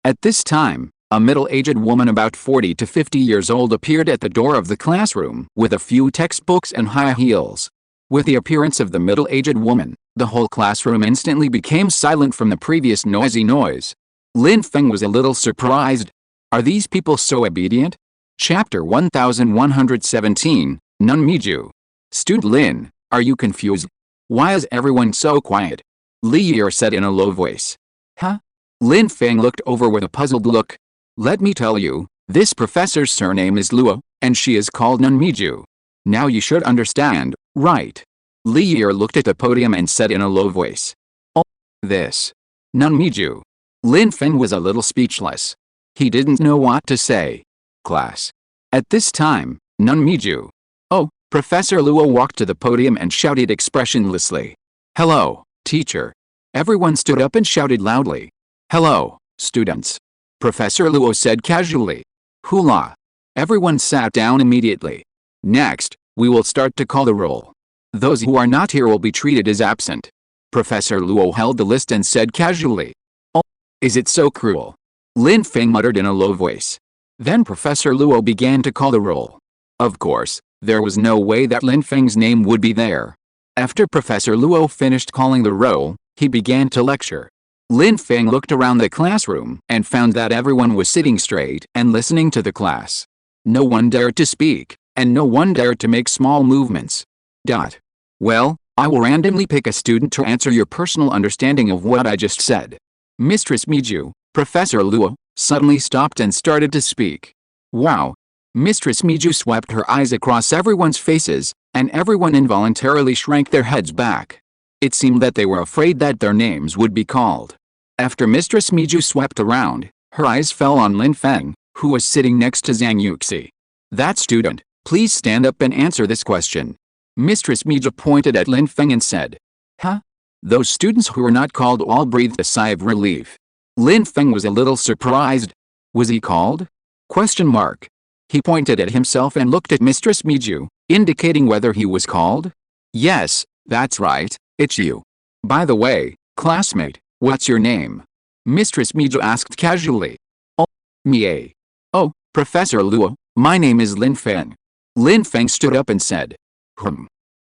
A: At this time, a middle-aged woman about 40 to 50 years old appeared at the door of the classroom with a few textbooks and high heels. With the appearance of the middle-aged woman, the whole classroom instantly became silent from the previous noisy noise. Lin Feng was a little surprised. Are these people so obedient? Chapter 1117, Nun Miju. Student Lin, are you confused? Why is everyone so quiet? Li Yi said in a low voice. Huh? Lin Feng looked over with a puzzled look. Let me tell you, this professor's surname is Luo, and she is called Nun Miju. Now you should understand, right? Li Yi looked at the podium and said in a low voice. Oh, this. Nun Miju. Lin Feng was a little speechless. He didn't know what to say. Class. At this time, Nun Miju. Oh, Professor Luo walked to the podium and shouted expressionlessly. Hello, teacher. Everyone stood up and shouted loudly. Hello, students. Professor Luo said casually. Hula. Everyone sat down immediately. Next, we will start to call the roll. Those who are not here will be treated as absent. Professor Luo held the list and said casually. Oh, is it so cruel? Lin Feng muttered in a low voice. Then Professor Luo began to call the roll. Of course, there was no way that Lin Feng's name would be there. After Professor Luo finished calling the roll, he began to lecture. Lin Feng looked around the classroom and found that everyone was sitting straight and listening to the class. No one dared to speak, and no one dared to make small movements. Well, I will randomly pick a student to answer your personal understanding of what I just said. Mistress Miju, Professor Luo, suddenly stopped and started to speak. Wow. Mistress Miju swept her eyes across everyone's faces, and everyone involuntarily shrank their heads back. It seemed that they were afraid that their names would be called. After Mistress Miju swept around, her eyes fell on Lin Feng, who was sitting next to Zhang Yuxi. That student, please stand up and answer this question. Mistress Miju pointed at Lin Feng and said. Huh? Those students who were not called all breathed a sigh of relief. Lin Feng was a little surprised. Was he called? Question mark. He pointed at himself and looked at Mistress Miju, indicating whether he was called. Yes, that's right, it's you. By the way, classmate, what's your name? Mistress Miju asked casually. Oh, me. Oh, Professor Luo, my name is Lin Feng. Lin Feng stood up and said.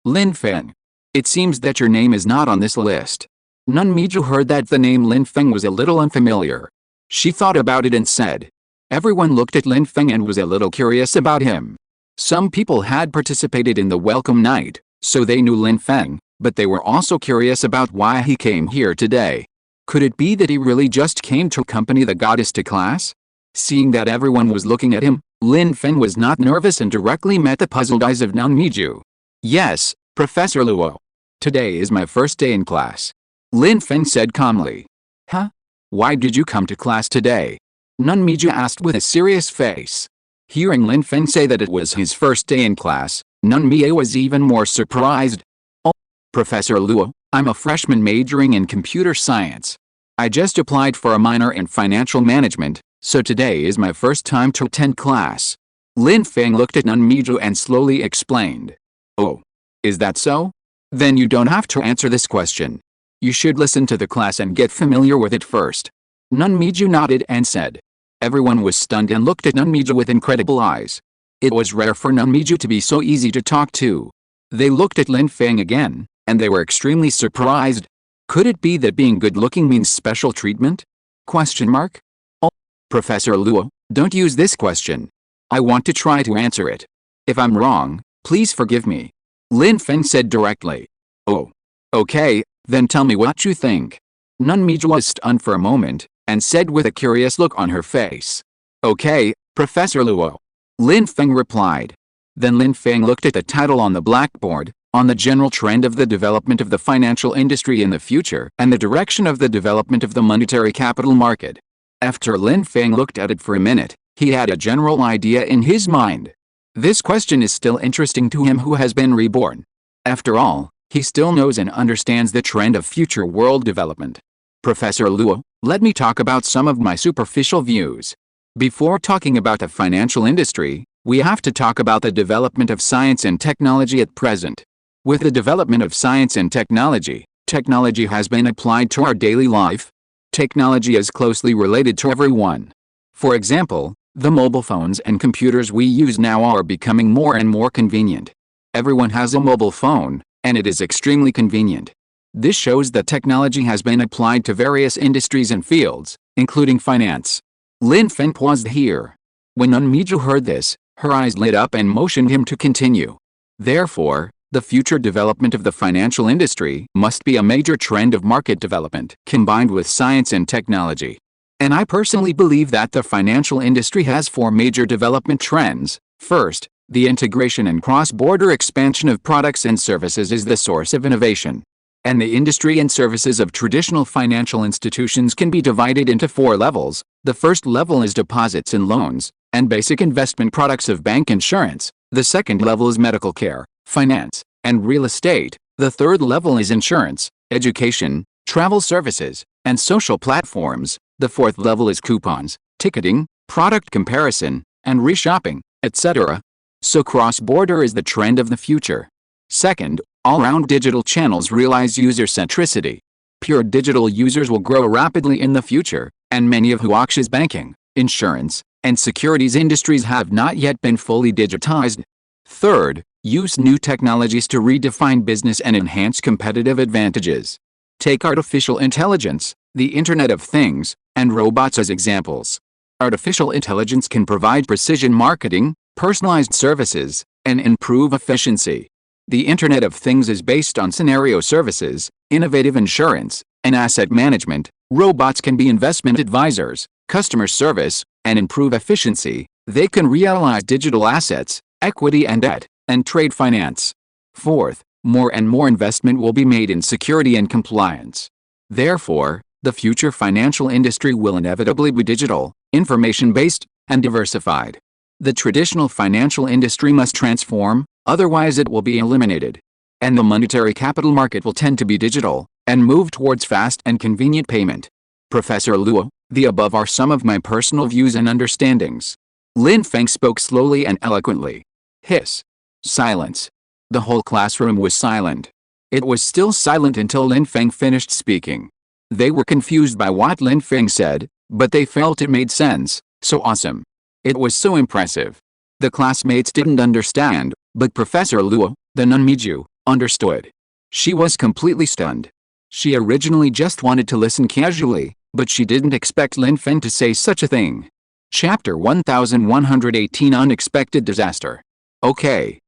A: Lin Feng. It seems that your name is not on this list. Nun Miju heard that the name Lin Feng was a little unfamiliar. She thought about it and said. Everyone looked at Lin Feng and was a little curious about him. Some people had participated in the welcome night, so they knew Lin Feng, but they were also curious about why he came here today. Could it be that he really just came to accompany the goddess to class? Seeing that everyone was looking at him, Lin Feng was not nervous and directly met the puzzled eyes of Nun Miju. Yes, Professor Luo. Today is my first day in class. Lin Feng said calmly. Huh? Why did you come to class today? Nun Miju asked with a serious face. Hearing Lin Feng say that it was his first day in class, Nun Mie was even more surprised. Oh, Professor Luo, I'm a freshman majoring in computer science. I just applied for a minor in financial management, so today is my first time to attend class. Lin Feng looked at Nun Miju and slowly explained. Oh, is that so? Then you don't have to answer this question. You should listen to the class and get familiar with it first. Nun Miju nodded and said. Everyone was stunned and looked at Nun Miju with incredible eyes. It was rare for Nun Miju to be so easy to talk to. They looked at Lin Feng again, and they were extremely surprised. Could it be that being good-looking means special treatment? Question mark? Oh, Professor Luo, don't use this question. I want to try to answer it. If I'm wrong, please forgive me. Lin Feng said directly. Oh. Okay, then tell me what you think. Nun Miju was stunned for a moment, and said with a curious look on her face. Okay, Professor Luo. Lin Feng replied. Then Lin Feng looked at the title on the blackboard, on the general trend of the development of the financial industry in the future and the direction of the development of the monetary capital market. After Lin Feng looked at it for a minute, he had a general idea in his mind. This question is still interesting to him who has been reborn. After all, he still knows and understands the trend of future world development. Professor Luo, let me talk about some of my superficial views. Before talking about the financial industry, we have to talk about the development of science and technology at present. With the development of science and technology, technology has been applied to our daily life. Technology is closely related to everyone. For example, the mobile phones and computers we use now are becoming more and more convenient. Everyone has a mobile phone, and it is extremely convenient. This shows that technology has been applied to various industries and fields, including finance. Lin Feng paused here. When Nun Miju heard this, her eyes lit up and motioned him to continue. Therefore, the future development of the financial industry must be a major trend of market development combined with science and technology. And I personally believe that the financial industry has 4 major development trends. First, the integration and cross-border expansion of products and services is the source of innovation. And the industry and services of traditional financial institutions can be divided into 4 levels. The first level is deposits and loans, and basic investment products of bank insurance. The second level is medical care, finance, and real estate. The third level is insurance, education, travel services, and social platforms. The fourth level is coupons, ticketing, product comparison, and reshopping, etc. So cross-border is the trend of the future. Second, all-round digital channels realize user centricity. Pure digital users will grow rapidly in the future, and many of Huaxi's banking, insurance, and securities industries have not yet been fully digitized. Third, use new technologies to redefine business and enhance competitive advantages. Take artificial intelligence, the Internet of Things, and robots as examples. Artificial intelligence can provide precision marketing, personalized services, and improve efficiency. The Internet of Things is based on scenario services, innovative insurance, and asset management. Robots can be investment advisors, customer service, and improve efficiency. They can realize digital assets, equity and debt, and trade finance. Fourth, more and more investment will be made in security and compliance. Therefore, the future financial industry will inevitably be digital, information-based, and diversified. The traditional financial industry must transform, otherwise it will be eliminated. And the monetary capital market will tend to be digital, and move towards fast and convenient payment. Professor Luo, the above are some of my personal views and understandings. Lin Feng spoke slowly and eloquently. Hiss. Silence. The whole classroom was silent. It was still silent until Lin Feng finished speaking. They were confused by what Lin Feng said, but they felt it made sense. So awesome. It was so impressive. The classmates didn't understand, but Professor Luo, the nun Miju, understood. She was completely stunned. She originally just wanted to listen casually, but she didn't expect Lin Feng to say such a thing. Chapter 1118 Unexpected Disaster. Okay.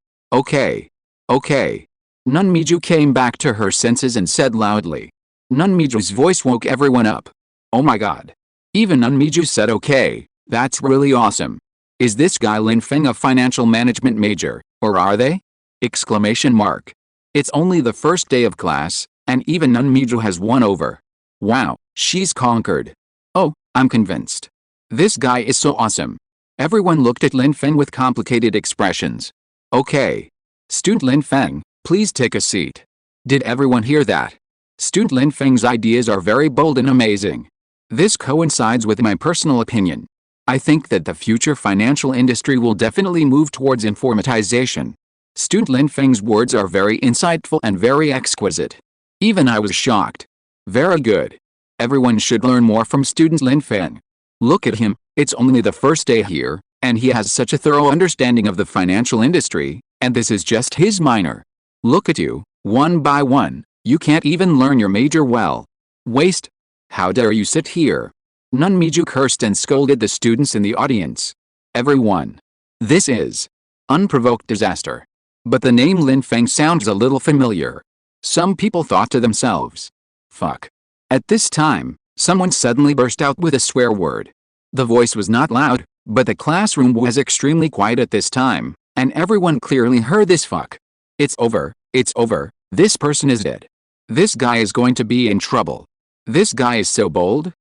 A: Nun Miju came back to her senses and said loudly. Nun Miju's voice woke everyone up. Oh my god. Even Nun Miju said okay, that's really awesome. Is this guy Lin Feng a financial management major, or are they? Exclamation mark. It's only the first day of class, and even Nun Miju has won over. Wow, she's conquered. Oh, I'm convinced. This guy is so awesome. Everyone looked at Lin Feng with complicated expressions. Okay. Student Lin Feng, please take a seat. Did everyone hear that? Student Lin Feng's ideas are very bold and amazing. This coincides with my personal opinion. I think that the future financial industry will definitely move towards informatization. Student Lin Feng's words are very insightful and very exquisite. Even I was shocked. Very good. Everyone should learn more from student Lin Feng. Look at him, it's only the first day here, and he has such a thorough understanding of the financial industry, and this is just his minor. Look at you, one by one, you can't even learn your major well. Waste. How dare you sit here? Nun Miju cursed and scolded the students in the audience. Everyone. This is unprovoked disaster. But the name Lin Feng sounds a little familiar. Some people thought to themselves. Fuck. At this time, someone suddenly burst out with a swear word. The voice was not loud, but the classroom was extremely quiet at this time, and everyone clearly heard this fuck. It's over, this person is dead. This guy is going to be in trouble. This guy is so bold.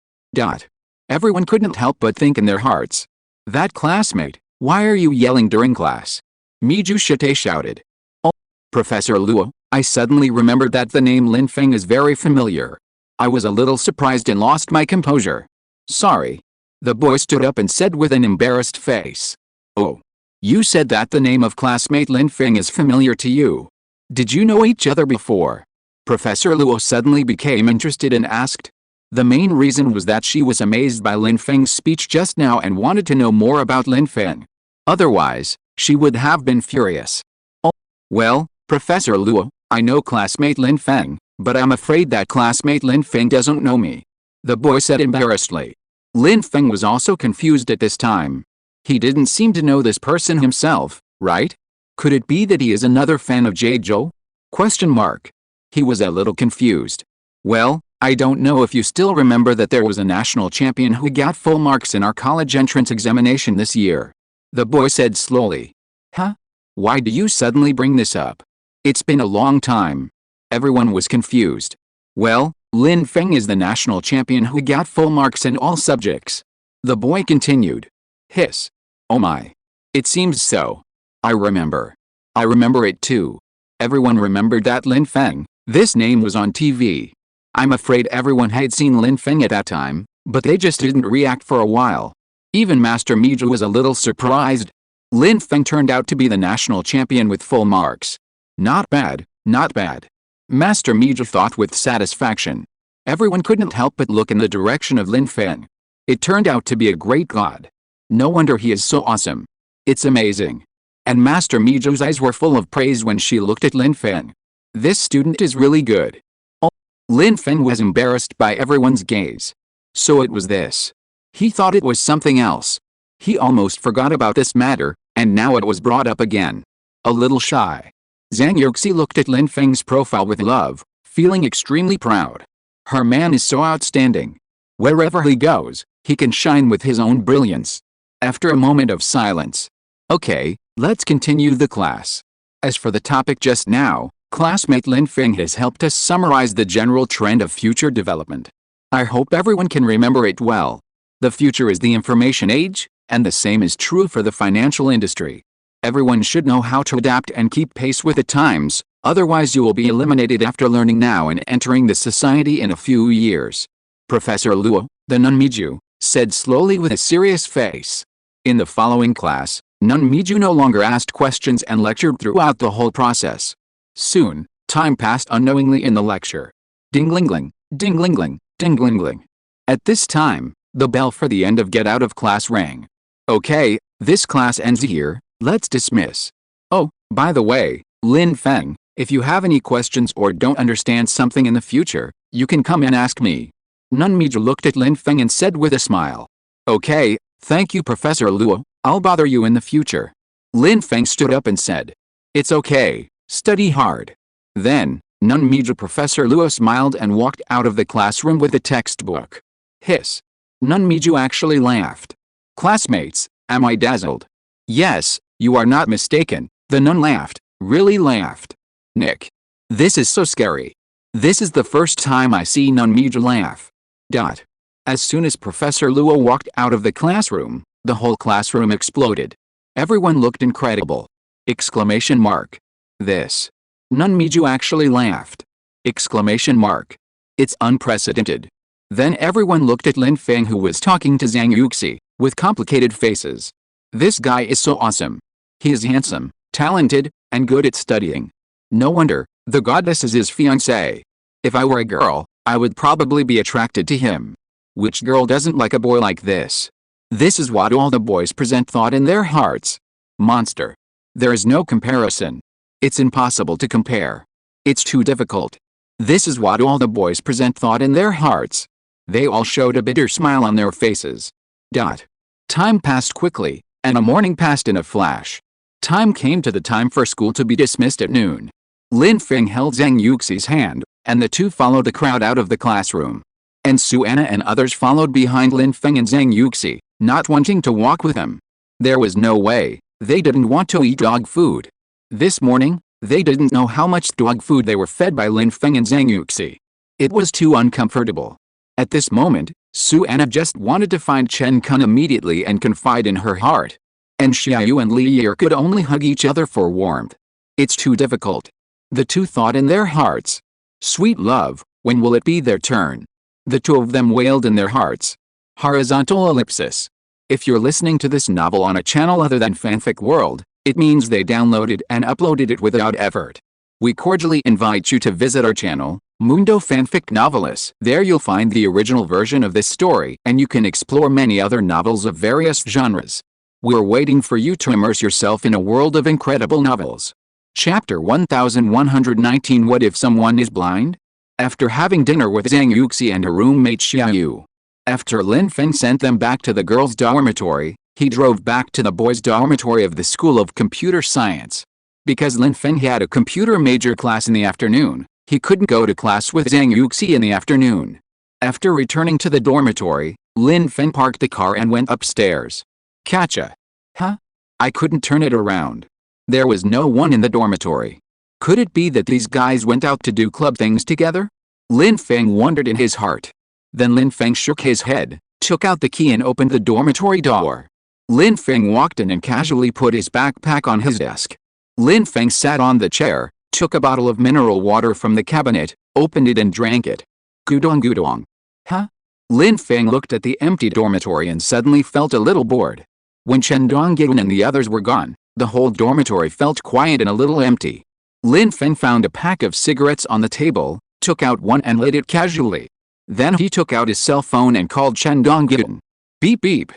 A: Everyone couldn't help but think in their hearts. That classmate, why are you yelling during class? Miju Shite shouted. Oh, Professor Luo, I suddenly remembered that the name Lin Feng is very familiar. I was a little surprised and lost my composure. Sorry. The boy stood up and said with an embarrassed face. Oh. You said that the name of classmate Lin Feng is familiar to you. Did you know each other before? Professor Luo suddenly became interested and asked. The main reason was that she was amazed by Lin Feng's speech just now and wanted to know more about Lin Feng. Otherwise, she would have been furious. Oh, well, Professor Luo, I know classmate Lin Feng, but I'm afraid that classmate Lin Feng doesn't know me. The boy said embarrassedly. Lin Feng was also confused at this time. He didn't seem to know this person himself, right? Could it be that he is another fan of Jeju? Question mark. He was a little confused. Well, I don't know if you still remember that there was a national champion who got full marks in our college entrance examination this year. The boy said slowly. Huh? Why do you suddenly bring this up? It's been a long time. Everyone was confused. Well, Lin Feng is the national champion who got full marks in all subjects. The boy continued. Hiss. Oh my. It seems so. I remember it too. Everyone remembered that Lin Feng. This name was on TV. I'm afraid everyone had seen Lin Feng at that time, but they just didn't react for a while. Even Master Miju was a little surprised. Lin Feng turned out to be the national champion with full marks. Not bad, not bad. Master Miju thought with satisfaction. Everyone couldn't help but look in the direction of Lin Feng. It turned out to be a great god. No wonder he is so awesome. It's amazing. And Master Miju's eyes were full of praise when she looked at Lin Feng. This student is really good. Oh. Lin Feng was embarrassed by everyone's gaze. So it was this. He thought it was something else. He almost forgot about this matter, and now it was brought up again. A little shy. Zhang Yuxi looked at Lin Feng's profile with love, feeling extremely proud. Her man is so outstanding. Wherever he goes, he can shine with his own brilliance. After a moment of silence. Okay, let's continue the class. As for the topic just now, classmate Lin Feng has helped us summarize the general trend of future development. I hope everyone can remember it well. The future is the information age, and the same is true for the financial industry. Everyone should know how to adapt and keep pace with the times, otherwise you will be eliminated after learning now and entering the society in a few years. Professor Luo, the nun Miju, said slowly with a serious face. In the following class, nun Miju no longer asked questions and lectured throughout the whole process. Soon, time passed unknowingly in the lecture. Ding-ling-ling, ding-ling-ling, ding-ling-ling. At this time, the bell for the end of get out of class rang. Okay, this class ends here, let's dismiss. Oh, by the way, Lin Feng, if you have any questions or don't understand something in the future, you can come and ask me. Nun Miju looked at Lin Feng and said with a smile. Okay, thank you Professor Luo, I'll bother you in the future. Lin Feng stood up and said. It's okay, study hard. Then, nun Miju Professor Luo smiled and walked out of the classroom with the textbook. Hiss. Nun Miju actually laughed. Classmates, am I dazzled? Yes, you are not mistaken, the nun laughed, really laughed. Nick. This is so scary. This is the first time I see nun Miju laugh. As soon as Professor Luo walked out of the classroom, the whole classroom exploded. Everyone looked incredible. Exclamation mark. This. Nun Miju actually laughed. Exclamation mark. It's unprecedented. Then everyone looked at Lin Feng who was talking to Zhang Yuxi, with complicated faces. This guy is so awesome. He is handsome, talented, and good at studying. No wonder, the goddess is his fiancée. If I were a girl, I would probably be attracted to him. Which girl doesn't like a boy like this? This is what all the boys present thought in their hearts. Monster. There is no comparison. It's impossible to compare. It's too difficult. This is what all the boys present thought in their hearts. They all showed a bitter smile on their faces. Time passed quickly, and a morning passed in a flash. Time came to the time for school to be dismissed at noon. Lin Feng held Zhang Yuxi's hand, and the two followed the crowd out of the classroom. And Suanna and others followed behind Lin Feng and Zhang Yuxi, not wanting to walk with him. There was no way, they didn't want to eat dog food. This morning, they didn't know how much dog food they were fed by Lin Feng and Zhang Yuxi. It was too uncomfortable. At this moment, Suanna just wanted to find Chen Kun immediately and confide in her heart. And Xiaoyu and Li Yi could only hug each other for warmth. It's too difficult. The two thought in their hearts. Sweet love, when will it be their turn? The two of them wailed in their hearts. Horizontal ellipsis. If you're listening to this novel on a channel other than Fanfic World, it means they downloaded and uploaded it without effort. We cordially invite you to visit our channel, Mundo Fanfic Novelis. There you'll find the original version of this story and you can explore many other novels of various genres. We're waiting for you to immerse yourself in a world of incredible novels. Chapter 1119 What if someone is blind? After having dinner with Zhang Yuxi and her roommate Xiaoyu. After Lin Feng sent them back to the girls' dormitory, he drove back to the boys' dormitory of the School of Computer Science. Because Lin Feng had a computer major class in the afternoon, he couldn't go to class with Zhang Yuxi in the afternoon. After returning to the dormitory, Lin Feng parked the car and went upstairs. Catcha. Huh? I couldn't turn it around. There was no one in the dormitory. Could it be that these guys went out to do club things together? Lin Feng wondered in his heart. Then Lin Feng shook his head, took out the key and opened the dormitory door. Lin Feng walked in and casually put his backpack on his desk. Lin Feng sat on the chair, took a bottle of mineral water from the cabinet, opened it and drank it. Gudong gudong. Huh? Lin Feng looked at the empty dormitory and suddenly felt a little bored. When Chen Donggyun and the others were gone, the whole dormitory felt quiet and a little empty. Lin Feng found a pack of cigarettes on the table, took out one and lit it casually. Then he took out his cell phone and called Chen Donggyun. Beep beep.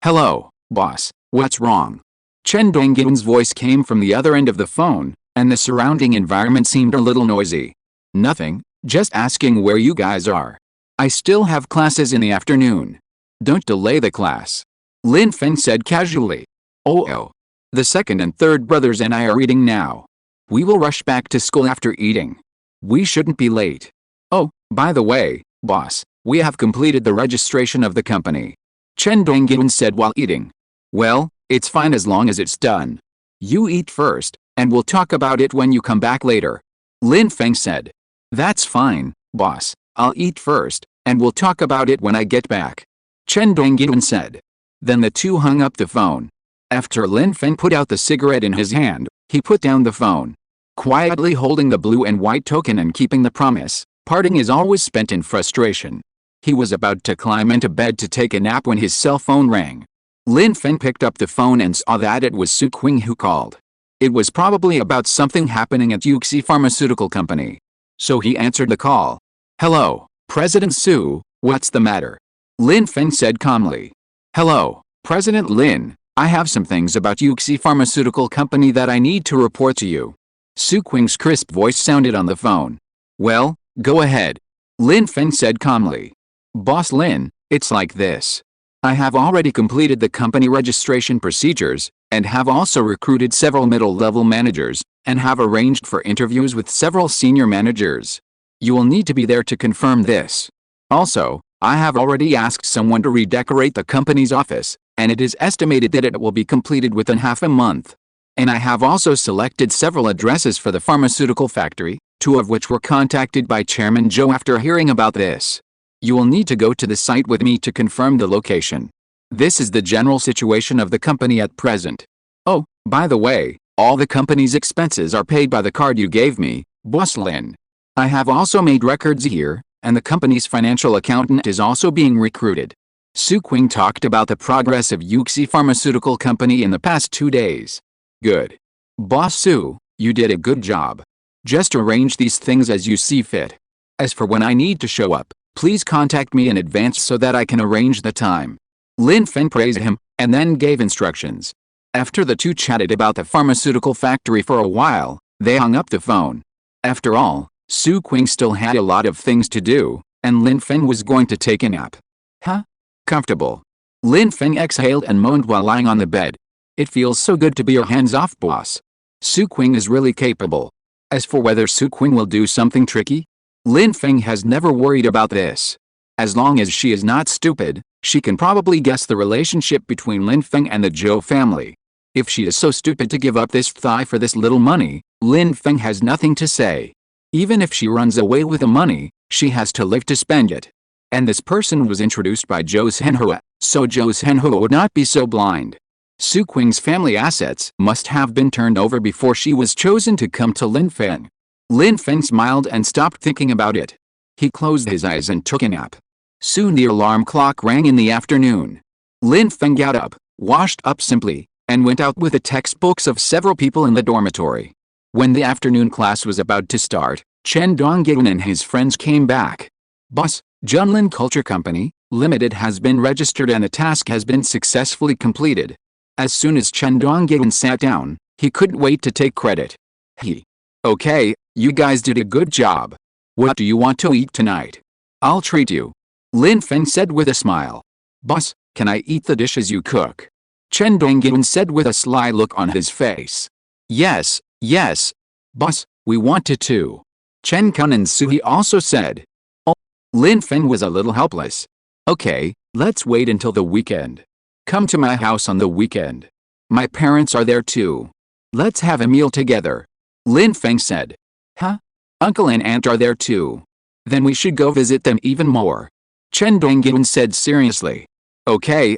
A: Hello, boss, what's wrong? Chen Donggyun's voice came from the other end of the phone, and the surrounding environment seemed a little noisy. Nothing, just asking where you guys are. I still have classes in the afternoon. Don't delay the class. Lin Feng said casually. Oh. The second and third brothers and I are eating now. We will rush back to school after eating. We shouldn't be late. Oh, by the way, boss, we have completed the registration of the company. Chen Donggyun said while eating. Well, it's fine as long as it's done. You eat first, and we'll talk about it when you come back later. Lin Feng said. That's fine, boss, I'll eat first, and we'll talk about it when I get back. Chen Donggyun said. Then the two hung up the phone. After Lin Feng put out the cigarette in his hand, he put down the phone. Quietly holding the blue and white token and keeping the promise, parting is always spent in frustration. He was about to climb into bed to take a nap when his cell phone rang. Lin Feng picked up the phone and saw that it was Su Qing who called. It was probably about something happening at Yuxi Pharmaceutical Company. So he answered the call. Hello, President Su, what's the matter? Lin Feng said calmly. Hello, President Lin, I have some things about Yuxi Pharmaceutical Company that I need to report to you. Su Qing's crisp voice sounded on the phone. Well, go ahead. Lin Feng said calmly. Boss Lin, it's like this. I have already completed the company registration procedures, and have also recruited several middle-level managers, and have arranged for interviews with several senior managers. You will need to be there to confirm this. Also, I have already asked someone to redecorate the company's office, and it is estimated that it will be completed within half a month. And I have also selected several addresses for the pharmaceutical factory, 2 of which were contacted by Chairman Zhou after hearing about this. You will need to go to the site with me to confirm the location. This is the general situation of the company at present. Oh, by the way, all the company's expenses are paid by the card you gave me, Boss Lin. I have also made records here, and the company's financial accountant is also being recruited. Su Qing talked about the progress of Yuxi Pharmaceutical Company in the past 2 days. Good. Boss Su, you did a good job. Just arrange these things as you see fit. As for when I need to show up, please contact me in advance so that I can arrange the time. Lin Feng praised him, and then gave instructions. After the two chatted about the pharmaceutical factory for a while, they hung up the phone. After all, Su Qing still had a lot of things to do, and Lin Feng was going to take a nap. Huh? Comfortable. Lin Feng exhaled and moaned while lying on the bed. It feels so good to be your hands-off boss. Su Qing is really capable. As for whether Su Qing will do something tricky, Lin Feng has never worried about this. As long as she is not stupid, she can probably guess the relationship between Lin Feng and the Zhou family. If she is so stupid to give up this thigh for this little money, Lin Feng has nothing to say. Even if she runs away with the money, she has to live to spend it. And this person was introduced by Zhou Zhenhua, so Zhou Zhenhua would not be so blind. Su Qing's family assets must have been turned over before she was chosen to come to Lin Feng. Lin Feng smiled and stopped thinking about it. He closed his eyes and took a nap. Soon the alarm clock rang in the afternoon. Lin Feng got up, washed up simply, and went out with the textbooks of several people in the dormitory. When the afternoon class was about to start, Chen Donggyun and his friends came back. Boss, Junlin Culture Company, Limited has been registered and the task has been successfully completed. As soon as Chen Donggyun sat down, he couldn't wait to take credit. Okay, you guys did a good job. What do you want to eat tonight? I'll treat you. Lin Feng said with a smile. Boss, can I eat the dishes you cook? Chen Donggyun said with a sly look on his face. Yes. Boss, we want to too. Chen Kun and Suhi also said. Oh. Lin Feng was a little helpless. Okay, let's wait until the weekend. Come to my house on the weekend. My parents are there too. Let's have a meal together. Lin Feng said. Huh? Uncle and aunt are there too. Then we should go visit them even more. Chen Dongyun said seriously. Okay,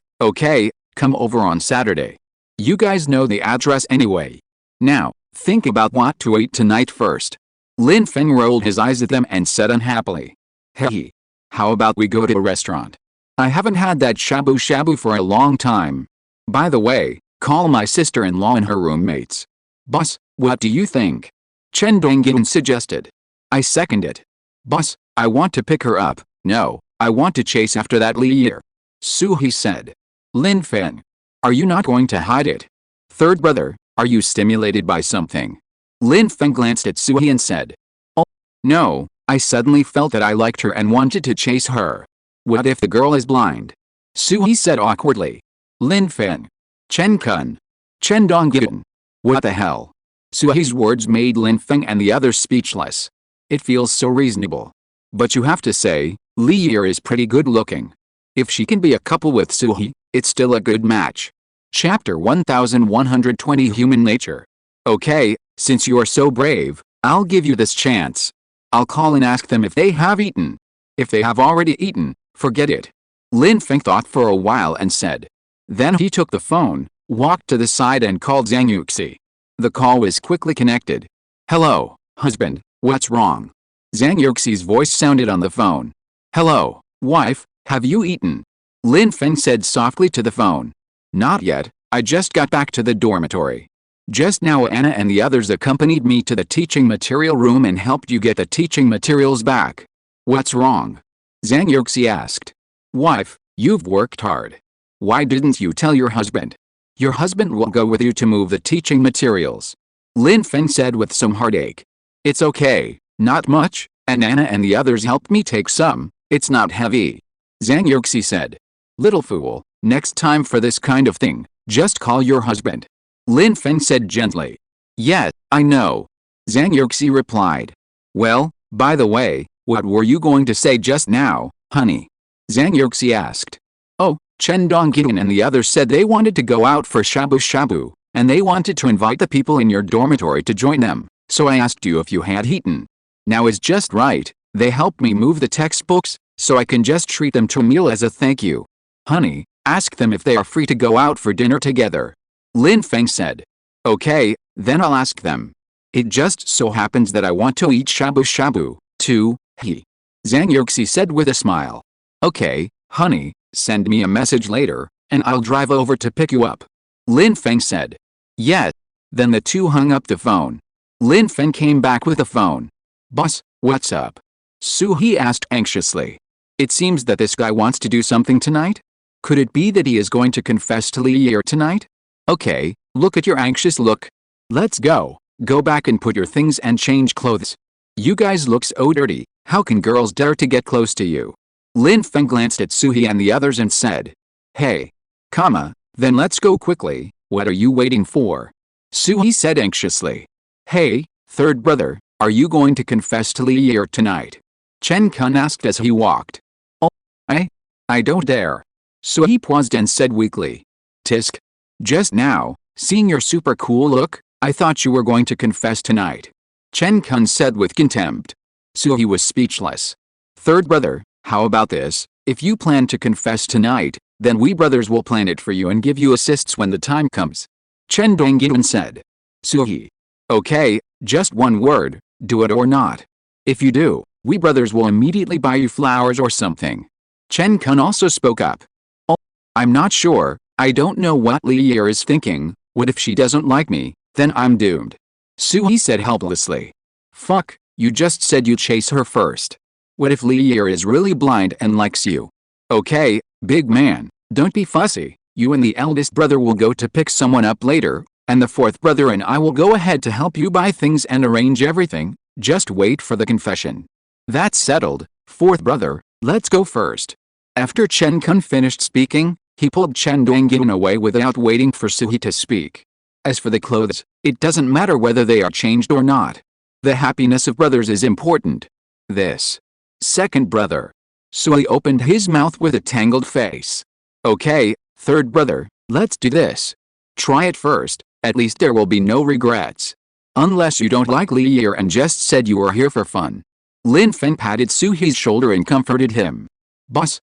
A: come over on Saturday. You guys know the address anyway. Now, think about what to eat tonight first. Lin Feng rolled his eyes at them and said unhappily. Hey, how about we go to a restaurant? I haven't had that shabu shabu for a long time. By the way, call my sister-in-law and her roommates. Boss, what do you think? Chen Dongyun suggested. I second it. Boss, I want to pick her up. No, I want to chase after that Li. Suhi said. Lin Feng. Are you not going to hide it? Third brother, are you stimulated by something? Lin Feng glanced at Suhi and said. Oh, no, I suddenly felt that I liked her and wanted to chase her. What if the girl is blind? Suhi said awkwardly. Lin Feng. Chen Kun. Chen Dongyun. What the hell? Suhi's words made Lin Feng and the others speechless. It feels so reasonable. But you have to say, Li is pretty good looking. If she can be a couple with Suhi, it's still a good match. Chapter 1120 Human Nature. Okay, since you are so brave, I'll give you this chance. I'll call and ask them if they have eaten. If they have already eaten, forget it. Lin Feng thought for a while and said. Then he took the phone, walked to the side and called Zhang Yuxi. The call was quickly connected. Hello, husband, what's wrong? Zhang Yuxi's voice sounded on the phone. Hello, wife, have you eaten? Lin Feng said softly to the phone. Not yet, I just got back to the dormitory. Just now Anna and the others accompanied me to the teaching material room and helped you get the teaching materials back. What's wrong? Zhang Yuxi asked. Wife, you've worked hard. Why didn't you tell your husband? Your husband will go with you to move the teaching materials. Lin Feng said with some heartache. It's okay, not much, and Anna and the others helped me take some, it's not heavy. Zhang Yuxi said. Little fool, next time for this kind of thing, just call your husband. Lin Feng said gently. Yeah, I know. Zhang Yuxi replied. Well, by the way, what were you going to say just now, honey? Zhang Yuxi asked. Oh, Chen Dongyun and the others said they wanted to go out for shabu shabu, and they wanted to invite the people in your dormitory to join them, so I asked you if you had eaten. Now is just right, they helped me move the textbooks, so I can just treat them to a meal as a thank you. Honey, ask them if they are free to go out for dinner together. Lin Feng said. Okay, then I'll ask them. It just so happens that I want to eat shabu shabu, too, Zhang Yuxi said with a smile. Okay, honey, send me a message later, and I'll drive over to pick you up. Lin Feng said. Yeah. Then the two hung up the phone. Lin Feng came back with the phone. Boss, what's up? Suhi asked anxiously. It seems that this guy wants to do something tonight? Could it be that he is going to confess to Li tonight? Okay, look at your anxious look. Let's go. Go back and put your things and change clothes. You guys look so dirty, how can girls dare to get close to you? Lin Feng glanced at Suhi and the others and said. Hey. Then let's go quickly, what are you waiting for? Suhi said anxiously. Hey, third brother, are you going to confess to Li tonight? Chen Kun asked as he walked. Oh, I don't dare. Suhi paused and said weakly. Tisk. Just now, seeing your super cool look, I thought you were going to confess tonight. Chen Kun said with contempt. Suhi was speechless. Third brother, how about this, if you plan to confess tonight, then we brothers will plan it for you and give you assists when the time comes. Chen Dongyun said. Suhi. Okay, just one word, do it or not. If you do, we brothers will immediately buy you flowers or something. Chen Kun also spoke up. Oh, I'm not sure, I don't know what Li is thinking, what if she doesn't like me, then I'm doomed. Suhi said helplessly. Fuck, you just said you chase her first. What if Li is really blind and likes you? Okay, big man, don't be fussy, you and the eldest brother will go to pick someone up later, and the fourth brother and I will go ahead to help you buy things and arrange everything, just wait for the confession. That's settled, fourth brother, let's go first. After Chen Kun finished speaking, he pulled Chen Dongyun away without waiting for Suhi to speak. As for the clothes, it doesn't matter whether they are changed or not. The happiness of brothers is important. This. Second brother. Suhi opened his mouth with a tangled face. Okay, third brother, let's do this. Try it first, at least there will be no regrets. Unless you don't like Lier and just said you were here for fun. Lin Feng patted Suhi's shoulder and comforted him. Boss,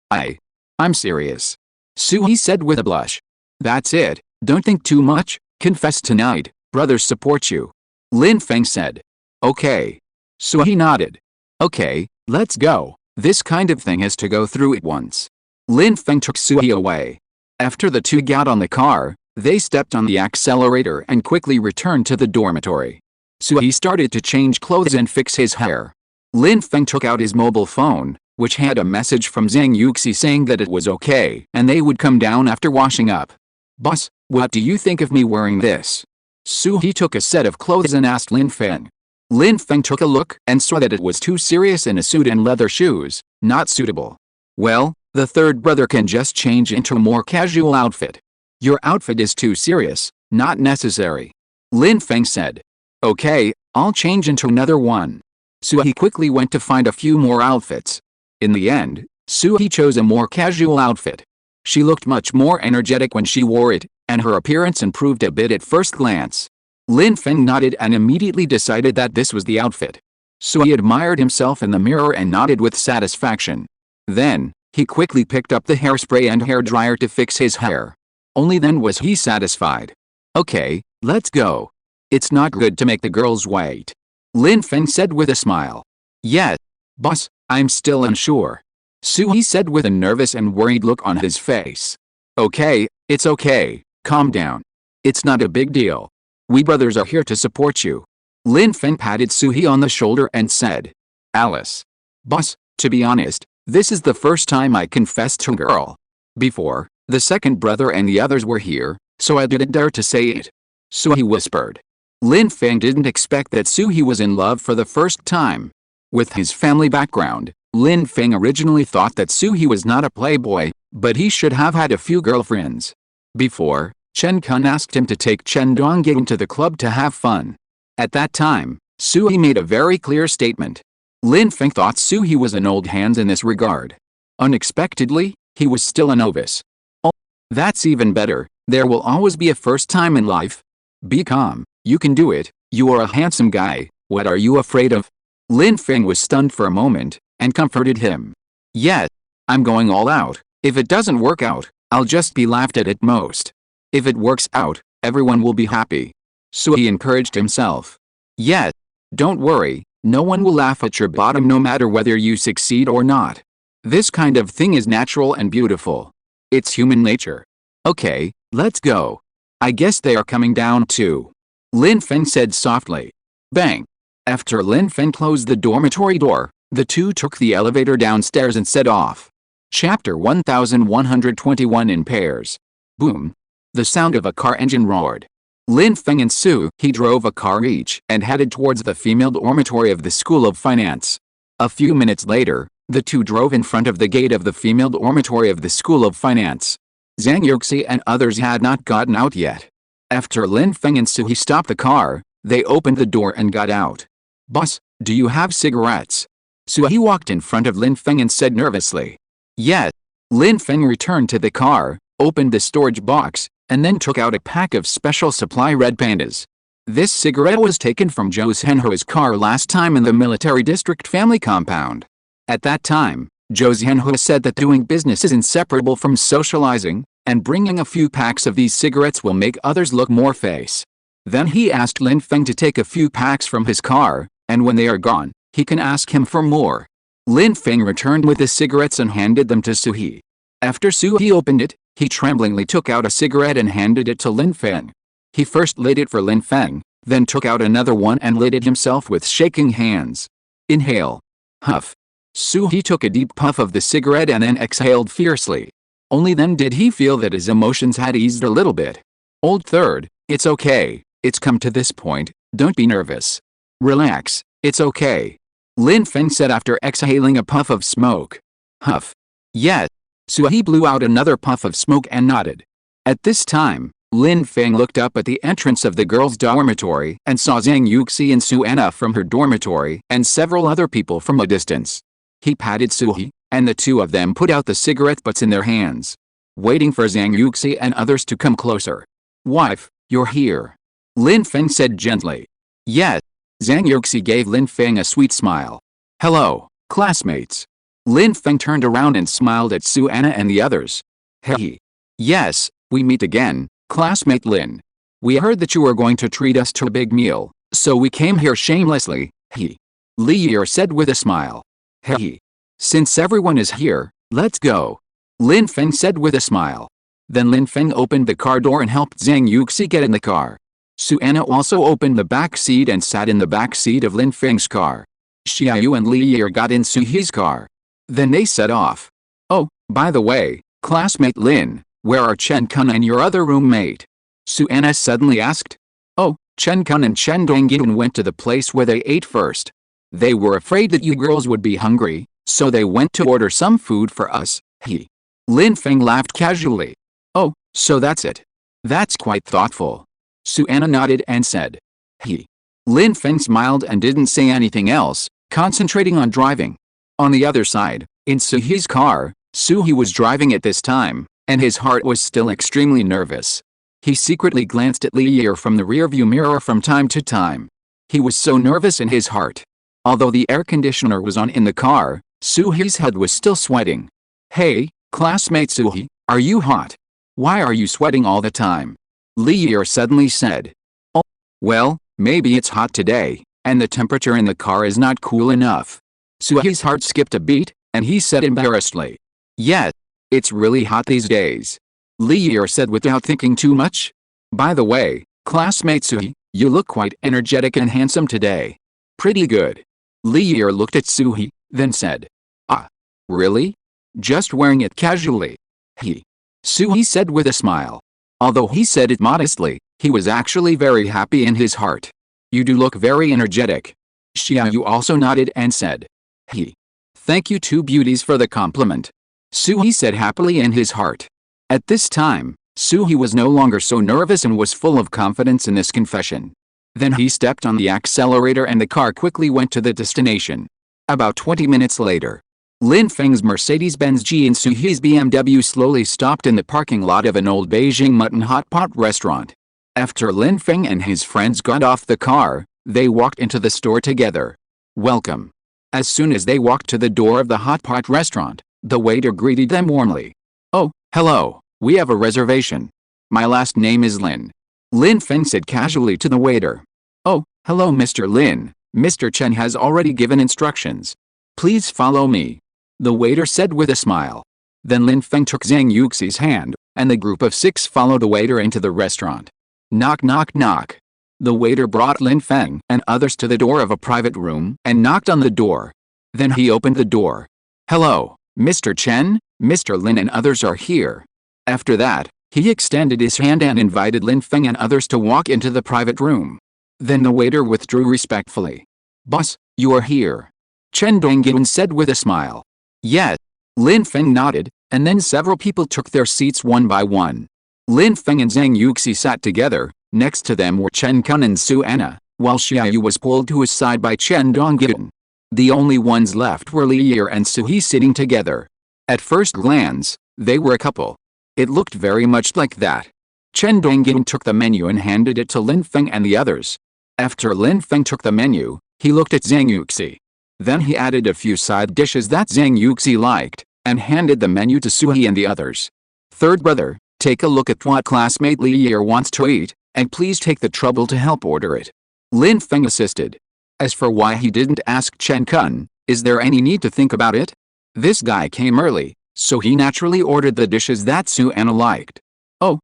A: I'm serious. Suhi said with a blush. That's it, don't think too much, confess tonight, brothers support you. Lin Feng said. Okay. Suhi nodded. Okay, let's go, this kind of thing has to go through it once. Lin Feng took Suhi away. After the two got on the car, they stepped on the accelerator and quickly returned to the dormitory. Suhi started to change clothes and fix his hair. Lin Feng took out his mobile phone, which had a message from Zhang Yuxi saying that it was okay and they would come down after washing up. Boss, what do you think of me wearing this? Suhi took a set of clothes and asked Lin Feng. Lin Feng took a look and saw that it was too serious in a suit and leather shoes, not suitable. Well, the third brother can just change into a more casual outfit. Your outfit is too serious, not necessary. Lin Feng said. Okay, I'll change into another one. Suhi quickly went to find a few more outfits. In the end, Suhi chose a more casual outfit. She looked much more energetic when she wore it, and her appearance improved a bit at first glance. Lin Feng nodded and immediately decided that this was the outfit. Suhi admired himself in the mirror and nodded with satisfaction. Then, he quickly picked up the hairspray and hairdryer to fix his hair. Only then was he satisfied. Okay, let's go. It's not good to make the girls wait. Lin Feng said with a smile. Yes, boss, I'm still unsure. Suhi said with a nervous and worried look on his face. Okay, it's okay, calm down. It's not a big deal. We brothers are here to support you. Lin Feng patted Suhi on the shoulder and said. Alice. Boss, to be honest, this is the first time I confessed to a girl. Before, the second brother and the others were here, so I didn't dare to say it. Suhi whispered. Lin Feng didn't expect that Suhi was in love for the first time. With his family background, Lin Feng originally thought that Suhi was not a playboy, but he should have had a few girlfriends. Before, Chen Kun asked him to take Chen Dongying to the club to have fun. At that time, Suhi made a very clear statement. Lin Feng thought Suhi was an old hand in this regard. Unexpectedly, he was still a novice. Oh, that's even better, there will always be a first time in life. Be calm, you can do it, you are a handsome guy, what are you afraid of? Lin Feng was stunned for a moment, and comforted him. Yes, I'm going all out, if it doesn't work out, I'll just be laughed at most. If it works out, everyone will be happy. Suhi encouraged himself. Yes, don't worry, no one will laugh at your bottom no matter whether you succeed or not. This kind of thing is natural and beautiful. It's human nature. Okay, let's go. I guess they are coming down too. Lin Feng said softly. Bang. After Lin Feng closed the dormitory door, the two took the elevator downstairs and set off. Chapter 1121 in pairs. Boom. The sound of a car engine roared. Lin Feng and Suhi drove a car each and headed towards the female dormitory of the School of Finance. A few minutes later, the two drove in front of the gate of the female dormitory of the School of Finance. Zhang Yuxi and others had not gotten out yet. After Lin Feng and Suhi stopped the car, they opened the door and got out. Boss, do you have cigarettes? Suhi walked in front of Lin Feng and said nervously. Yes. Lin Feng returned to the car, opened the storage box, and then took out a pack of special supply red pandas. This cigarette was taken from Zhou Zhenhua's car last time in the military district family compound. At that time, Zhou Zhenhua said that doing business is inseparable from socializing, and bringing a few packs of these cigarettes will make others look more face. Then he asked Lin Feng to take a few packs from his car, and when they are gone, he can ask him for more. Lin Feng returned with the cigarettes and handed them to Suhi. After Suhi opened it, he tremblingly took out a cigarette and handed it to Lin Feng. He first lit it for Lin Feng, then took out another one and lit it himself with shaking hands. Inhale. Huff. Suhi took a deep puff of the cigarette and then exhaled fiercely. Only then did he feel that his emotions had eased a little bit. Old third, it's okay, it's come to this point, don't be nervous. Relax, it's okay. Lin Feng said after exhaling a puff of smoke. Huff. Yes. Suhi blew out another puff of smoke and nodded. At this time, Lin Feng looked up at the entrance of the girls' dormitory and saw Zhang Yuxi and Suanna from her dormitory and several other people from a distance. He patted Suhi, and the two of them put out the cigarette butts in their hands, waiting for Zhang Yuxi and others to come closer. Wife, you're here. Lin Feng said gently. Yes. Zhang Yuxi gave Lin Feng a sweet smile. Hello, classmates. Lin Feng turned around and smiled at Su Anna and the others. Hey. Yes, we meet again, classmate Lin. We heard that you were going to treat us to a big meal, so we came here shamelessly, he. Li Yi said with a smile. Hey. Since everyone is here, let's go. Lin Feng said with a smile. Then Lin Feng opened the car door and helped Zhang Yuxi get in the car. Su Anna also opened the back seat and sat in the back seat of Lin Feng's car. Xiaoyu and Li Yi got in Su He's car. Then they set off. Oh, by the way, classmate Lin, where are Chen Kun and your other roommate? Su Anna suddenly asked. Oh, Chen Kun and Chen Dongyun went to the place where they ate first. They were afraid that you girls would be hungry, so they went to order some food for us, he. Lin Feng laughed casually. Oh, so that's it. That's quite thoughtful. Su Anna nodded and said. He. Lin Feng smiled and didn't say anything else, concentrating on driving. On the other side, in Su-he's car, Su-he was driving at this time, and his heart was still extremely nervous. He secretly glanced at Li Yi from the rearview mirror from time to time. He was so nervous in his heart. Although the air conditioner was on in the car, Su-he's head was still sweating. Hey, classmate Su-he, are you hot? Why are you sweating all the time? Li Yi suddenly said. Oh, well, maybe it's hot today, and the temperature in the car is not cool enough. Su-he's heart skipped a beat, and he said embarrassedly. Yes, it's really hot these days. Li Yi said without thinking too much. By the way, classmate Su-he, you look quite energetic and handsome today. Pretty good. Li Yi looked at Su-he, then said. Ah, really? Just wearing it casually. He. Su-he said with a smile. Although he said it modestly, he was actually very happy in his heart. You do look very energetic. Xiaoyu also nodded and said. He. Thank you two beauties for the compliment. Su-he said happily in his heart. At this time, Su-he was no longer so nervous and was full of confidence in this confession. Then he stepped on the accelerator and the car quickly went to the destination. About 20 minutes later, Lin Feng's Mercedes-Benz G and Su-he's BMW slowly stopped in the parking lot of an old Beijing mutton hot pot restaurant. After Lin Feng and his friends got off the car, they walked into the store together. Welcome. As soon as they walked to the door of the hot pot restaurant, the waiter greeted them warmly. Oh, hello, we have a reservation. My last name is Lin. Lin Feng said casually to the waiter. Oh, hello Mr. Lin, Mr. Chen has already given instructions. Please follow me. The waiter said with a smile. Then Lin Feng took Zhang Yuxi's hand, and the group of 6 followed the waiter into the restaurant. Knock knock knock. The waiter brought Lin Feng and others to the door of a private room and knocked on the door. Then he opened the door. Hello, Mr. Chen, Mr. Lin and others are here. After that, he extended his hand and invited Lin Feng and others to walk into the private room. Then the waiter withdrew respectfully. Boss, you are here. Chen Dongyun said with a smile. Yes. Lin Feng nodded, and then several people took their seats one by one. Lin Feng and Zhang Yuxi sat together, next to them were Chen Kun and Su Anna, while Xiaoyu was pulled to his side by Chen Dongyun. The only ones left were Li Yi and Su-he sitting together. At first glance, they were a couple. It looked very much like that. Chen Dongyun took the menu and handed it to Lin Feng and the others. After Lin Feng took the menu, he looked at Zhang Yuxi. Then he added a few side dishes that Zhang Yuxi liked, and handed the menu to Su-he and the others. Third brother, take a look at what classmate Li Yi wants to eat, and please take the trouble to help order it. Lin Feng assisted. As for why he didn't ask Chen Kun, is there any need to think about it? This guy came early, so he naturally ordered the dishes that Su Anna liked. Oh.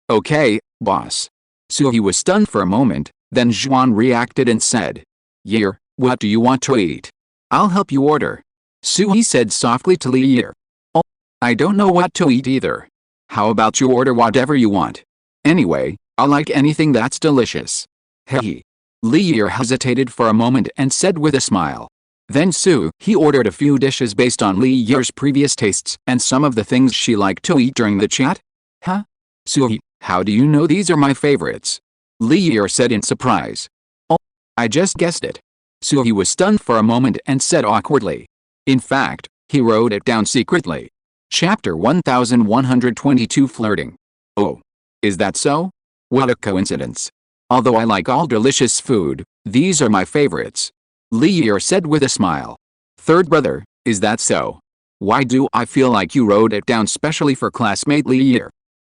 A: Okay, boss. Su-he was stunned for a moment, then Zhuan reacted and said. Yi, what do you want to eat? I'll help you order. Su-he said softly to Li Yi. Oh, I don't know what to eat either. How about you order whatever you want? Anyway, I like anything that's delicious. Hey. Li Yi hesitated for a moment and said with a smile. Then he ordered a few dishes based on Li Yi's previous tastes and some of the things she liked to eat during the chat. Huh? Su-he, how do you know these are my favorites? Li Yi said in surprise. Oh, I just guessed it. Su-he was stunned for a moment and said awkwardly. In fact, he wrote it down secretly. Chapter 1122 Flirting. Oh. Is that so? What a coincidence. Although I like all delicious food, these are my favorites. Li Yi said with a smile. Third brother, is that so? Why do I feel like you wrote it down specially for classmate Li Yi?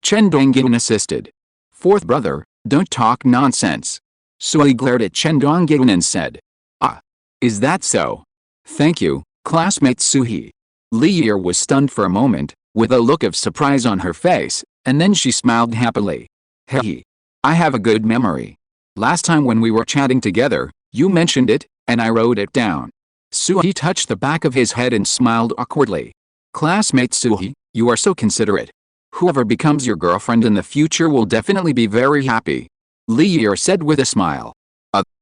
A: Chen Dongyan assisted. Fourth brother, don't talk nonsense. Sui glared at Chen Dongyan and said. Ah. Is that so? Thank you, classmate Suhi. Li Yi was stunned for a moment, with a look of surprise on her face, and then she smiled happily. Hey. I have a good memory. Last time when we were chatting together, you mentioned it, and I wrote it down. Suhi touched the back of his head and smiled awkwardly. Classmate Suhi, you are so considerate. Whoever becomes your girlfriend in the future will definitely be very happy. Li Yi said with a smile.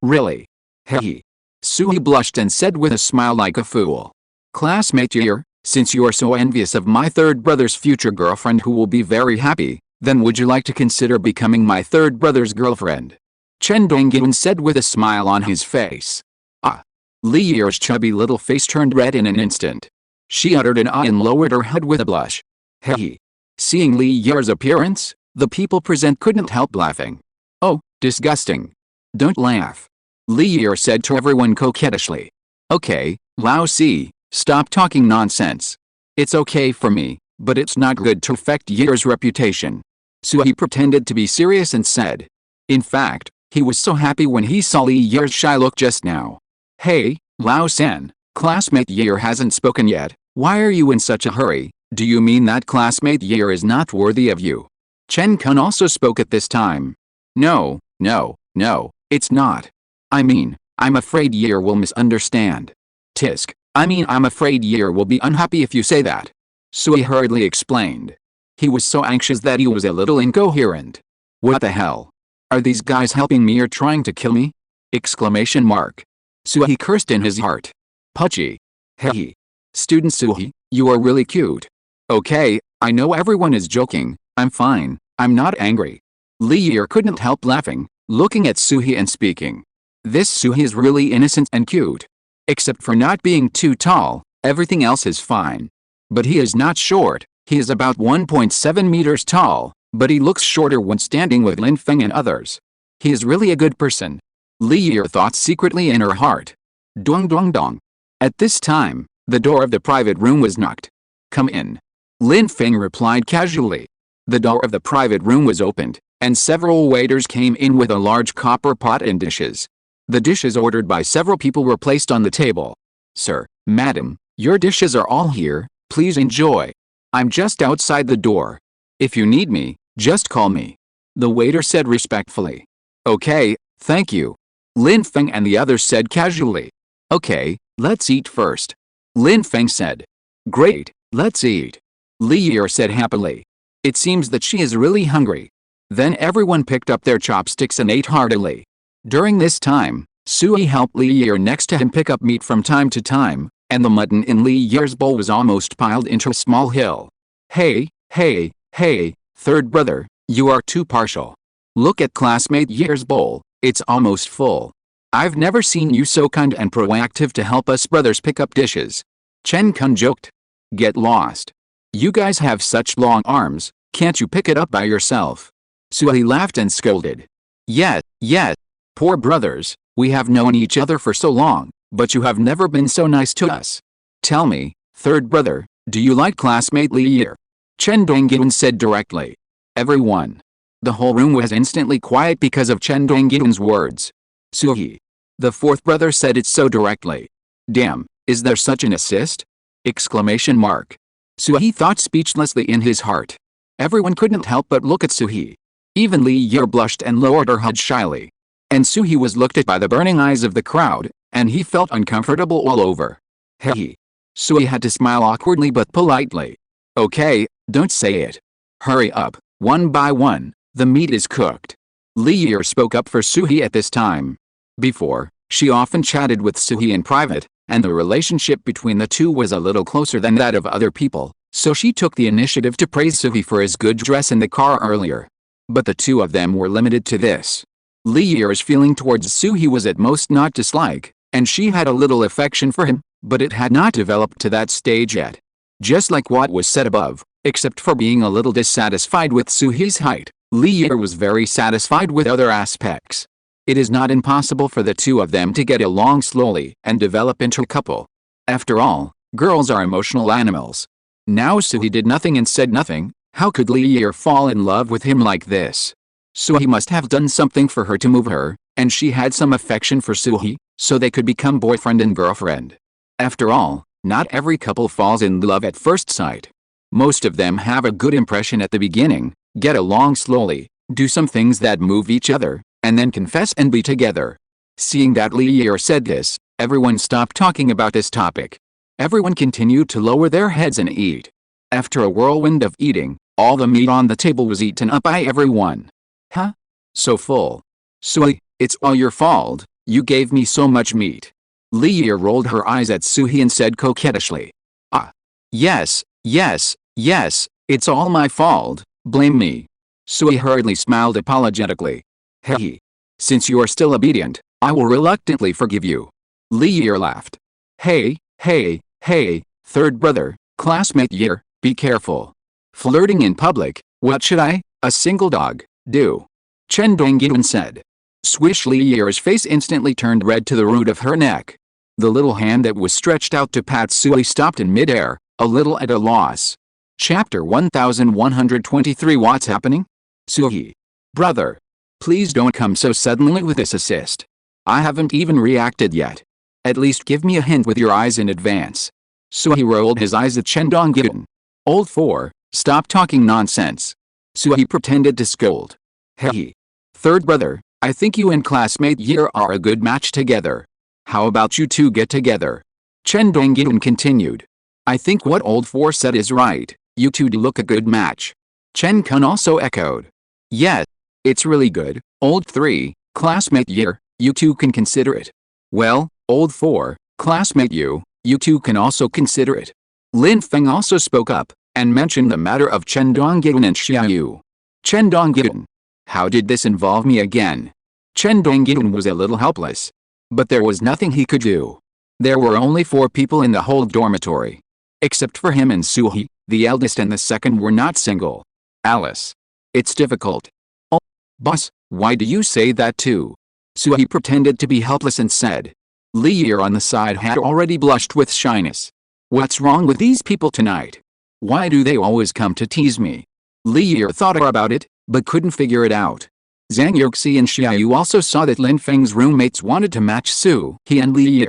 A: Really? Hey. Suhi blushed and said with a smile like a fool. Classmate Yi, since you are so envious of my third brother's future girlfriend who will be very happy, then would you like to consider becoming my third brother's girlfriend? Chen Dongyan said with a smile on his face. Ah. Li Yi's chubby little face turned red in an instant. She uttered an ah and lowered her head with a blush. Hey. Seeing Li Yi's appearance, the people present couldn't help laughing. Oh, disgusting. Don't laugh. Li Yi said to everyone coquettishly. Okay, Lao Si, stop talking nonsense. It's okay for me, but it's not good to affect Yi's reputation. Suhi pretended to be serious and said. In fact, he was so happy when he saw Li Yi's shy look just now. Hey, Lao San, classmate Yi hasn't spoken yet, why are you in such a hurry? Do you mean that classmate Yi is not worthy of you? Chen Kun also spoke at this time. No, it's not. I mean, I'm afraid Yi will misunderstand. Tisk, I'm afraid Yi will be unhappy if you say that. Sui hurriedly explained. He was so anxious that he was a little incoherent. What the hell? Are these guys helping me or trying to kill me? Exclamation mark. Sui cursed in his heart. Pudgy. Hey. Student Suhi, you are really cute. Okay, I know everyone is joking, I'm fine, I'm not angry. Li Yi couldn't help laughing, looking at Suhi and speaking. This Suhi is really innocent and cute. Except for not being too tall, everything else is fine. But he is not short, he is about 1.7 meters tall, but he looks shorter when standing with Lin Feng and others. He is really a good person. Li Yi thought secretly in her heart. Dong dong dong. At this time, the door of the private room was knocked. Come in. Lin Feng replied casually. The door of the private room was opened, and several waiters came in with a large copper pot and dishes. The dishes ordered by several people were placed on the table. Sir, madam, your dishes are all here, please enjoy. I'm just outside the door. If you need me, just call me. The waiter said respectfully. Okay, thank you. Lin Feng and the others said casually. Okay, let's eat first. Lin Feng said. Great, let's eat. Li Yi said happily. It seems that she is really hungry. Then everyone picked up their chopsticks and ate heartily. During this time, Sui helped Li Yi next to him pick up meat from time to time, and the mutton in Li Yi's bowl was almost piled into a small hill. Hey, third brother, you are too partial. Look at classmate Yi's bowl, it's almost full. I've never seen you so kind and proactive to help us brothers pick up dishes. Chen Kun joked. Get lost. You guys have such long arms, can't you pick it up by yourself? Sui laughed and scolded. Yes, poor brothers, we have known each other for so long, but you have never been so nice to us. Tell me, third brother, do you like classmate Li Yi? Chen Dongyan said directly. Everyone. The whole room was instantly quiet because of Chen Dongyan's words. Suhi. The fourth brother said it so directly. Damn, is there such an assist? Exclamation mark. Suhi thought speechlessly in his heart. Everyone couldn't help but look at Suhi. Even Li Yi blushed and lowered her head shyly. And Suhi was looked at by the burning eyes of the crowd, and he felt uncomfortable all over. Hey. Sui had to smile awkwardly but politely. Okay, don't say it. Hurry up, one by one, the meat is cooked. Li Yi spoke up for Suhi at this time. Before, she often chatted with Suhi in private, and the relationship between the two was a little closer than that of other people, so she took the initiative to praise Suhi for his good dress in the car earlier. But the two of them were limited to this. Li Yi's feeling towards Suhi was at most not dislike, and she had a little affection for him, but it had not developed to that stage yet. Just like what was said above, except for being a little dissatisfied with Suhi's height, Li Yi was very satisfied with other aspects. It is not impossible for the two of them to get along slowly and develop into a couple. After all, girls are emotional animals. Now Suhi did nothing and said nothing. How could Li Yi fall in love with him like this? Suhi must have done something for her to move her, and she had some affection for Suhi, so they could become boyfriend and girlfriend. After all, not every couple falls in love at first sight. Most of them have a good impression at the beginning, get along slowly, do some things that move each other, and then confess and be together. Seeing that Li Yi said this, everyone stopped talking about this topic. Everyone continued to lower their heads and eat. After a whirlwind of eating, all the meat on the table was eaten up by everyone. Huh? So full. Suhi, it's all your fault, you gave me so much meat. Li Yi rolled her eyes at Suhi and said coquettishly. Ah. Yes, it's all my fault, blame me. Suhi hurriedly smiled apologetically. Hey. Since you are still obedient, I will reluctantly forgive you. Li Yi laughed. Hey, third brother, classmate Yi, be careful. Flirting in public, what should a single dog, do? Chen Dongyun said. Swish Li Yi's face instantly turned red to the root of her neck. The little hand that was stretched out to pat Suhi stopped in midair, a little at a loss. Chapter 1123. What's happening? Suhi. Brother. Please don't come so suddenly with this assist. I haven't even reacted yet. At least give me a hint with your eyes in advance. Suhi rolled his eyes at Chen Dongyun. Old 4, stop talking nonsense. Suhi pretended to scold. Hey. Third brother, I think you and classmate Yi are a good match together. How about you two get together? Chen Dongyun continued. I think what old 4 said is right, you two do look a good match. Chen Kun also echoed. Yes, it's really good, old 3, classmate Yi, you two can consider it. Well, old 4, classmate you two can also consider it. Lin Feng also spoke up, and mentioned the matter of Chen Dongyun and Xiaoyu. Chen Dongyun. How did this involve me again? Chen Dongyun was a little helpless. But there was nothing he could do. There were only 4 people in the whole dormitory. Except for him and Suhi, the eldest and the second were not single. Alice. It's difficult. Oh, boss, why do you say that too? Suhi pretended to be helpless and said. Li Yi on the side had already blushed with shyness. What's wrong with these people tonight? Why do they always come to tease me? Li Yi thought about it, but couldn't figure it out. Zhang Yuxi and Xiaoyu also saw that Lin Feng's roommates wanted to match Suhi and Li Yi.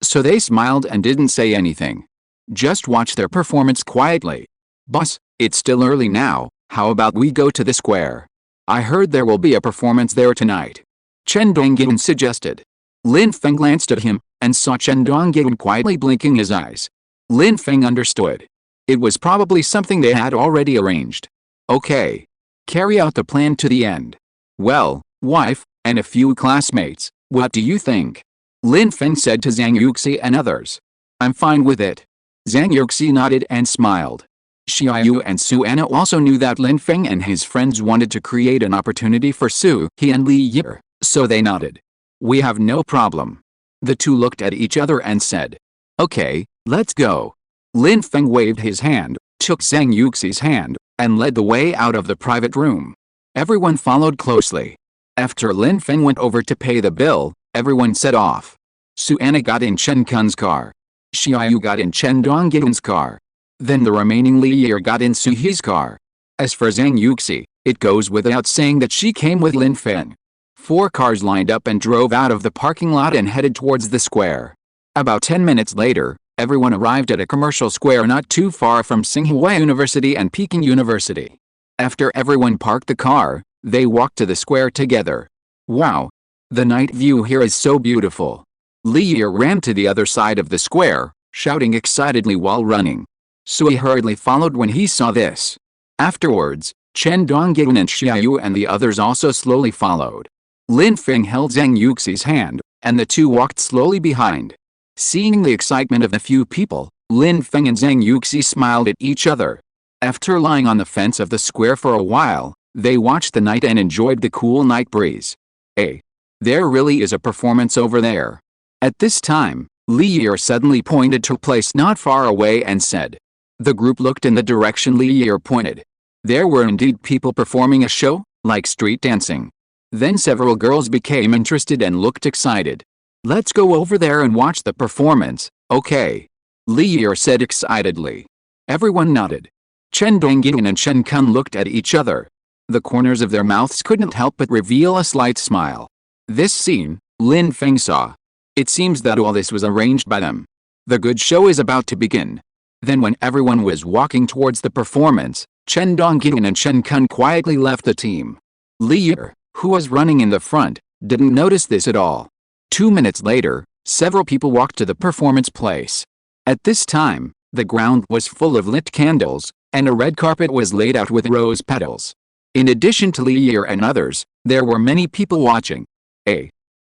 A: So they smiled and didn't say anything. Just watch their performance quietly. Boss, it's still early now, how about we go to the square? I heard there will be a performance there tonight. Chen Dongyun suggested. Lin Feng glanced at him, and saw Chen Dongyun quietly blinking his eyes. Lin Feng understood. It was probably something they had already arranged. Okay. Carry out the plan to the end. Well, wife, and a few classmates, what do you think? Lin Feng said to Zhang Yuxi and others. I'm fine with it. Zhang Yuxi nodded and smiled. Xiaoyu and Su Anna also knew that Lin Feng and his friends wanted to create an opportunity for Suhi and Li Yi, so they nodded. We have no problem. The two looked at each other and said. Okay, let's go. Lin Feng waved his hand, took Zhang Yuxi's hand, and led the way out of the private room. Everyone followed closely. After Lin Feng went over to pay the bill, everyone set off. Su Anna got in Chen Kun's car. Xiaoyu got in Chen Dongyun's car. Then the remaining Li Yi got in Suhi's car. As for Zhang Yuxi, it goes without saying that she came with Lin Feng. 4 cars lined up and drove out of the parking lot and headed towards the square. About 10 minutes later, everyone arrived at a commercial square not too far from Tsinghua University and Peking University. After everyone parked the car, they walked to the square together. Wow! The night view here is so beautiful. Li Yi ran to the other side of the square, shouting excitedly while running. Suhi hurriedly followed when he saw this. Afterwards, Chen Dongyun and Xiaoyu and the others also slowly followed. Lin Feng held Zhang Yuxi's hand, and the two walked slowly behind. Seeing the excitement of the few people, Lin Feng and Zhang Yuxi smiled at each other. After lying on the fence of the square for a while, they watched the night and enjoyed the cool night breeze. Hey! There really is a performance over there. At this time, Li Yi suddenly pointed to a place not far away and said. The group looked in the direction Li Yi pointed. There were indeed people performing a show, like street dancing. Then several girls became interested and looked excited. Let's go over there and watch the performance, okay? Li Yi said excitedly. Everyone nodded. Chen Dongying and Chen Kun looked at each other. The corners of their mouths couldn't help but reveal a slight smile. This scene, Lin Feng saw. It seems that all this was arranged by them. The good show is about to begin. Then when everyone was walking towards the performance, Chen Dongying and Chen Kun quietly left the team. Li Yi, who was running in the front, didn't notice this at all. 2 minutes later, several people walked to the performance place. At this time, the ground was full of lit candles, and a red carpet was laid out with rose petals. In addition to Li Yi and others, there were many people watching.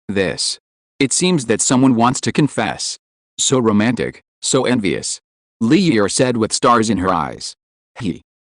A: This. It seems that someone wants to confess. So romantic, so envious. Li Yi said with stars in her eyes.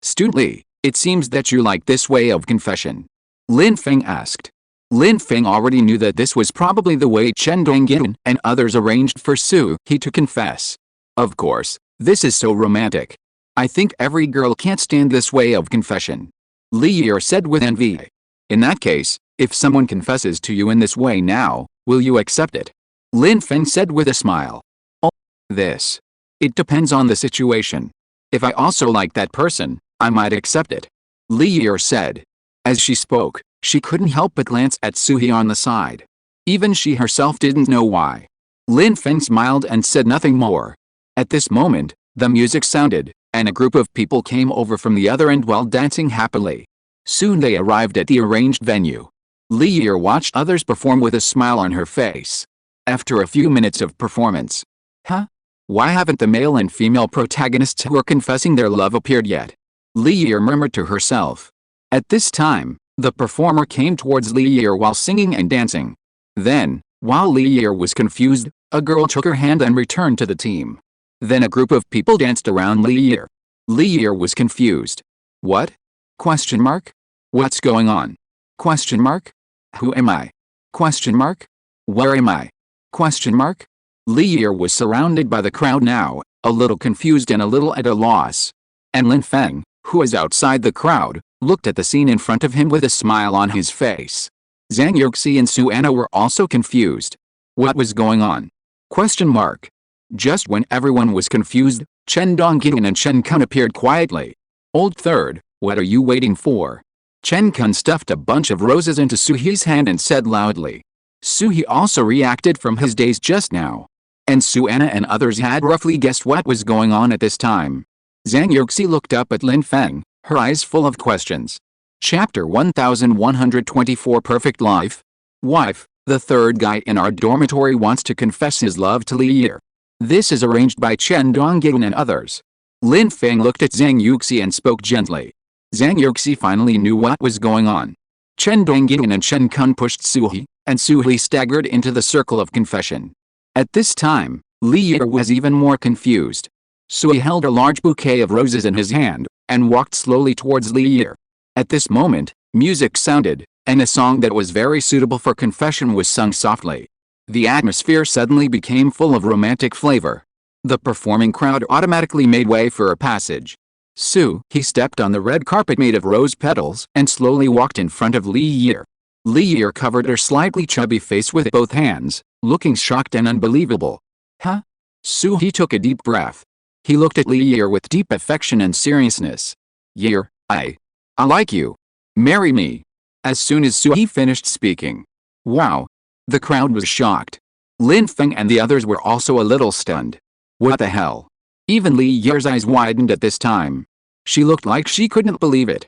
A: Student Li, it seems that you like this way of confession. Lin Feng asked. Lin Feng already knew that this was probably the way Chen Dongying and others arranged for Su He to confess. Of course, this is so romantic. I think every girl can't stand this way of confession. Li Yi said with envy. In that case, if someone confesses to you in this way now, will you accept it? Lin Feng said with a smile. Oh, this. It depends on the situation. If I also like that person, I might accept it. Li Yi said. As she spoke, she couldn't help but glance at Su-hee on the side. Even she herself didn't know why. Lin Feng smiled and said nothing more. At this moment, the music sounded, and a group of people came over from the other end while dancing happily. Soon they arrived at the arranged venue. Li Yi watched others perform with a smile on her face. After a few minutes of performance. Why haven't the male and female protagonists who are confessing their love appeared yet? Li Yi murmured to herself. At this time, the performer came towards Li Yi while singing and dancing. Then, while Li Yi was confused, a girl took her hand and returned to the team. Then a group of people danced around Li Yi. Li Yi was confused. What? Question mark? What's going on? Question mark? Who am I? Question mark? Where am I? Question mark? Li Yi was surrounded by the crowd now, a little confused and a little at a loss. And Lin Feng, who was outside the crowd, looked at the scene in front of him with a smile on his face. Zhang Yuxi and Su Anna were also confused. What was going on? Question mark. Just when everyone was confused, Chen Dongying and Chen Kun appeared quietly. Old third, what are you waiting for? Chen Kun stuffed a bunch of roses into Su-hee's hand and said loudly. Su-hee also reacted from his daze just now. And Su Anna and others had roughly guessed what was going on at this time. Zhang Yuxi looked up at Lin Feng, her eyes full of questions. Chapter 1124 Perfect Life. Wife, the third guy in our dormitory wants to confess his love to Li Yi. This is arranged by Chen Dongying and others. Lin Feng looked at Zhang Yuxi and spoke gently. Zhang Yuxi finally knew what was going on. Chen Dongying and Chen Kun pushed Su-hee, and Su-hee staggered into the circle of confession. At this time, Li Yi was even more confused. Su-hee held a large bouquet of roses in his hand, and walked slowly towards Li Yi. At this moment, music sounded, and a song that was very suitable for confession was sung softly. The atmosphere suddenly became full of romantic flavor. The performing crowd automatically made way for a passage. He stepped on the red carpet made of rose petals and slowly walked in front of Li Yi. Li Yi covered her slightly chubby face with both hands, looking shocked and unbelievable. He took a deep breath. He looked at Li Yi with deep affection and seriousness. Yi, I like you. Marry me. As soon as Su-hee finished speaking. Wow. The crowd was shocked. Lin Feng and the others were also a little stunned. What the hell? Even Li Yi's eyes widened at this time. She looked like she couldn't believe it.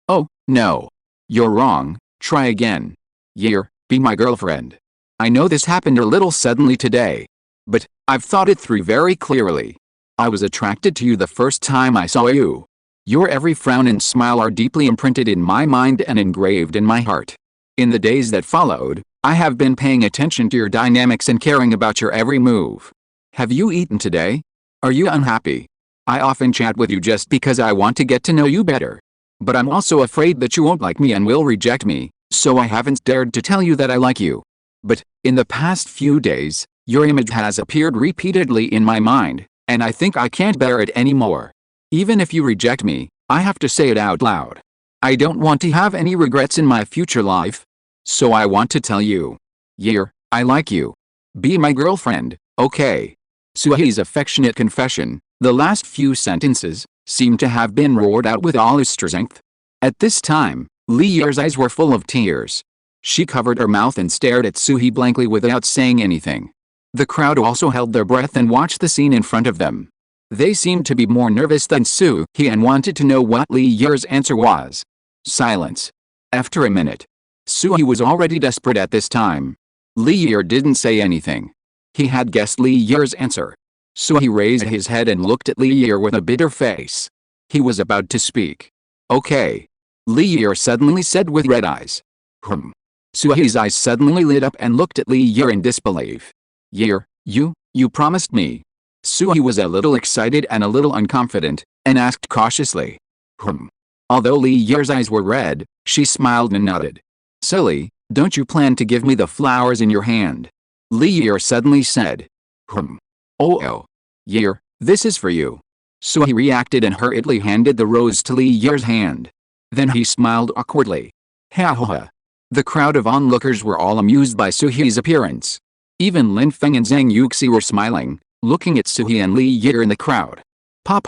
A: Oh, no. You're wrong, try again. Yi, be my girlfriend. I know this happened a little suddenly today. But, I've thought it through very clearly. I was attracted to you the first time I saw you. Your every frown and smile are deeply imprinted in my mind and engraved in my heart. In the days that followed, I have been paying attention to your dynamics and caring about your every move. Have you eaten today? Are you unhappy? I often chat with you just because I want to get to know you better. But I'm also afraid that you won't like me and will reject me, so I haven't dared to tell you that I like you. But, in the past few days, your image has appeared repeatedly in my mind, and I think I can't bear it anymore. Even if you reject me, I have to say it out loud. I don't want to have any regrets in my future life. So I want to tell you. Yeah, I like you. Be my girlfriend, okay? Suhi's affectionate confession, the last few sentences, seemed to have been roared out with all his strength. At this time, Li Yi's eyes were full of tears. She covered her mouth and stared at Suhi blankly without saying anything. The crowd also held their breath and watched the scene in front of them. They seemed to be more nervous than Suhi and wanted to know what Li Yi's answer was. Silence. After a minute. Suhi was already desperate at this time. Li Yi didn't say anything. He had guessed Li Yi's answer. Suhi raised his head and looked at Li Yi with a bitter face. He was about to speak. Okay. Li Yi suddenly said with red eyes. Suhi's eyes suddenly lit up and looked at Li Yi in disbelief. Yi, you promised me. Suhi was a little excited and a little unconfident, and asked cautiously. Although Li Yi's eyes were red, she smiled and nodded. Silly, don't you plan to give me the flowers in your hand? Li Yi suddenly said. Oh. Yi, this is for you. Suhi reacted and hurriedly handed the rose to Li Yi's hand. Then he smiled awkwardly. Ha ha ha. The crowd of onlookers were all amused by Suhi's appearance. Even Lin Feng and Zhang Yuxi were smiling, looking at Suhi and Li Yi in the crowd. Pa.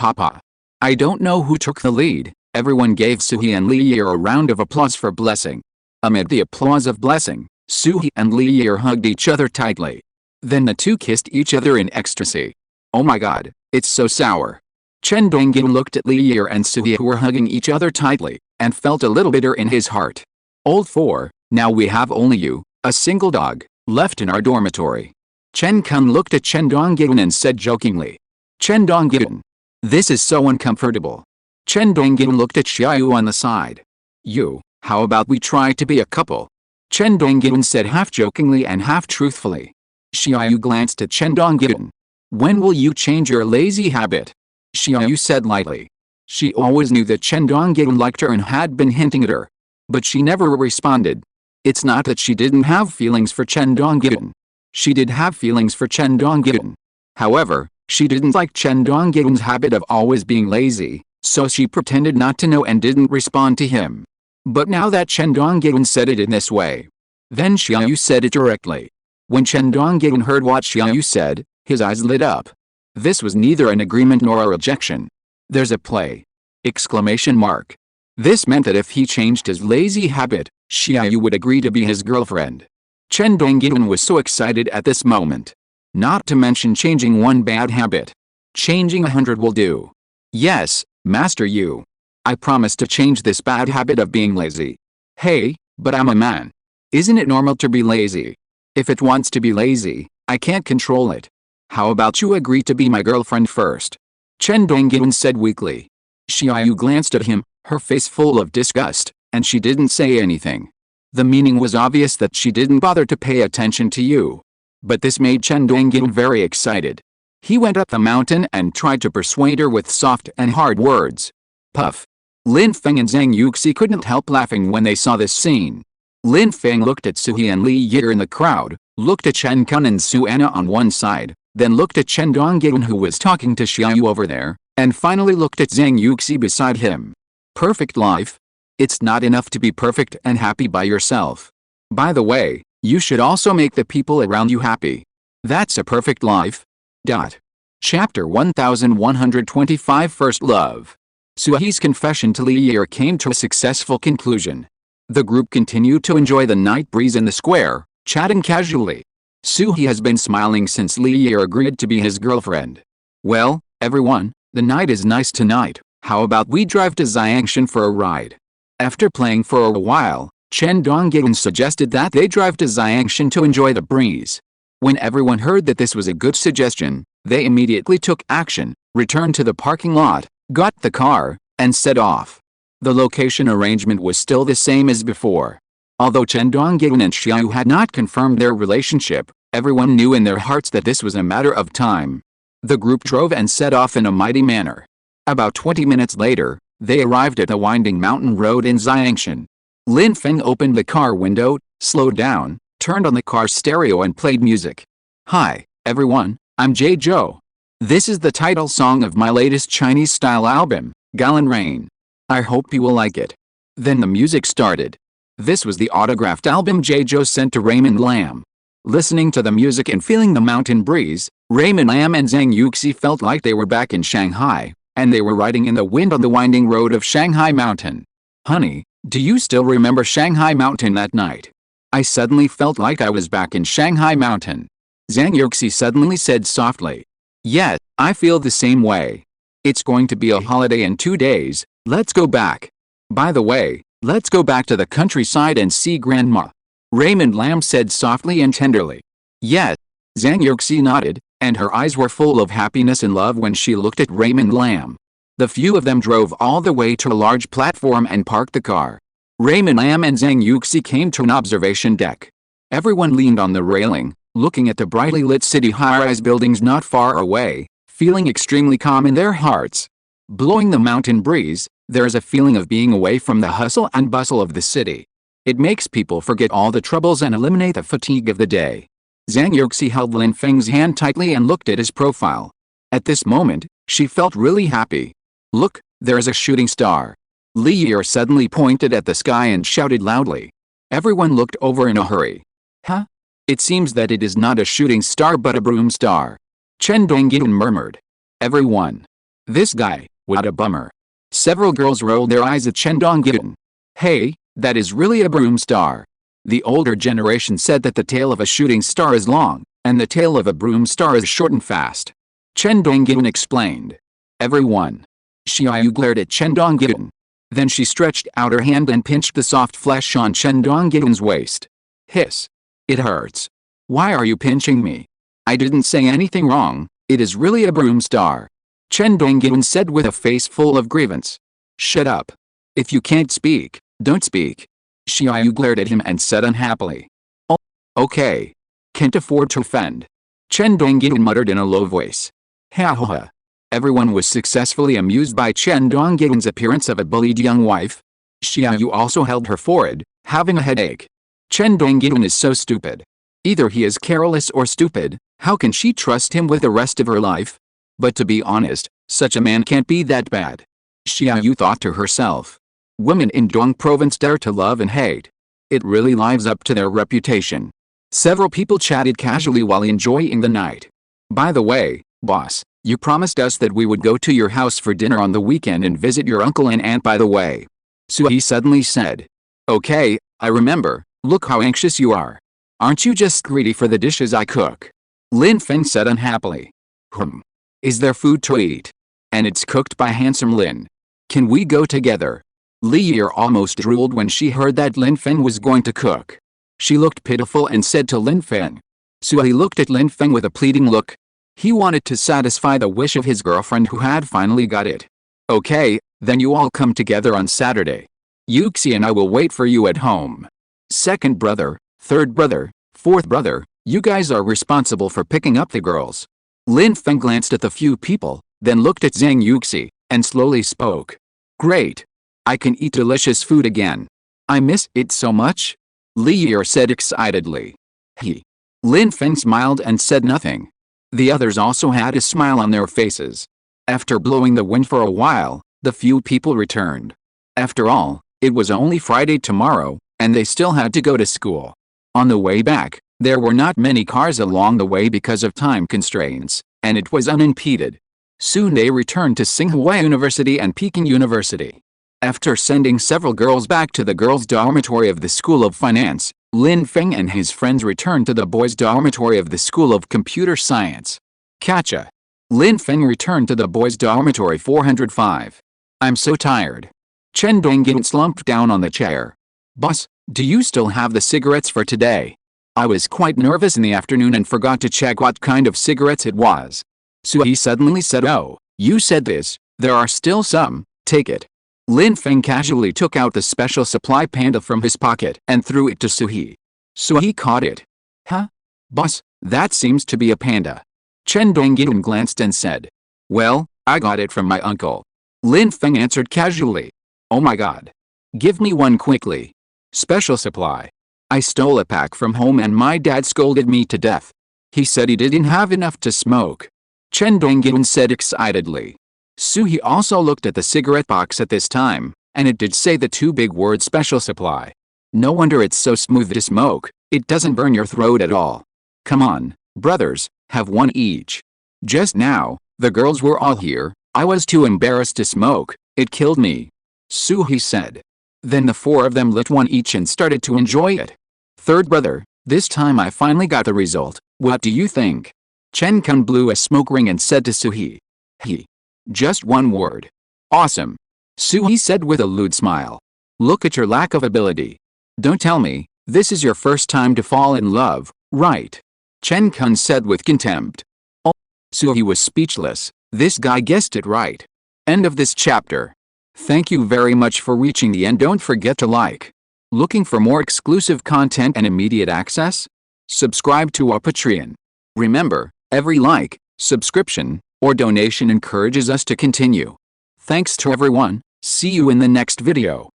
A: I don't know who took the lead. Everyone gave Suhi and Li Yi a round of applause for blessing. Amid the applause of blessing, Suhi and Li Yi hugged each other tightly. Then the two kissed each other in ecstasy. Oh my god, it's so sour. Chen Dongjin looked at Li Yi and Suhi who were hugging each other tightly, and felt a little bitter in his heart. Old 4, now we have only you, a single dog, left in our dormitory. Chen Kun looked at Chen Dongjin and said jokingly. Chen Dongjin. This is so uncomfortable. Chen Dongjin looked at Xiaoyu on the side. You, how about we try to be a couple? Chen Dongjin said half jokingly and half truthfully. Xiaoyu glanced at Chen Dongjin. When will you change your lazy habit? Xiaoyu said lightly. She always knew that Chen Dongjin liked her and had been hinting at her. But she never responded. It's not that she didn't have feelings for Chen Dongjin. She did have feelings for Chen Dongjin. However, she didn't like Chen Dongjin's habit of always being lazy, so she pretended not to know and didn't respond to him. But now that Chen Dongjin said it in this way, then Xiaoyu said it directly. When Chen Dongjin heard what Xiaoyu said, his eyes lit up. This was neither an agreement nor a rejection. There's a play! Exclamation mark. This meant that if he changed his lazy habit, Xiaoyu would agree to be his girlfriend. Chen Dongjin was so excited at this moment. Not to mention changing one bad habit. Changing 100 will do. Yes, Master Yu. I promise to change this bad habit of being lazy. Hey, but I'm a man. Isn't it normal to be lazy? If it wants to be lazy, I can't control it. How about you agree to be my girlfriend first? Chen Dongjin said weakly. Xiaoyu glanced at him, her face full of disgust, and she didn't say anything. The meaning was obvious that she didn't bother to pay attention to you. But this made Chen Dongjin very excited. He went up the mountain and tried to persuade her with soft and hard words. Puff. Lin Feng and Zhang Yuxi couldn't help laughing when they saw this scene. Lin Feng looked at Suhi and Li Yi in the crowd, looked at Chen Kun and Su Anna on one side, then looked at Chen Dongjin who was talking to Xiaoyu over there, and finally looked at Zhang Yuxi beside him. Perfect life? It's not enough to be perfect and happy by yourself. By the way, you should also make the people around you happy. That's a perfect life. Chapter 1125 First Love. Suhi's confession to Li Yi came to a successful conclusion. The group continued to enjoy the night breeze in the square, chatting casually. Suhi has been smiling since Li Yi agreed to be his girlfriend. Well, everyone, the night is nice tonight. How about we drive to Xiangshan for a ride? After playing for a while, Chen Dongjin suggested that they drive to Xiangshan to enjoy the breeze. When everyone heard that this was a good suggestion, they immediately took action, returned to the parking lot, got the car, and set off. The location arrangement was still the same as before. Although Chen Dongjin and Xiaoyu had not confirmed their relationship, everyone knew in their hearts that this was a matter of time. The group drove and set off in a mighty manner. About 20 minutes later, they arrived at the winding mountain road in Xiangshan. Lin Feng opened the car window, slowed down, turned on the car stereo and played music. Hi, everyone, I'm Jay Zhou. This is the title song of my latest Chinese-style album, Galen Rain. I hope you will like it. Then the music started. This was the autographed album Jejo sent to Raymond Lam. Listening to the music and feeling the mountain breeze, Raymond Lam and Zhang Yuxi felt like they were back in Shanghai, and they were riding in the wind on the winding road of Shanghai Mountain. Honey, do you still remember Shanghai Mountain that night? I suddenly felt like I was back in Shanghai Mountain. Zhang Yuxi suddenly said softly. Yeah, I feel the same way. It's going to be a holiday in 2 days, let's go back. By the way, let's go back to the countryside and see Grandma. Raymond Lam said softly and tenderly. Yeah. Zhang Yuxi nodded, and her eyes were full of happiness and love when she looked at Raymond Lam. The few of them drove all the way to a large platform and parked the car. Raymond Lam and Zhang Yuxi came to an observation deck. Everyone leaned on the railing, looking at the brightly lit city high-rise buildings not far away, feeling extremely calm in their hearts. Blowing the mountain breeze, there is a feeling of being away from the hustle and bustle of the city. It makes people forget all the troubles and eliminate the fatigue of the day. Zhang Yuxi held Lin Feng's hand tightly and looked at his profile. At this moment, she felt really happy. Look, there is a shooting star. Li Yi suddenly pointed at the sky and shouted loudly. Everyone looked over in a hurry. Huh? It seems that it is not a shooting star but a broom star. Chen Dongyan murmured. Everyone. This guy, what a bummer. Several girls rolled their eyes at Chen Dongyan. Hey, that is really a broom star. The older generation said that the tail of a shooting star is long, and the tail of a broom star is short and fast. Chen Dongyan explained. Everyone. Xiaoyu glared at Chen Dongyan. Then she stretched out her hand and pinched the soft flesh on Chen Dongyan's waist. Hiss. It hurts. Why are you pinching me? I didn't say anything wrong, it is really a broom star. Chen Dongyan said with a face full of grievance. Shut up. If you can't speak, don't speak. Xiaoyu glared at him and said unhappily. Oh, okay. Can't afford to offend. Chen Dongyan muttered in a low voice. Ha ha ha. Everyone was successfully amused by Chen Dongyan's appearance of a bullied young wife. Xiaoyu also held her forehead, having a headache. Chen Dongyan is so stupid. Either he is careless or stupid, how can she trust him with the rest of her life? But to be honest, such a man can't be that bad. Xiaoyu thought to herself. Women in Dong province dare to love and hate. It really lives up to their reputation. Several people chatted casually while enjoying the night. By the way, boss, you promised us that we would go to your house for dinner on the weekend and visit your uncle and aunt by the way. Sui suddenly said. Okay, I remember, look how anxious you are. Aren't you just greedy for the dishes I cook? Lin Feng said unhappily. Is there food to eat? And it's cooked by handsome Lin. Can we go together? Li Yi almost drooled when she heard that Lin Feng was going to cook. She looked pitiful and said to Lin Feng. Sui looked at Lin Feng with a pleading look. He wanted to satisfy the wish of his girlfriend who had finally got it. Okay, then you all come together on Saturday. Yuxi and I will wait for you at home. Second brother, third brother, fourth brother, you guys are responsible for picking up the girls. Lin Feng glanced at the few people, then looked at Zhang Yuxi, and slowly spoke. Great. I can eat delicious food again. I miss it so much. Li Yi said excitedly. Lin Feng smiled and said nothing. The others also had a smile on their faces. After blowing the wind for a while, the few people returned. After all, it was only Friday tomorrow, and they still had to go to school. On the way back, there were not many cars along the way because of time constraints, and it was unimpeded. Soon they returned to Tsinghua University and Peking University. After sending several girls back to the girls' dormitory of the School of Finance, Lin Feng and his friends returned to the boys' dormitory of the School of Computer Science. Catcha. Lin Feng returned to the boys' dormitory 405. I'm so tired. Chen Dongyan slumped down on the chair. Boss, do you still have the cigarettes for today? I was quite nervous in the afternoon and forgot to check what kind of cigarettes it was. Sui suddenly said, oh, you said this, there are still some, take it. Lin Feng casually took out the special supply panda from his pocket and threw it to Sui. Sui caught it. Huh? Boss, that seems to be a panda. Chen Dongyan glanced and said. Well, I got it from my uncle. Lin Feng answered casually. Oh my god. Give me one quickly. Special supply. I stole a pack from home and my dad scolded me to death. He said he didn't have enough to smoke. Chen Dongyan said excitedly. Sui also looked at the cigarette box at this time, And it did say the two big words special supply. No wonder it's so smooth to smoke, it doesn't burn your throat at all. Come on, brothers, have one each. Just now, the girls were all here, I was too embarrassed to smoke, it killed me. Suhi said. Then the four of them lit one each and started to enjoy it. Third brother, this time I finally got the result, what do you think? Chen Kun blew a smoke ring and said to Suhi. He. Just one word. Awesome. Suhi said with a lewd smile. Look at your lack of ability. Don't tell me, this is your first time to fall in love, right? Chen Kun said with contempt. Oh. Suhi was speechless, this guy guessed it right. End of this chapter. Thank you very much for reaching the end. Don't forget to like. Looking for more exclusive content and immediate access? Subscribe to our Patreon. Remember, every like, subscription, or donation encourages us to continue. Thanks to everyone, see you in the next video.